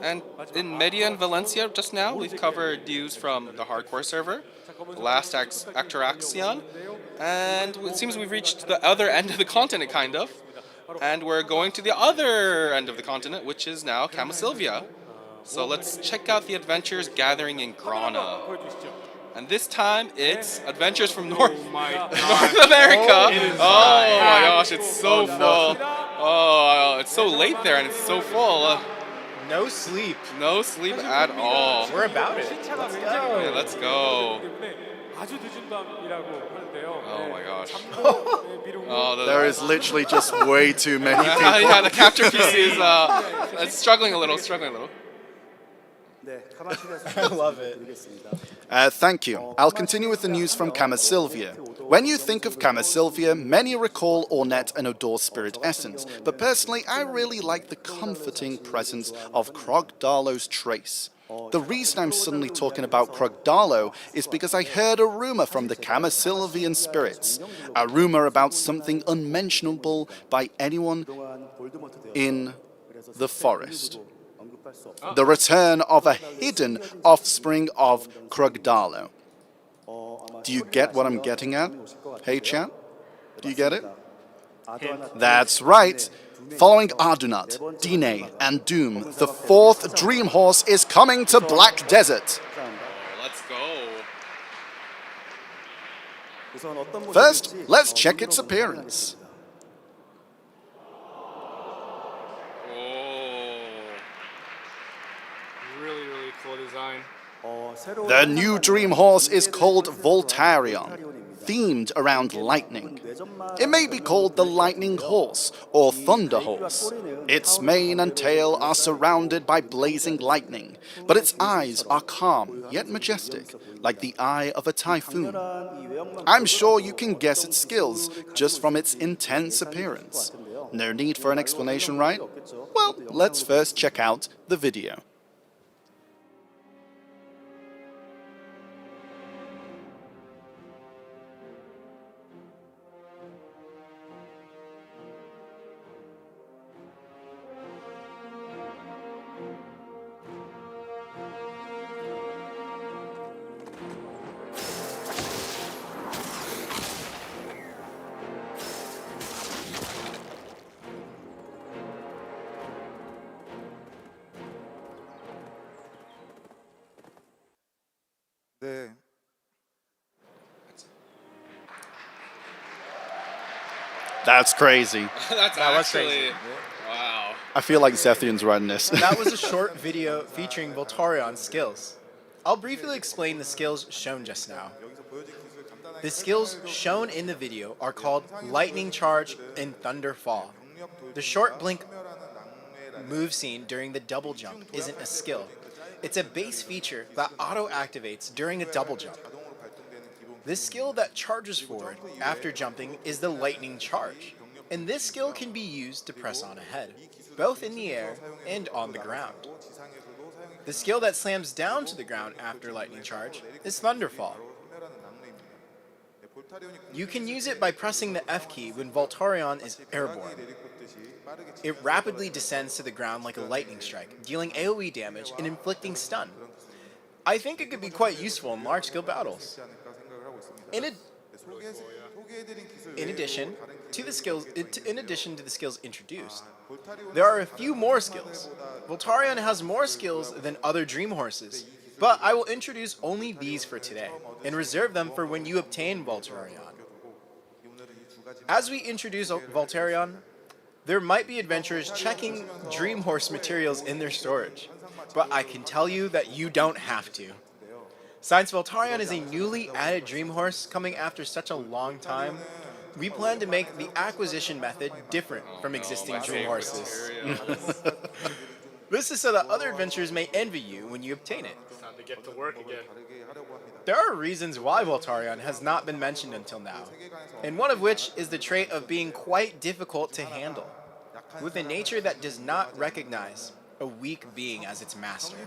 And in Media and Valencia just now, we've covered news from the hardcore server, the last Atoraxxion, and it seems we've reached the other end of the continent, kind of. And we're going to the other end of the continent, which is now Kamasylvia. So let's check out the adventures gathering in Grana. And this time it's adventures from North America. Oh my gosh, it's so full. Oh, it's so late there and it's so full. No sleep. No sleep at all. We're about it. Let's go. Yeah, let's go. Oh my gosh. There is literally just way too many people. Yeah, the capture PC is it's struggling a little. I love it. Thank you. I'll continue with the news from Kamasylvia. When you think of Kamasylvia, many recall ornate and adore spirit essence, but personally I really like the comforting presence of Kragdalo's trace. The reason I'm suddenly talking about Kragdalo is because I heard a rumor from the Kamasylvian spirits, a rumor about something unmentionable by anyone in the forest. The return of a hidden offspring of Kragdalo. Do you get what I'm getting at? Hey chat? Do you get it? That's right. Following Ardunat, Dine, and Doom, the fourth Dream Horse is coming to Black Desert. Let's go. First, let's check its appearance. Really cool design. The new Dream Horse is called Voltarion, themed around lightning. It may be called the Lightning Horse or Thunder Horse. Its mane and tail are surrounded by blazing lightning, but its eyes are calm yet majestic, like the eye of a typhoon. I'm sure you can guess its skills just from its intense appearance. No need for an explanation, right? Well, let's first check out the video. 네. That's crazy. That's actually, wow. I feel like Zethian's writing this. That was a short video featuring Voltarion's skills. I'll briefly explain the skills shown just now. The skills shown in the video are called Lightning Charge and Thunder Fall. The short blink move seen during the double jump isn't a skill. It's a base feature that auto-activates during a double jump. This skill that charges forward after jumping is the Lightning Charge, and this skill can be used to press on ahead, both in the air and on the ground. The skill that slams down to the ground after Lightning Charge is Thunderfall. You can use it by pressing the F key when Voltarion is airborne. It rapidly descends to the ground like a lightning strike, dealing AoE damage and inflicting stun. I think it could be quite useful in large-scale battles. In addition to the skills introduced, there are a few more skills. Voltarion has more skills than other Dream Horses, but I will introduce only these for today, and reserve them for when you obtain Voltarion. As we introduce Voltarion, there might be adventurers checking Dream Horse materials in their storage, but I can tell you that you don't have to. Since Voltarion is a newly added Dream Horse coming after such a long time, we plan to make the acquisition method different from existing Dream Horses. This is so that other adventurers may envy you when you obtain it. Time to get to work again. There are reasons why Voltarion has not been mentioned until now, and one of which is the trait of being quite difficult to handle, with a nature that does not recognize a weak being as its master.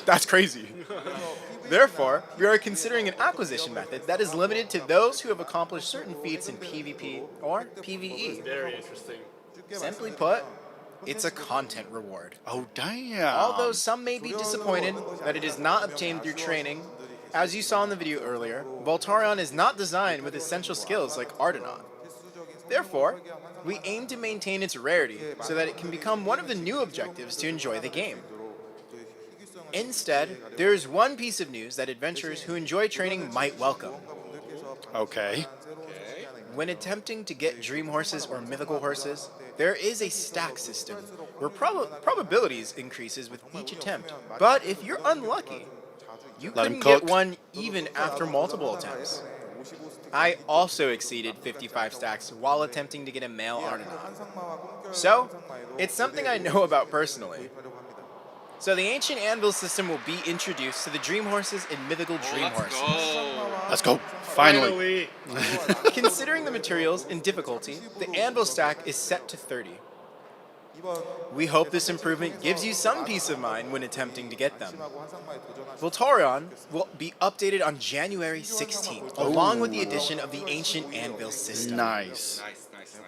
That's crazy. Therefore, we are considering an acquisition method that is limited to those who have accomplished certain feats in PvP or PvE. Very interesting. Simply put, it's a content reward. Oh, damn. Although some may be disappointed that it is not obtained through training, as you saw in the video earlier, Voltarion is not designed with essential skills like Ardenaut. Therefore, we aim to maintain its rarity so that it can become one of the new objectives to enjoy the game. Instead, there is one piece of news that adventurers who enjoy training might welcome. Okay. When attempting to get Dream Horses or Mythical Horses, there is a stack system where probabilities increases with each attempt. But if you're unlucky, you couldn't get one even after multiple attempts. I also exceeded 55 stacks while attempting to get a male Ardenaut. So, it's something I know about personally. So the ancient Anvil system will be introduced to the Dream Horses and Mythical Dream Horses. Let's go. Finally. Considering the materials and difficulty, the Anvil stack is set to 30. We hope this improvement gives you some peace of mind when attempting to get them. Voltarion will be updated on January 16th, along with the addition of the ancient Anvil system. Nice.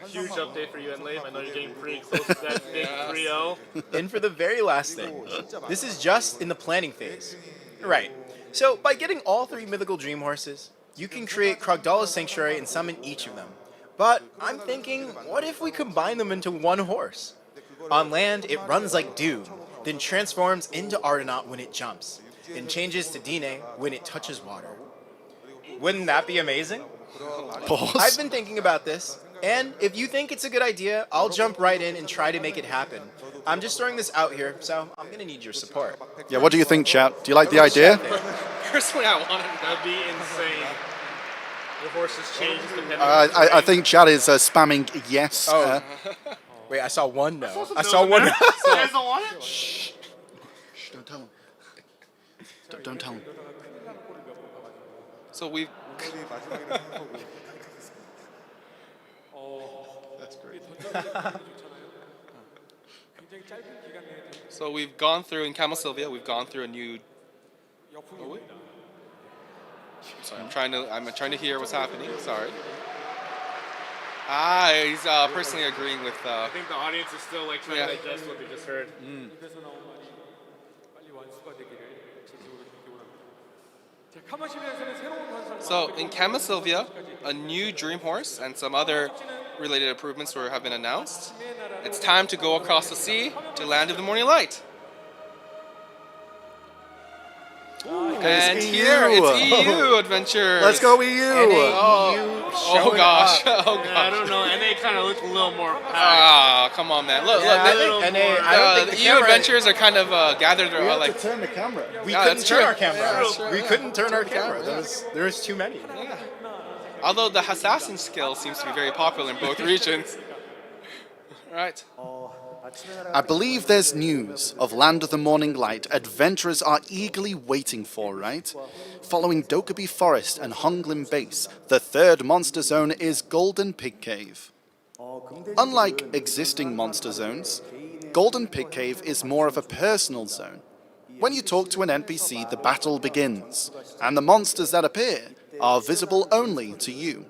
Huge update for you, Enlave. I know you're getting pretty close to that big 3-0. And for the very last thing, this is just in the planning phase. Right. So, by getting all 3 Mythical Dream Horses, you can create Kragdalo Sanctuary and summon each of them. But I'm thinking, what if we combine them into one horse? On land, it runs like Doom, then transforms into Ardenaut when it jumps, and changes to Dine when it touches water. Wouldn't that be amazing? Pause. I've been thinking about this, and if you think it's a good idea, I'll jump right in and try to make it happen. I'm just throwing this out here, so I'm going to need your support. Yeah, what do you think, chat? Do you like the idea? Personally, I want it. That'd be insane. The horses change depending I think chat is spamming yes. Wait, I saw one no. I saw one no. You guys don't want it? Shh. Shh, don't tell him. Don't tell him. So we've... That's great. So we've gone through, in Kamasylvia, we've gone through a new... Oh, wait. Sorry, I'm trying to hear what's happening. Sorry. He's personally agreeing with... I think the audience is still like trying to digest what they just heard. So in Kamasylvia, a new Dream Horse and some other related improvements have been announced. It's time to go across the sea to Land of the Morning Light. And here it's EU adventures. Let's go EU. Oh gosh. Oh gosh. I don't know. NA kind of looks a little more packed. Ah, come on, man. Look, the EU adventures are kind of gathered. We have to turn the camera. We couldn't turn our camera. We couldn't turn our camera. There was too many. Yeah. Although the assassin skill seems to be very popular in both regions. Right. I believe there's news of Land of the Morning Light adventurers are eagerly waiting for, right? Following Dokkaebi Forest and Honglin Base, the third monster zone is Golden Pig Cave. Unlike existing monster zones, Golden Pig Cave is more of a personal zone. When you talk to an NPC, the battle begins, and the monsters that appear are visible only to you.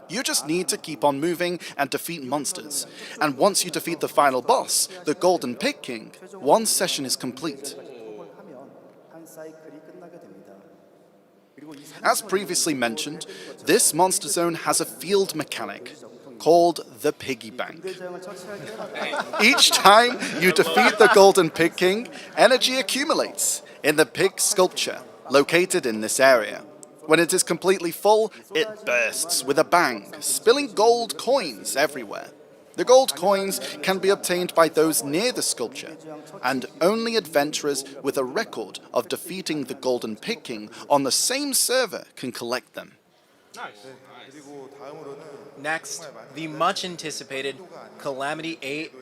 You just need to keep on moving and defeat monsters. And once you defeat the final boss, the Golden Pig King, one session is complete. As previously mentioned, this monster zone has a field mechanic called the Piggy Bank. Each time you defeat the Golden Pig King, energy accumulates in the pig sculpture located in this area. When it is completely full, it bursts with a bang, spilling gold coins everywhere. The gold coins can be obtained by those near the sculpture, and only adventurers with a record of defeating the Golden Pig King on the same server can collect them. Next, the much anticipated Calamity 8,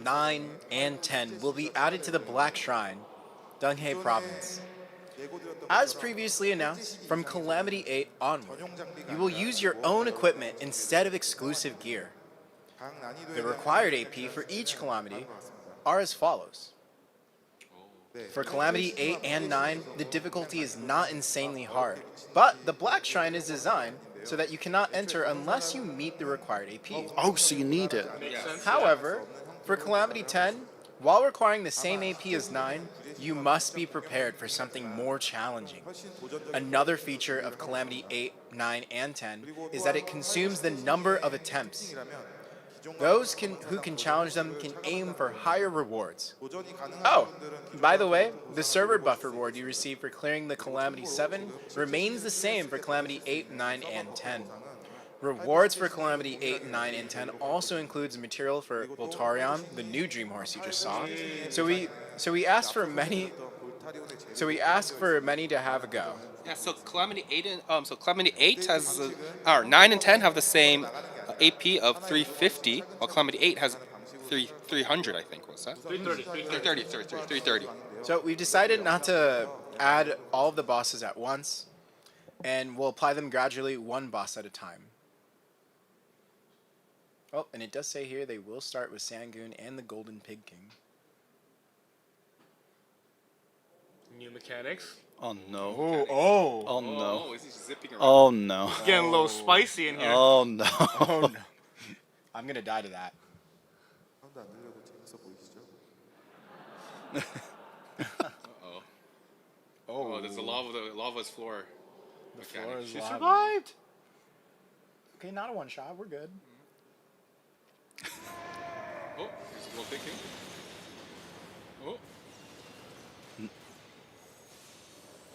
9, and 10 will be added to the Black Shrine, Donghae Province. As previously announced, from Calamity 8 onward, you will use your own equipment instead of exclusive gear. The required AP for each Calamity are as follows. For Calamity 8 and 9, the difficulty is not insanely hard, but the Black Shrine is designed so that you cannot enter unless you meet the required AP. Oh, so you need it. However, for Calamity 10, while requiring the same AP as 9, you must be prepared for something more challenging. Another feature of Calamity 8, 9, and 10 is that it consumes the number of attempts. Those who can challenge them can aim for higher rewards. Oh, by the way, the server buff reward you receive for clearing the Calamity 7 remains the same for Calamity 8, 9, and 10. Rewards for Calamity 8, 9, and 10 also includes material for Voltarion, the new Dream Horse you just saw. So we asked for many to have a go. Yeah, so Calamity 8 has 9 and 10 have the same AP of 350, while Calamity 8 has 300, I think. What's that? 330. So we've decided not to add all of the bosses at once, and we'll apply them gradually, one boss at a time. Oh, and it does say here they will start with Sangoon and the Golden Pig King. New mechanics. Oh no. Oh no. Is he zipping around? Oh no. It's getting a little spicy in here. Oh no. Oh no. I'm gonna die to that. Oh, there's the lava's floor. The floor is She lava. survived. Okay, not a one shot. We're good. Oh, there's a little picking. Oh.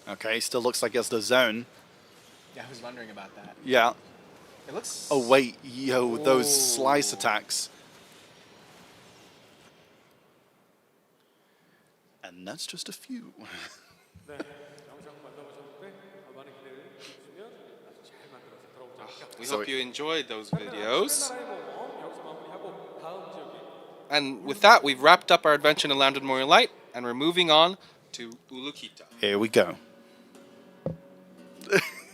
Okay, still looks like it's the zone. Yeah, I was wondering about that. Yeah. It looks. Oh wait, yo, those slice attacks. And that's just a few. We hope you enjoyed those videos. And with that, we've wrapped up our adventure in the Land of More Light, and we're moving on to Ulukita. Here we go.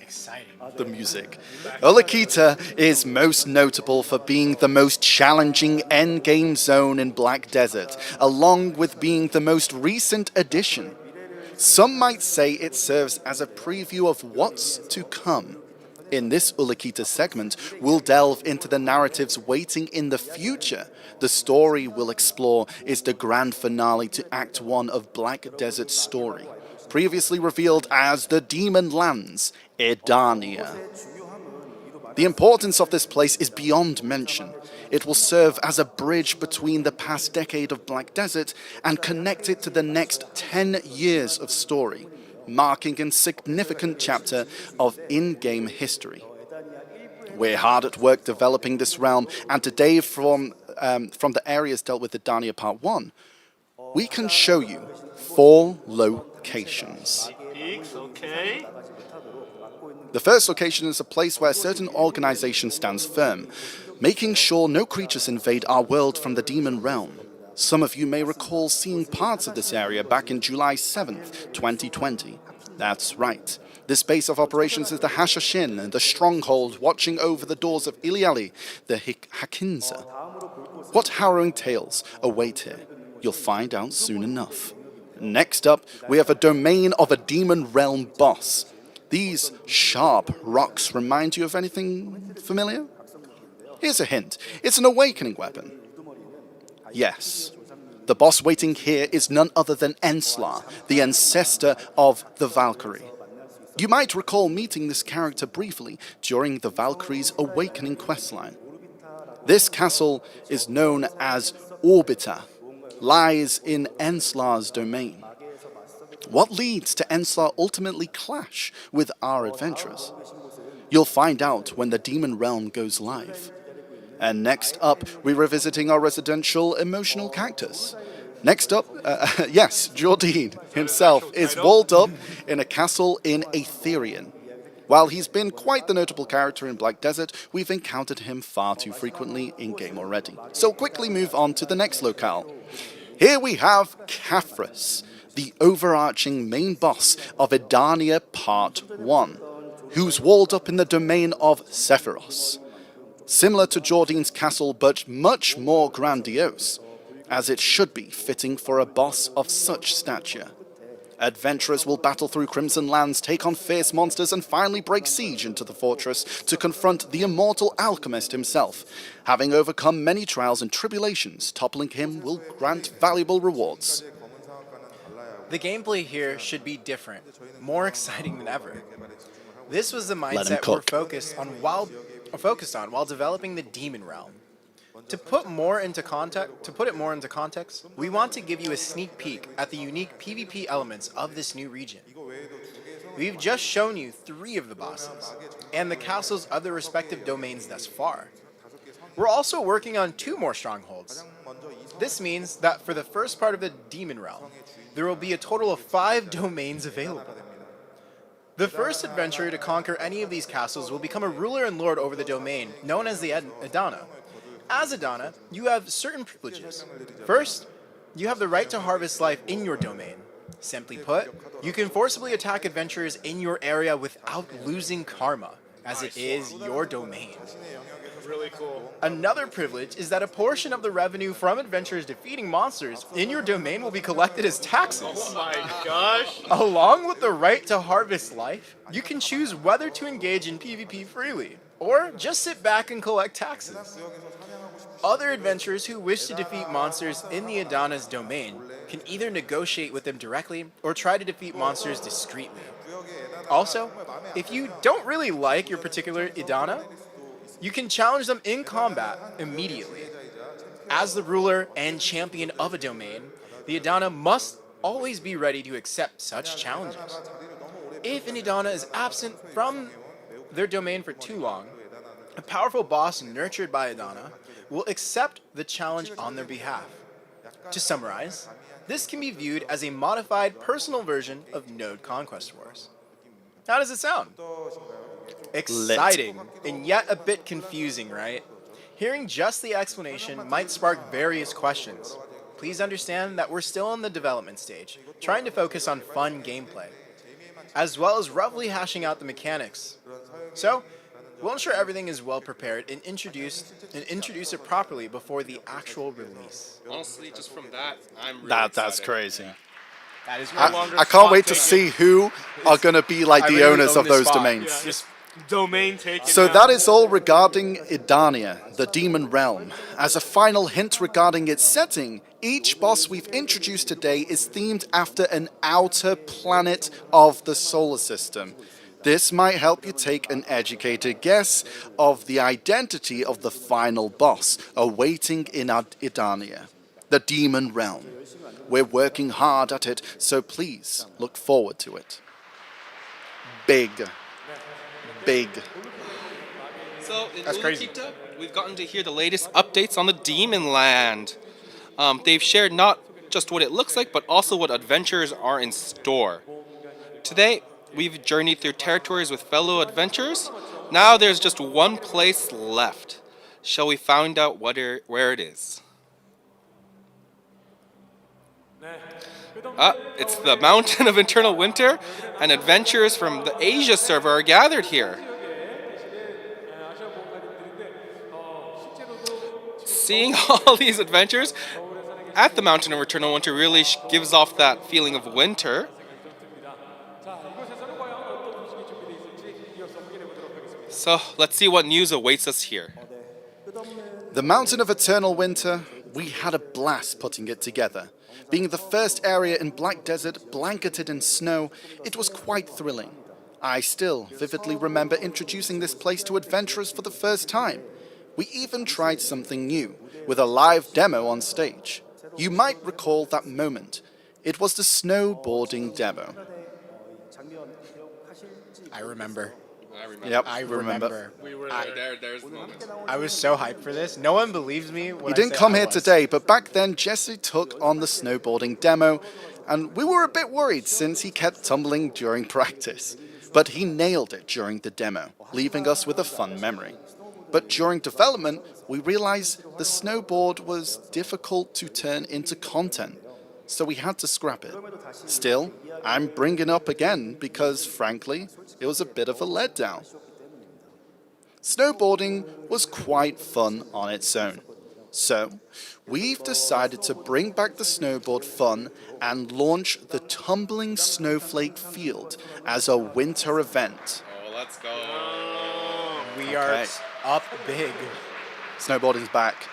Exciting. The music. Ulukita is most notable for being the most challenging endgame zone in Black Desert, along with being the most recent addition. Some might say it serves as a preview of what's to come. In this Ulukita segment, we'll delve into the narratives waiting in the future. The story we'll explore is the grand finale to Act 1 of Black Desert's story, previously revealed as the Demon Lands, Edania. The importance of this place is beyond mention. It will serve as a bridge between the past decade of Black Desert and connect it to the next 10 years of story, marking a significant chapter of in-game history. We're hard at work developing this realm, and today from the areas dealt with Edania Part 1, we can show you 4 locations. Peaks, okay. The first location is a place where a certain organization stands firm, making sure no creatures invade our world from the demon realm. Some of you may recall seeing parts of this area back in July 7th, 2020. That's right. This base of operations is the Hashashin, the stronghold watching over the doors of Iliali, the Hakinza. What harrowing tales await here? You'll find out soon enough. Next up, we have a domain of a demon realm boss. These sharp rocks remind you of anything familiar? Here's a hint. It's an awakening weapon. Yes. The boss waiting here is none other than Enslar, the ancestor of the Valkyrie. You might recall meeting this character briefly during the Valkyrie's Awakening questline. This castle is known as Orbita, lies in Enslar's domain. What leads to Enslar ultimately clash with our adventurers? You'll find out when the Demon Realm goes live. And next up, we're revisiting our residential emotional cactus. Next up, yes, Jordine himself is walled up in a castle in Aetherion. While he's been quite the notable character in Black Desert, we've encountered him far too frequently in-game already. So quickly move on to the next locale. Here we have Khafrus, the overarching main boss of Edania Part 1, who's walled up in the domain of Sephiroth. Similar to Jordine's castle, but much more grandiose, as it should be fitting for a boss of such stature. Adventurers will battle through Crimson Lands, take on fierce monsters, and finally break siege into the fortress to confront the immortal alchemist himself. Having overcome many trials and tribulations, toppling him will grant valuable rewards. The gameplay here should be different, more exciting than ever. This was the mindset we're focused on while developing the Demon Realm. To put it more into context, we want to give you a sneak peek at the unique PvP elements of this new region. We've just shown you 3 of the bosses, and the castles of the respective domains thus far. We're also working on 2 more strongholds. This means that for the first part of the Demon Realm, there will be a total of 5 domains available. The first adventurer to conquer any of these castles will become a ruler and lord over the domain, known as the Edana. As Edana, you have certain privileges. First, you have the right to harvest life in your domain. Simply put, you can forcibly attack adventurers in your area without losing karma, as it is your domain. Really cool. Another privilege is that a portion of the revenue from adventurers defeating monsters in your domain will be collected as taxes. Oh my gosh! Along with the right to harvest life, you can choose whether to engage in PvP freely, or just sit back and collect taxes. Other adventurers who wish to defeat monsters in the Edana's domain can either negotiate with them directly or try to defeat monsters discreetly. Also, if you don't really like your particular Edana, you can challenge them in combat immediately. As the ruler and champion of a domain, the Edana must always be ready to accept such challenges. If an Edana is absent from their domain for too long, a powerful boss nurtured by Edana will accept the challenge on their behalf. To summarize, this can be viewed as a modified personal version of Node Conquest Wars. How does it sound? Exciting, and yet a bit confusing, right? Hearing just the explanation might spark various questions. Please understand that we're still in the development stage, trying to focus on fun gameplay, as well as roughly hashing out the mechanics. So, we'll ensure everything is well prepared and introduce it properly before the actual release. Honestly, just from that, I'm really That's excited. crazy. That is I can't wait to see who are going to be like the owners of those domains. Yeah, just domain taken. So that is all regarding Edania, the Demon Realm. As a final hint regarding its setting, each boss we've introduced today is themed after an outer planet of the solar system. This might help you take an educated guess of the identity of the final boss awaiting in Edania, the Demon Realm. We're working hard at it, so please look forward to it. Big. So in Ulukita, we've gotten to hear the latest updates on the Demon Land. They've shared not just what it looks like, but also what adventures are in store. Today, we've journeyed through territories with fellow adventurers. Now there's just one place left. Shall we find out where it is? It's the Mountain of Eternal Winter, and adventurers from the Asia server are gathered here. Seeing all these adventures at the Mountain of Eternal Winter really gives off that feeling of winter. So let's see what news awaits us here. The Mountain of Eternal Winter, we had a blast putting it together. Being the first area in Black Desert blanketed in snow, it was quite thrilling. I still vividly remember introducing this place to adventurers for the first time. We even tried something new, with a live demo on stage. You might recall that moment. It was the snowboarding demo. I remember. I remember. Yep, I we remember. We were there's the moment. I was so hyped for this. No one believes me when He I didn't say come I here was. today, but back then Jesse took on the snowboarding demo, and we were a bit worried since he kept tumbling during practice. But he nailed it during the demo, leaving us with a fun memory. But during development, we realized the snowboard was difficult to turn into content, so we had to scrap it. Still, I'm bringing it up again because, frankly, it was a bit of a letdown. Snowboarding was quite fun on its own. So, we've decided to bring back the snowboard fun and launch the Tumbling Snowflake Field as a winter event. Oh, let's go. We are up big. Snowboarding's back.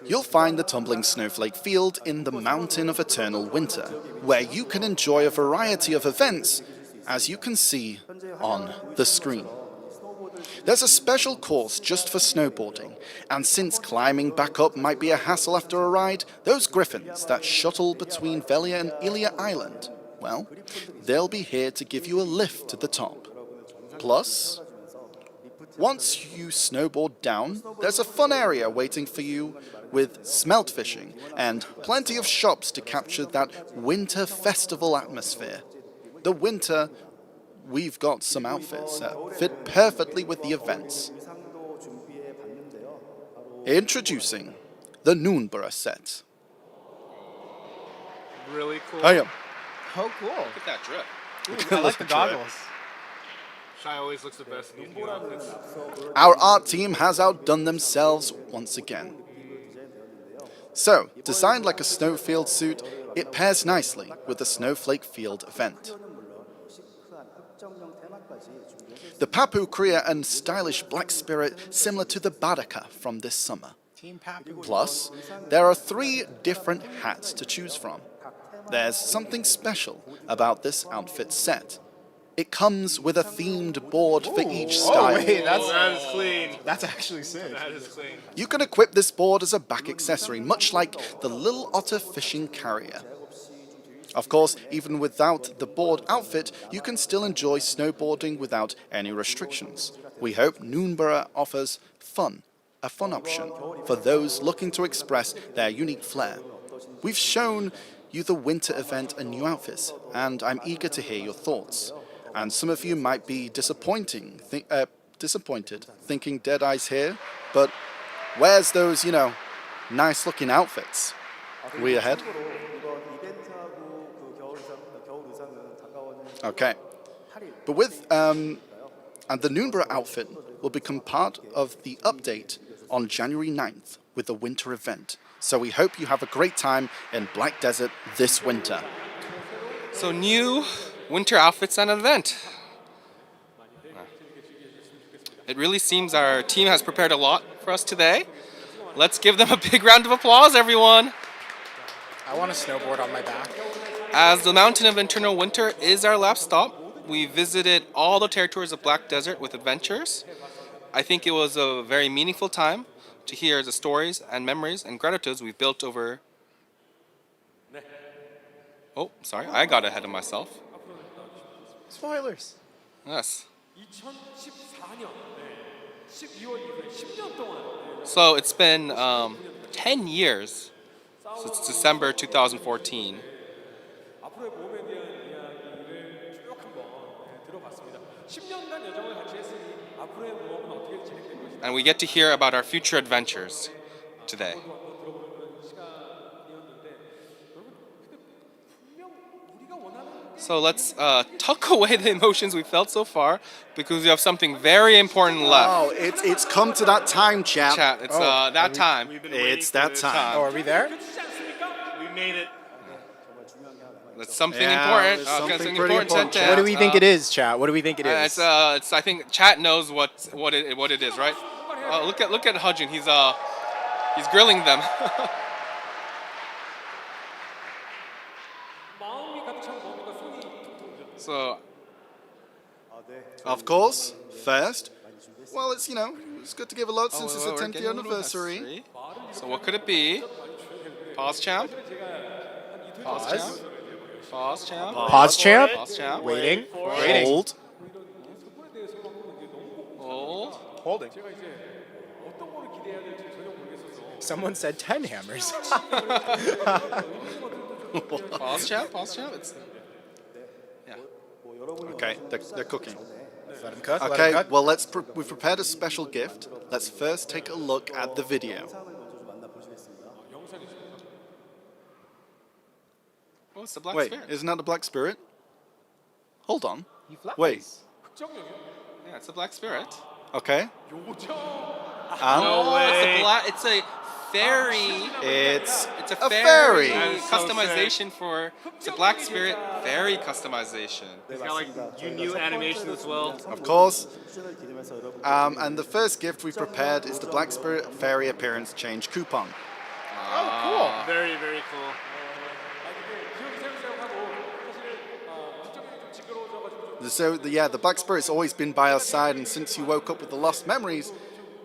You'll find the Tumbling Snowflake Field in the Mountain of Eternal Winter, where you can enjoy a variety of events, as you can see on the screen. There's a special course just for snowboarding, and since climbing back up might be a hassle after a ride, those griffins that shuttle between Velia and Ilia Island, well, they'll be here to give you a lift to the top. Plus, once you snowboard down, there's a fun area waiting for you with smelt fishing and plenty of shops to capture that winter festival atmosphere. The winter, we've got some outfits that fit perfectly with the events. Introducing the Noonborough set. Really cool. I am. Oh, cool. Look at that drip. I like the goggles. Shy always looks the best in these new outfits. Our art team has outdone themselves once again. So, designed like a snowfield suit, it pairs nicely with the Snowflake Field event. The Papu Kriya and stylish black spirit similar to the Baraka from this summer. Plus, there are 3 different hats to choose from. There's something special about this outfit set. It comes with a themed board for each style. Oh, wait, that is clean. That's actually sick. That is clean. You can equip this board as a back accessory, much like the Little Otter fishing carrier. Of course, even without the board outfit, you can still enjoy snowboarding without any restrictions. We hope Noonborough offers a fun option for those looking to express their unique flair. We've shown you the winter event and new outfits, and I'm eager to hear your thoughts. And some of you might be disappointed thinking Deadeye's here, but where's those, nice looking outfits? We ahead? Okay. But and the Noonborough outfit will become part of the update on January 9th with the winter event. So we hope you have a great time in Black Desert this winter. So new winter outfits and an event. It really seems our team has prepared a lot for us today. Let's give them a big round of applause, everyone. I want to snowboard on my back. As the Mountain of Eternal Winter is our last stop, we visited all the territories of Black Desert with adventures. I think it was a very meaningful time to hear the stories and memories and gratitudes we've built over... Oh, sorry, I got ahead of myself. Spoilers. Yes. So it's been 10 years since December 2014. And we get to hear about our future adventures today. So let's tuck away the emotions we felt so far because we have something very important left. Oh, it's come to that time, chat. It's that time. It's that time. Oh, are we there? We made it. That's something Yeah, important. there's something Something pretty important. important, Chat. What do we think it is, chat? What do we think it is? I think chat knows what it is, right? Look at Hudjun. He's grilling them. So, of course, first, well, it's good to give a lot since it's the 10th year anniversary. So what could it be? Pause champ? Pause champ? Pause champ? Pause champ? Pause champ? Waiting. Hold. Holding. Someone said 10 hammers. Pause chat. It's, yeah. Okay, they're cooking. Let him cook. Okay, well, we've prepared a special gift. Let's first take a look at the video. Oh, it's the Black Wait, Spirit. isn't that the Black Spirit? Hold on. flies. Wait. Yeah, it's a Black Spirit. Okay. No way. It's a fairy. It's a fairy. Customization for it's a Black Spirit fairy customization. It's got like new animations as well. Of course. And the first gift we prepared is the Black Spirit Fairy Appearance Change coupon. Oh, cool. Very, very cool. So, the Black Spirit's always been by our side, and since you woke up with the lost memories,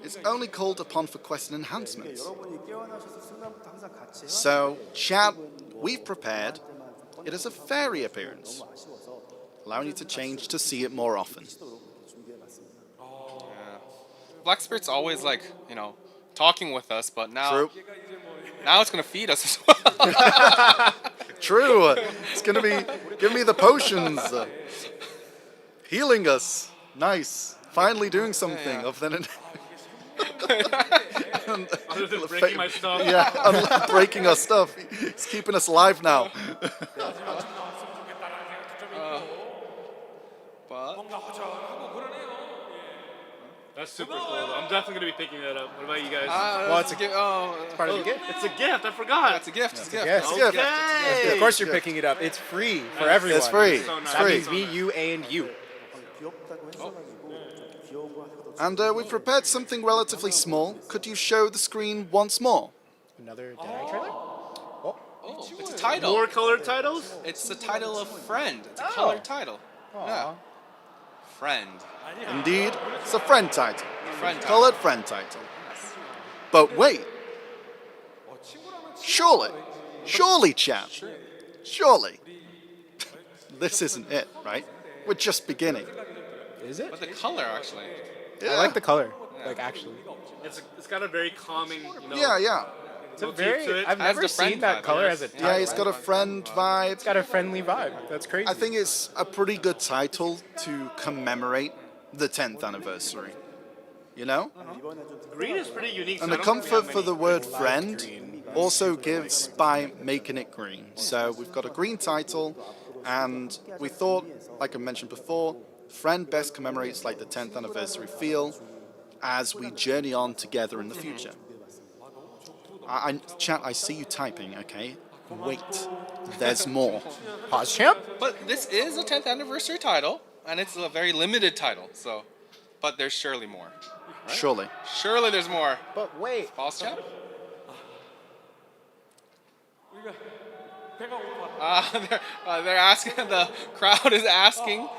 it's only called upon for quest and enhancements. So, chat, we've prepared it as a fairy appearance, allowing you to change to see it more often. Yeah. Black Spirit's always like, talking with us, but now it's gonna feed us as well. True. It's gonna be giving me the potions, healing us. Nice. Finally doing something other than other than breaking my stuff. Yeah, breaking our stuff. It's keeping us alive now. That's super cool. I'm definitely gonna be picking that up. What about you guys? Well, it's a gift. It's part of the gift. It's a gift. I forgot. Yeah, it's a gift. It's a gift. Yes. Okay. Of course, you're picking it up. It's free for everyone. It's free. So nice. That means me, you, and you. And we've prepared something relatively small. Could you show the screen once more? Another Deadeye trailer? Oh, it's a title. More colored titles? It's the title of Friend. It's a colored title. Yeah. Friend. Indeed, it's a friend title. Friend title. Colored friend title. But wait. Surely, chat. Surely. This isn't it, right? We're just beginning. Is it? But the color, actually. Yeah. I like the color. Like, actually. It's got a very calming, Yeah. It's a very, I've never seen that color as a title. Yeah, it's got a friend vibe. It's got a friendly vibe. That's crazy. I think it's a pretty good title to commemorate the 10th anniversary. You know? Green is pretty unique. And so the I don't think we have comfort for many. the word friend also gives by making it green. So we've got a green title, and we thought, like I mentioned before, friend best commemorates like the 10th anniversary feel as we journey on together in the future. Chat, I see you typing, okay? Wait, there's more. Pause, champ. But this is a 10th anniversary title, and it's a very limited title. So, but there's surely more. Right? Surely there's more. But wait. Pause, champ. They're asking. The crowd is asking. All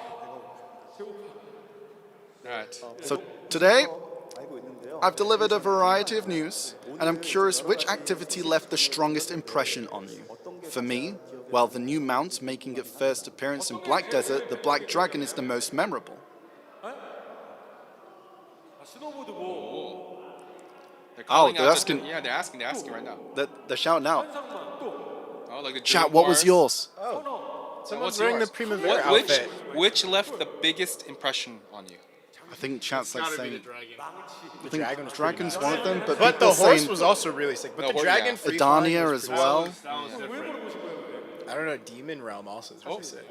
right. So today, I've delivered a variety of news, and I'm curious which activity left the strongest impression on you. For me, well, the new mount making its first appearance in Black Desert, the Black Dragon, is the most memorable. They're asking. Yeah, they're asking right now. They're shouting out. Oh, like the Chat, what was yours? Someone's wearing the Primavera outfit. Which left the biggest impression on you? I think chat's like saying. The dragon's one of them, but the horse saying was also really sick. But the dragon free Edania as well. I don't know. Demon Realm also is really sick.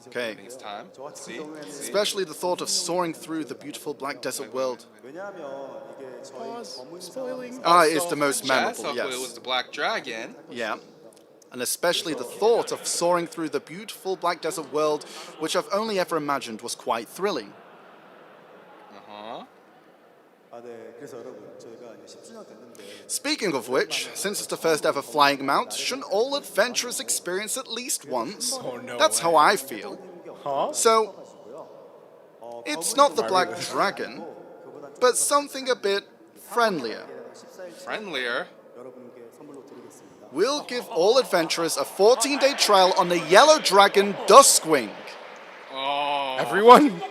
Okay. It's time. See. Especially the thought of soaring through the beautiful Black Desert world. Spoiling. It's the most memorable. It Yes. was the Black Dragon. Yeah. And especially the thought of soaring through the beautiful Black Desert world, which I've only ever imagined was quite thrilling. Speaking of which, since it's the first ever flying mount, shouldn't all adventurers experience at least once? That's how I feel. So, it's not the Black Dragon, but something a bit friendlier. Friendlier? We'll give all adventurers a 14-day trial on the Yellow Dragon Duskwing. Oh. Everyone?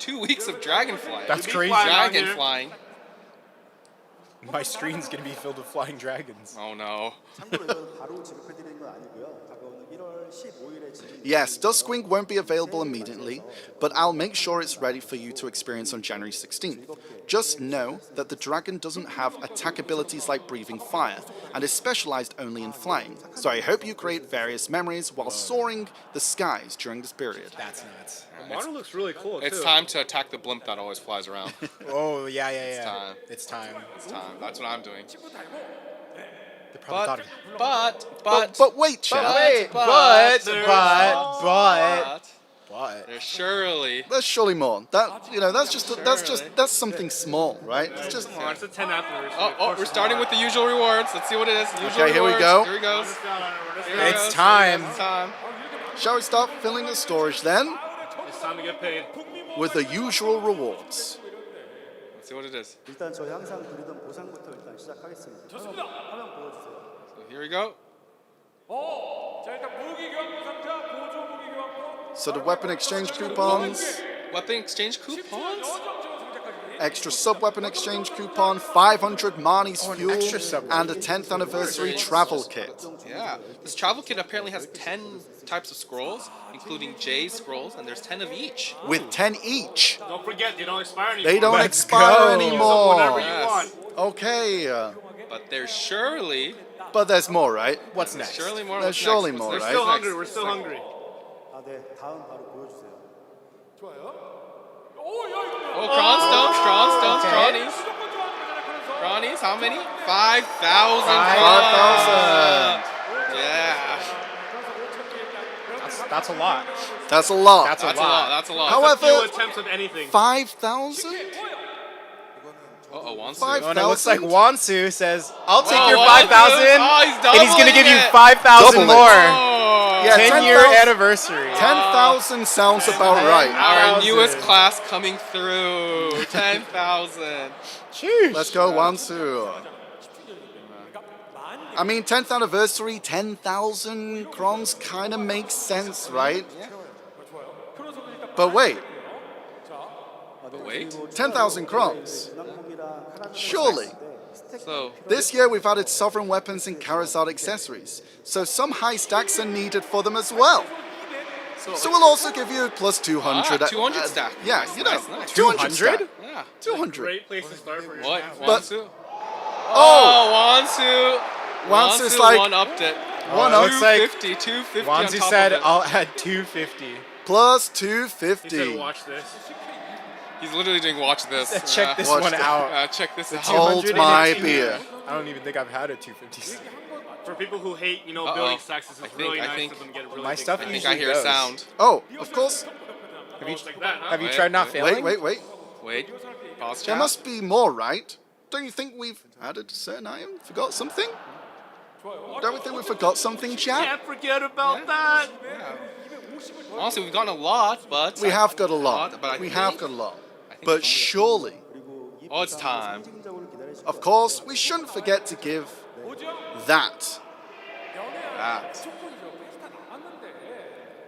2 weeks of dragonfly. That's crazy. Dragon flying. My screen's gonna be filled with flying dragons. Oh no. Yes, Duskwing won't be available immediately, but I'll make sure it's ready for you to experience on January 16th. Just know that the dragon doesn't have attack abilities like breathing fire, and is specialized only in flying, so I hope you create various memories while soaring the skies during this period. That's nuts. Mono looks really cool, It's too. time to attack the blimp that always flies around. Oh, yeah. It's time. It's time. It's time. That's what I'm doing. But But wait, chat. But there's surely more. That's something small, right? It's just. It's a 10 afterwards. Oh, we're starting with the usual rewards. Let's see what it is. Okay, here we go. Here he goes. It's time. It's time. Shall we start filling the storage then? It's time to get paid. With the usual rewards. Let's see what it is. 일단 저희 항상 드리던 보상부터 일단 시작하겠습니다. 화면 보여주세요. So here we go. 자, 일단 무기 교환권 상자, 보조 무기 교환권. So the weapon exchange coupons, Weapon exchange coupons? extra sub-weapon exchange coupon, 500 Marnie's fuel, and a 10th anniversary travel kit. Yeah. This travel kit apparently has 10 types of scrolls, including J scrolls, and there's 10 of each. With 10 each. Don't forget, they don't expire anymore. They don't Let's expire go. anymore. Whatever you want. Okay. But there's surely... But there's more, right? What's next? Surely more. There's What's surely next? more, What's right? Still next? hungry. We're still hungry. 아, 네. 다음 바로 보여주세요. Oh, Cronstones, Cronstones, Cronies. How many? 5,000. 5,000. Yeah. That's a lot. That's a lot. That's a That's a lot. lot. That's a lot. However, Few attempts of anything. 5,000? Uh-oh, Wansu. 5,000? Oh, and it looks like Wansu says, I'll take Oh, your Wansu. 5,000, Oh, he's and he's gonna doubling give you it. 5,000 Double it. more. Yeah, 10-year 10,000 anniversary. 10,000 sounds about right. Our newest class coming through. 10,000. Let's go, Wansu. I mean, 10th anniversary, 10,000 crons kind of makes sense, right? But wait, But wait. 10,000 crons. Surely. So, This year we've added sovereign weapons and Charizard accessories, so some high stacks are needed for them as well. So we'll also give you plus 200. 200 stack. Yeah, Nice, you know, nice, nice. 200 stack. Yeah. 200. Great place to start for your What? But- Wansu? Oh! Wansu. Wansu's like one upped it. one up. Looks like 250, 250 on Wansu top said, of it. I'll add 250. Plus He said, 250. watch this. He's literally doing watch this. Check this Watch one that. out. Check this out. Hold 200 my and a beer. I don't even think I've had a 250. For people who hate, Uh-oh. building stacks, this is I think- really I nice think of them to get really my big stuff stacks. I think I hear a goes. sound. Oh, of course. Have you like that, huh? Have you Wait, tried not wait. failing? Wait. Wait. Pause There chat. must be more, right? Don't you think we've added a certain item? Forgot something? Don't we think we forgot something, chat? Can't forget about that. Honestly, we've gotten a lot, but... We have got a lot. But I We think- have got a lot. I think But it's only- surely, Oh, it's time. of course, we shouldn't forget to give that. That.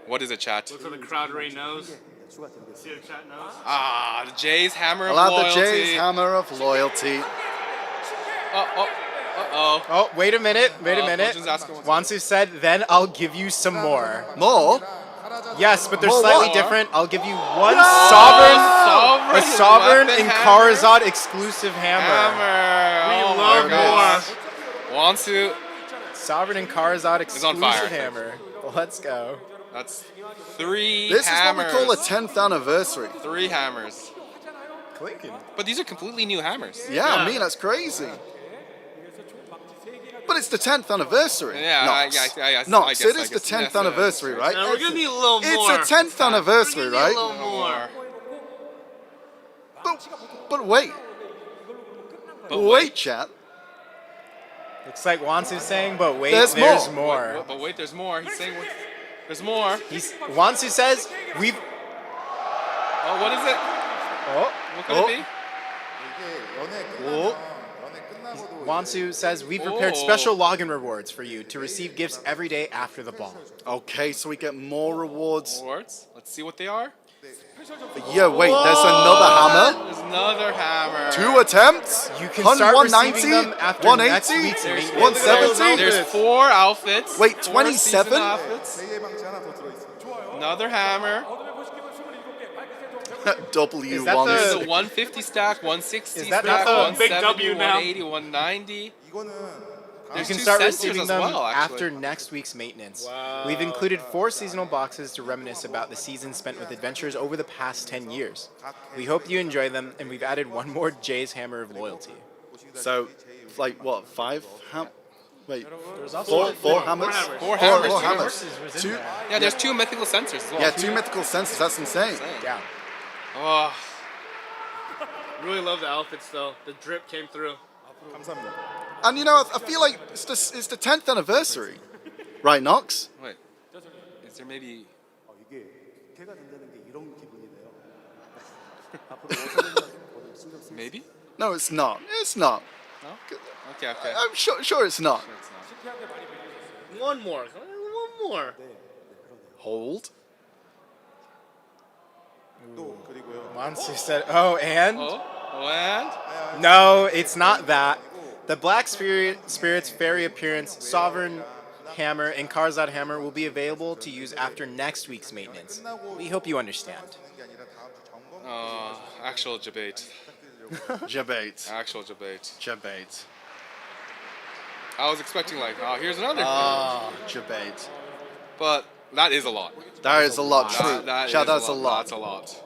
What is it, chat? Looks like the crowd already knows. See the chat knows. Ah, the Jay's hammer of I'll add loyalty. the J's hammer of loyalty. Uh-oh. Oh, wait a minute. Legends asking what's Wansu said, then I'll give you some more. More? Yes, but they're More slightly what? different. I'll give you one Sovereign sovereign weapon and hammer. Charizard exclusive hammer. Hammer. We Oh love my more. goodness. Wansu. Sovereign and Charizard on exclusive fire. hammer. Let's go. That's 3 This hammers. is what we call a 10th anniversary. 3 hammers. Clinking. But these are completely new hammers. Yeah, I mean, that's crazy. But it's the 10th anniversary. Yeah, Nox. I Nox, guess, it I is the guess. 10th Yes, anniversary, right? Now we're gonna need a little It's more. a 10th anniversary, We're gonna need right? a little more. But wait. But wait, chat. Looks like Wansu's saying, but wait, There's there's more. more. But wait, there's more. He's saying there's more. Wansu says, we've... Oh, what is it? Oh. What could it be? Oh. Wansu says, we've prepared special login rewards for you to receive gifts every day after the ball. Okay, so we get more rewards. Rewards. Let's see what they are. Yeah, wait, there's another hammer? There's another hammer. 2 attempts? You can start 190, receiving them after 180, next week's maintenance. 170. There's 4 outfits. Wait, 4 27? season outfits. Another hammer. W1. There's a 150 stack, 160 Is that stack, not the big 170, W now? 180, 190. You There's can 2 start sensors receiving as them well, actually. after next week's maintenance. We've included 4 seasonal boxes to reminisce about the season spent with adventurers over the past 10 years. We hope you enjoy them, and we've added one more Jay's Hammer of Loyalty. So, like what, 5 Wait, There's also 4 hammers? 4 hammers. Four hammers. 2? Yeah, there's 2 mythical sensors as well. Yeah, 2 mythical sensors, that's insane. Yeah. Oh. Really love the outfits though. The drip came through. And you know, I feel like it's the 10th anniversary. Right, Nox? Wait, is there maybe... Maybe? No, it's not. It's not. No? Okay, okay. I'm sure it's not. One more. One more. Hold. Wansu said, oh, and? Oh, and? No, it's not that. The Black Spirit's fairy appearance, Sovereign Hammer, and Karzad Hammer will be available to use after next week's maintenance. We hope you understand. Actual debate. Debate. Actual debate. Debate. I was expecting like, oh, here's another. Debate. But that is a lot. That is a lot, true. That's a lot. That's a lot.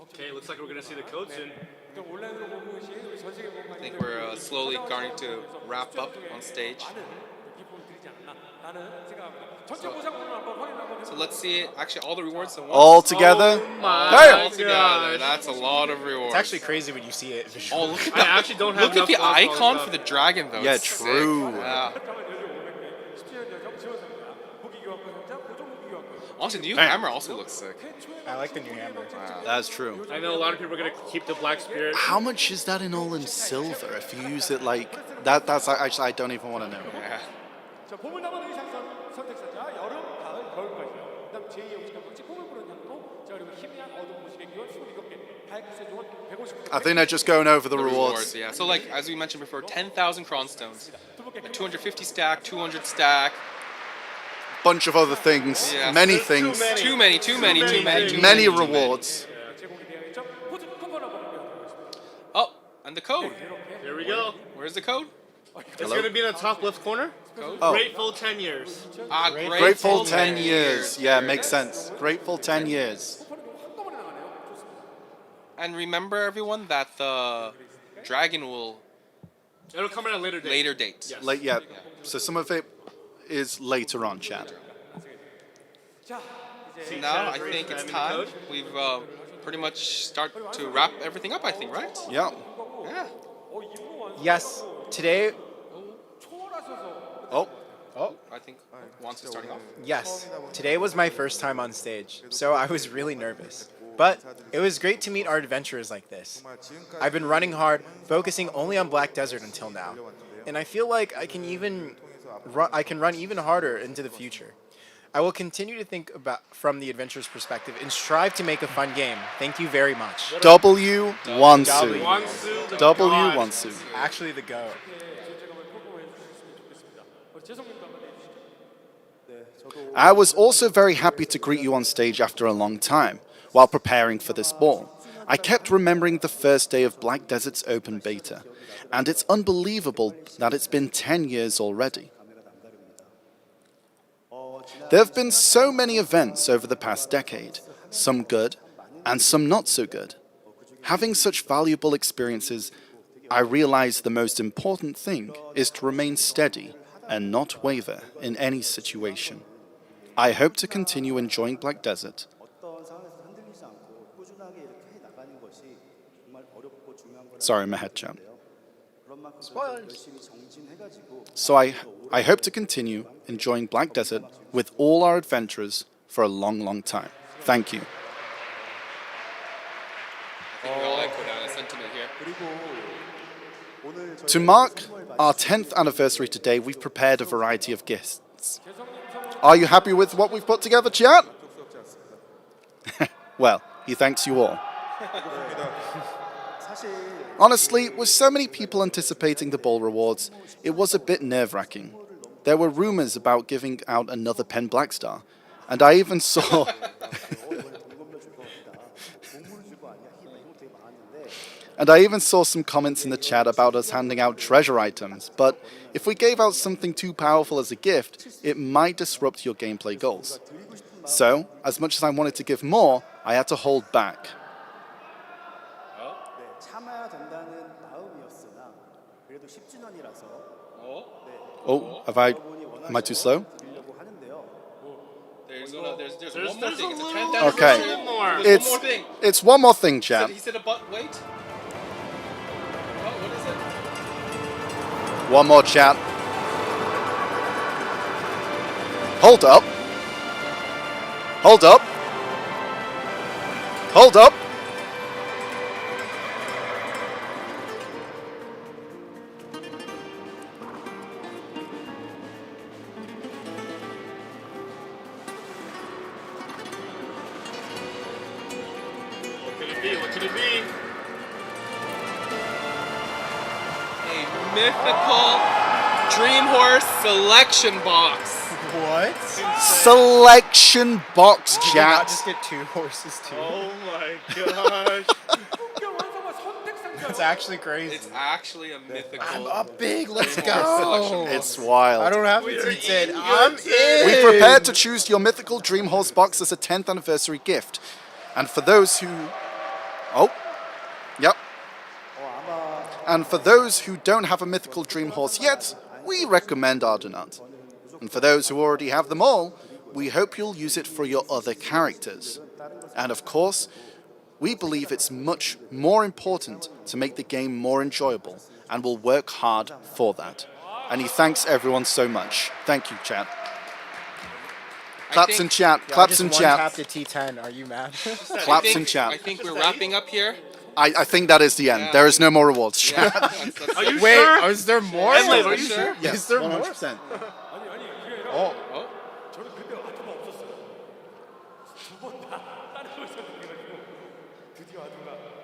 Okay, looks like we're gonna see the code soon. I think we're slowly starting to wrap up on stage. So let's see actually all the rewards at once. All together? All together. That's a lot of rewards. It's actually crazy when you see it visually. Oh, look at that. I actually don't have Look at the enough icon for the dragon though. Yeah, It's true. Sick. Yeah. Also, the new hammer also looks sick. I like the new hammer. Wow. That's true. I know a lot of people are gonna keep the Black Spirit. How much is that in all in silver? If you use it like that, that's actually I don't even want to know. Yeah. I think they're just going over the rewards. Yeah. So like as we mentioned before, 10,000 Kronstones, a 250 stack, 200 stack. Bunch of other things, Yeah. many things, Too many. many rewards. Oh, and the code. Here we go. Where's the code? It's gonna be in the top left corner. Oh. Grateful 10 years. Grateful 10 years. Yeah, makes sense. Grateful 10 years. And remember everyone that the dragon will It'll come at a later date. Yes. Like, yeah. So some of it is later on, chat. So now I think it's time. We've pretty much start to wrap everything up, I think, right? Yeah. Yeah. Yes, today... Oh, I think Wansu starting off. Yes, today was my first time on stage, so I was really nervous. But it was great to meet our adventurers like this. I've been running hard, focusing only on Black Desert until now, and I feel like I can run even harder into the future. I will continue to think about from the adventurer's perspective and strive to make a fun game. Thank you very much. W Wansu. W Wansu. Actually the GOAT. I was also very happy to greet you on stage after a long time, while preparing for this ball. I kept remembering the first day of Black Desert's open beta, and it's unbelievable that it's been 10 years already. There have been so many events over the past decade, some good and some not so good. Having such valuable experiences, I realize the most important thing is to remain steady and not waver in any situation. I hope to continue enjoying Black Desert. Sorry, my head jump. So I hope to continue enjoying Black Desert with all our adventurers for a long, long time. Thank you. I think we all echo that sentiment here. To mark our 10th anniversary today, we've prepared a variety of gifts. Are you happy with what we've put together, chat? Well, he thanks you all. Honestly, with so many people anticipating the ball rewards, it was a bit nerve-wracking. There were rumors about giving out another Pen Blackstar, and I even saw... And I even saw some comments in the chat about us handing out treasure items, but if we gave out something too powerful as a gift, it might disrupt your gameplay goals. So, as much as I wanted to give more, I had to hold back. Oh, am I too slow? There's one more thing. It's a 10th anniversary. Okay, There's one more thing. it's one more thing, chat. He said wait. What is it? One more chat. Hold up. Hold up. Hold up. What could it be? A mythical Dream Horse selection box. What? Selection box, Did you chat. not just get 2 horses too? Oh my gosh. That's actually crazy. It's actually a mythical. I'm up big. Let's Dream Horse selection go. box. It's wild. I don't have to eat it. I'm in. We prepared to choose your mythical Dream Horse box as a 10th anniversary gift. And for those who... Oh. Yep. And for those who don't have a mythical Dream Horse yet, we recommend Ardenant. And for those who already have them all, we hope you'll use it for your other characters. And of course, we believe it's much more important to make the game more enjoyable, and we'll work hard for that. And he thanks everyone so much. Thank you, chat. Claps in chat. Claps in chat. Tapped a T10. Are you mad? Claps in chat. I think we're wrapping up here. I think that is the end. Yeah. There is no more rewards, chat. Are you Wait, sure? is there more? Are you sure? Yes, Is there 100%. Oh.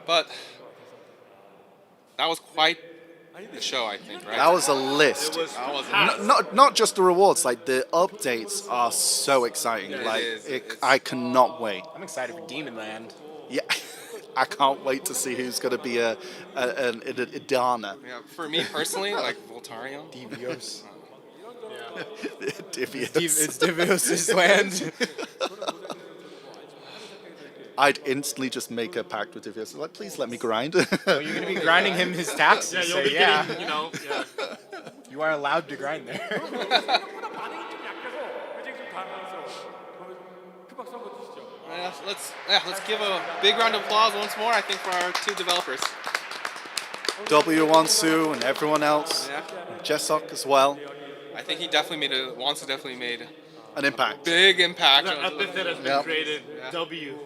But that was quite the show, I think, right? That was a list. That was a list. Not just the rewards, like the updates are so exciting. Yeah, like it is. I cannot wait. I'm excited for Demon Land. Yeah, I can't wait to see who's going to be an Edania. Yeah, for me personally, like Voltarion. Devios. Divios. It's Devios' land. I'd instantly just make a pact with Divios. Like, please let me grind. Well, you're going to be grinding him his taxes. Yeah, you'll so be yeah. getting, You are allowed to grind there. Let's give a big round of applause once more, I think, for our 2 developers. Wansu and everyone else. Yeah. Je-Seok as well. I think Wansu definitely made an impact. Big impact. The epithet has been created. W.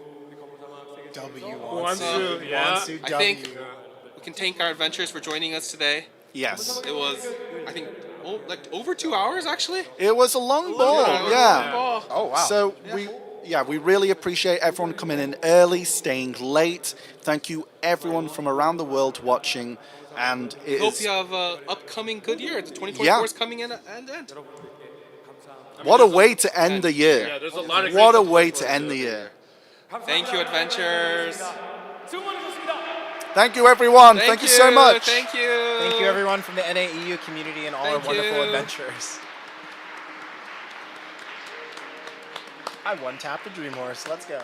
Wansu. Yeah. Wansu I think we can thank our adventurers for joining us today. Yes. It was, I think, like over 2 hours actually. It was a long ball. Yeah. Oh wow. So we really appreciate everyone coming in early, staying late. Thank you everyone from around the world watching. And it Hope is, you have an upcoming good year. The 2024 is coming in and end. what a way to end the year. Yeah, there's a lot of What a great way to end the year. Thank you, adventurers. Thank you, everyone. Thank you so much. Thank you. Thank you, everyone from the NAEU community and all our wonderful adventurers. I one-tapped a Dream Horse. Let's go.